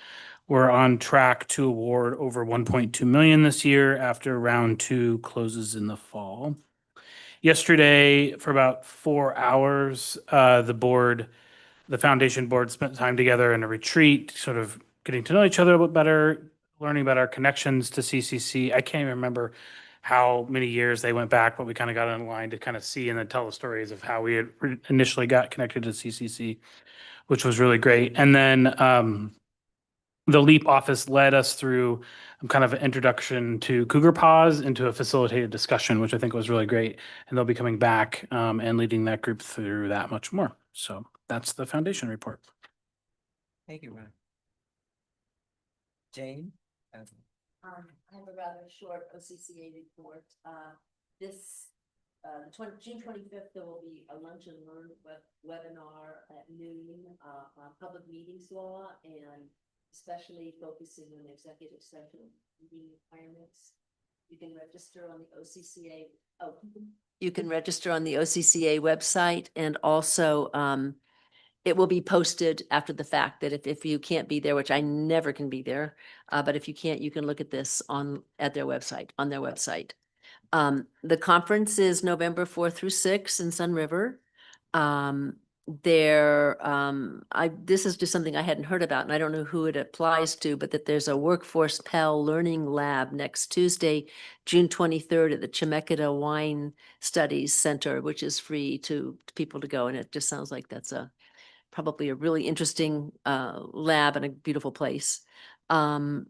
Speaker 10: We're on track to award over 1.2 million this year after round two closes in the fall. Yesterday, for about 4 hours, the foundation board spent time together in a retreat, sort of getting to know each other a bit better, learning about our connections to CCC. I can't even remember how many years they went back, but we kind of got in line to kind of see and then tell the stories of how we had initially got connected to CCC, which was really great. And then the LEAP office led us through kind of an introduction to Cougar Paws into a facilitated discussion, which I think was really great. And they'll be coming back and leading that group through that much more. So that's the foundation report.
Speaker 1: Thank you, Ryan. Jane?
Speaker 13: I have a rather short OCCA report. June 25th, there will be a lunch and learn webinar at noon on public meetings law, and especially focusing on executive session meeting requirements. You can register on the OCCA. You can register on the OCCA website, and also it will be posted after the fact that if you can't be there, which I never can be there, but if you can't, you can look at this on their website. The conference is November 4th through 6th in Sun River. This is just something I hadn't heard about, and I don't know who it applies to, but that there's a Workforce Pell Learning Lab next Tuesday, June 23rd at the Chemeketa Wine Studies Center, which is free to people to go. And it just sounds like that's probably a really interesting lab and a beautiful place. Again,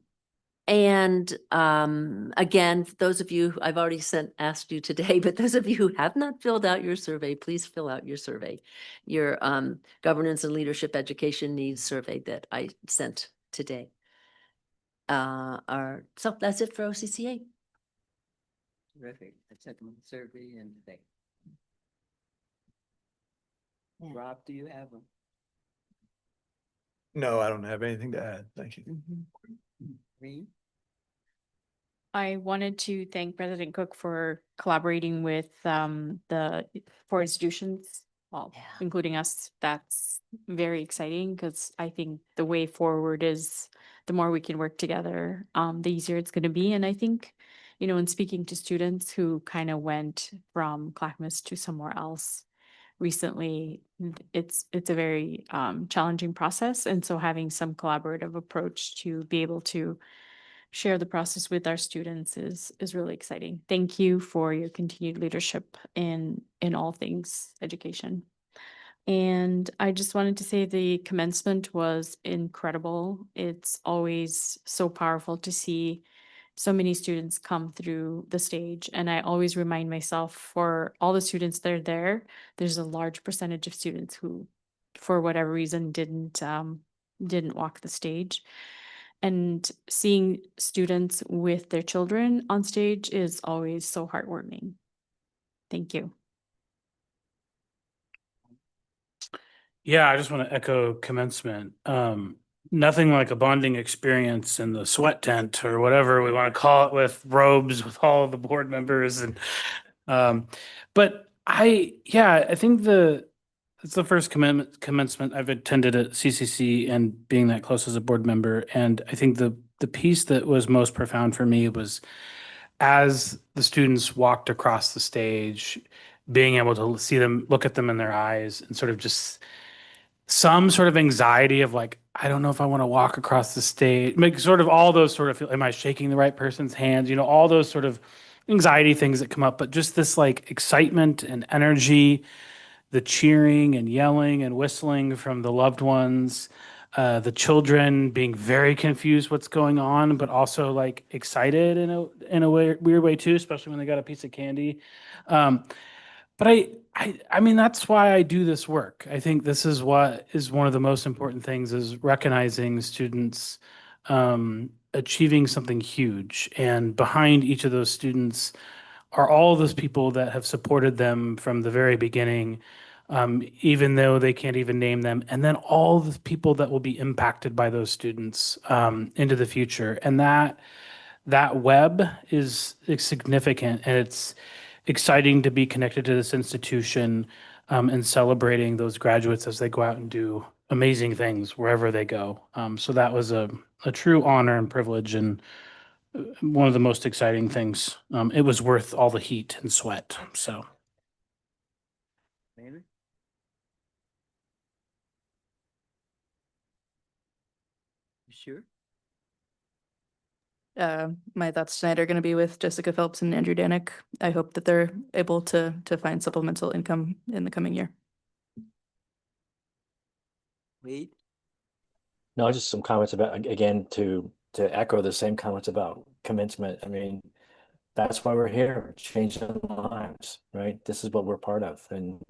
Speaker 13: for those of you, I've already asked you today, but those of you who have not filled out your survey, please fill out your survey. Your governance and leadership education needs survey that I sent today. So that's it for OCCA.
Speaker 1: Terrific. I sent them a survey and today. Rob, do you have them?
Speaker 15: No, I don't have anything to add. Thank you.
Speaker 1: Reed?
Speaker 4: I wanted to thank President Cook for collaborating with the four institutions, well, including us. That's very exciting because I think the way forward is the more we can work together, the easier it's going to be. And I think, in speaking to students who kind of went from Clackamas to somewhere else recently, it's a very challenging process. And so having some collaborative approach to be able to share the process with our students is really exciting. Thank you for your continued leadership in all things education. And I just wanted to say the commencement was incredible. It's always so powerful to see so many students come through the stage. And I always remind myself, for all the students that are there, there's a large percentage of students who, for whatever reason, didn't walk the stage. And seeing students with their children on stage is always so heartwarming. Thank you.
Speaker 10: Yeah, I just want to echo commencement. Nothing like a bonding experience in the sweat tent or whatever we want to call it, with robes with all of the board members. And but I think it's the first commencement I've attended at CCC, and being that close as a board member. And I think the piece that was most profound for me was, as the students walked across the stage, being able to see them, look at them in their eyes, and sort of just some sort of anxiety of like, I don't know if I want to walk across the stage, make sort of all those sort of, am I shaking the right person's hands? All those sort of anxiety things that come up, but just this like excitement and energy, the cheering and yelling and whistling from the loved ones, the children being very confused what's going on, but also like excited in a way, weird way too, especially when they got a piece of candy. But I mean, that's why I do this work. I think this is what is one of the most important things is recognizing students achieving something huge. And behind each of those students are all those people that have supported them from the very beginning, even though they can't even name them. And then all the people that will be impacted by those students into the future. And that web is significant, and it's exciting to be connected to this institution and celebrating those graduates as they go out and do amazing things wherever they go. So that was a true honor and privilege, and one of the most exciting things. It was worth all the heat and sweat. So.
Speaker 1: Maybe? You sure?
Speaker 5: My thoughts tonight are going to be with Jessica Phelps and Andrew Danick. I hope that they're able to find supplemental income in the coming year.
Speaker 1: Wade?
Speaker 12: No, just some comments about, again, to echo the same comments about commencement. I mean, that's why we're here, changing lives, right? This is what we're part of. And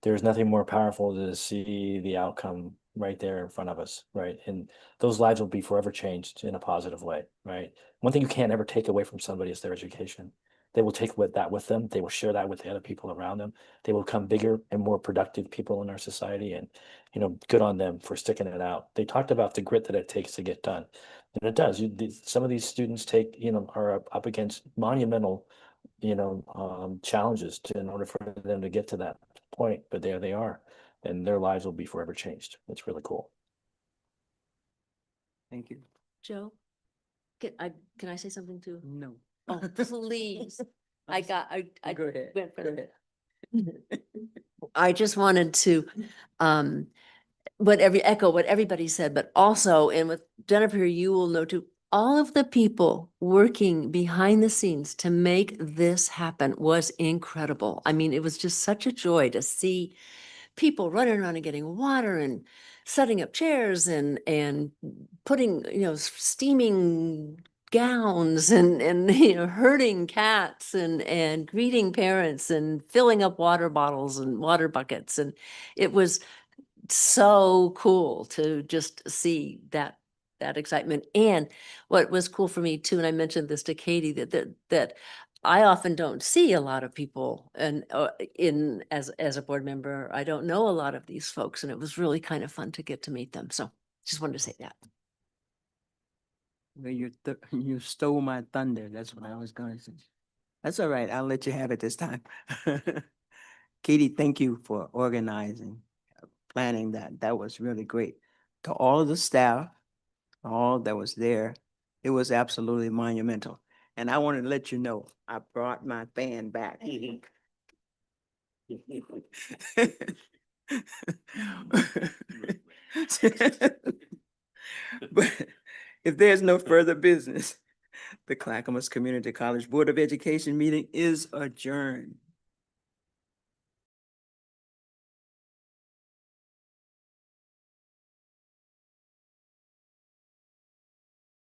Speaker 12: there's nothing more powerful to see the outcome right there in front of us, right? And those lives will be forever changed in a positive way, right? One thing you can't ever take away from somebody is their education. They will take that with them. They will share that with the other people around them. They will become bigger and more productive people in our society. And, good on them for sticking it out. They talked about the grit that it takes to get done. And it does. Some of these students are up against monumental, challenges in order for them to get to that point. But there they are, and their lives will be forever changed. It's really cool.
Speaker 1: Thank you.
Speaker 13: Joe, can I say something too?
Speaker 1: No.
Speaker 13: Oh, please. I
Speaker 1: Go ahead.
Speaker 13: went for
Speaker 1: Go
Speaker 13: the-
Speaker 1: ahead.
Speaker 13: I just wanted to echo what everybody said, but also, and with Jennifer, you will know too, all of the people working behind the scenes to make this happen was incredible. I mean, it was just such a joy to see people running around and getting water and setting up chairs and putting, steaming gowns and herding cats and greeting parents and filling up water bottles and water buckets. And it was so cool to just see that excitement. And what was cool for me too, and I mentioned this to Katie, that I often don't see a lot of people and as a board member. I don't know a lot of these folks, and it was really kind of fun to get to meet them. So just wanted to say that.
Speaker 1: Well, you stole my thunder. That's what I was gonna say. That's all right. I'll let you have it this time. Katie, thank you for organizing, planning that. That was really great. To all of the staff, all that was there, it was absolutely monumental. And I want to let you know, I brought my fan back. But if there's no further business, the Clackamas Community College Board of Education meeting is adjourned.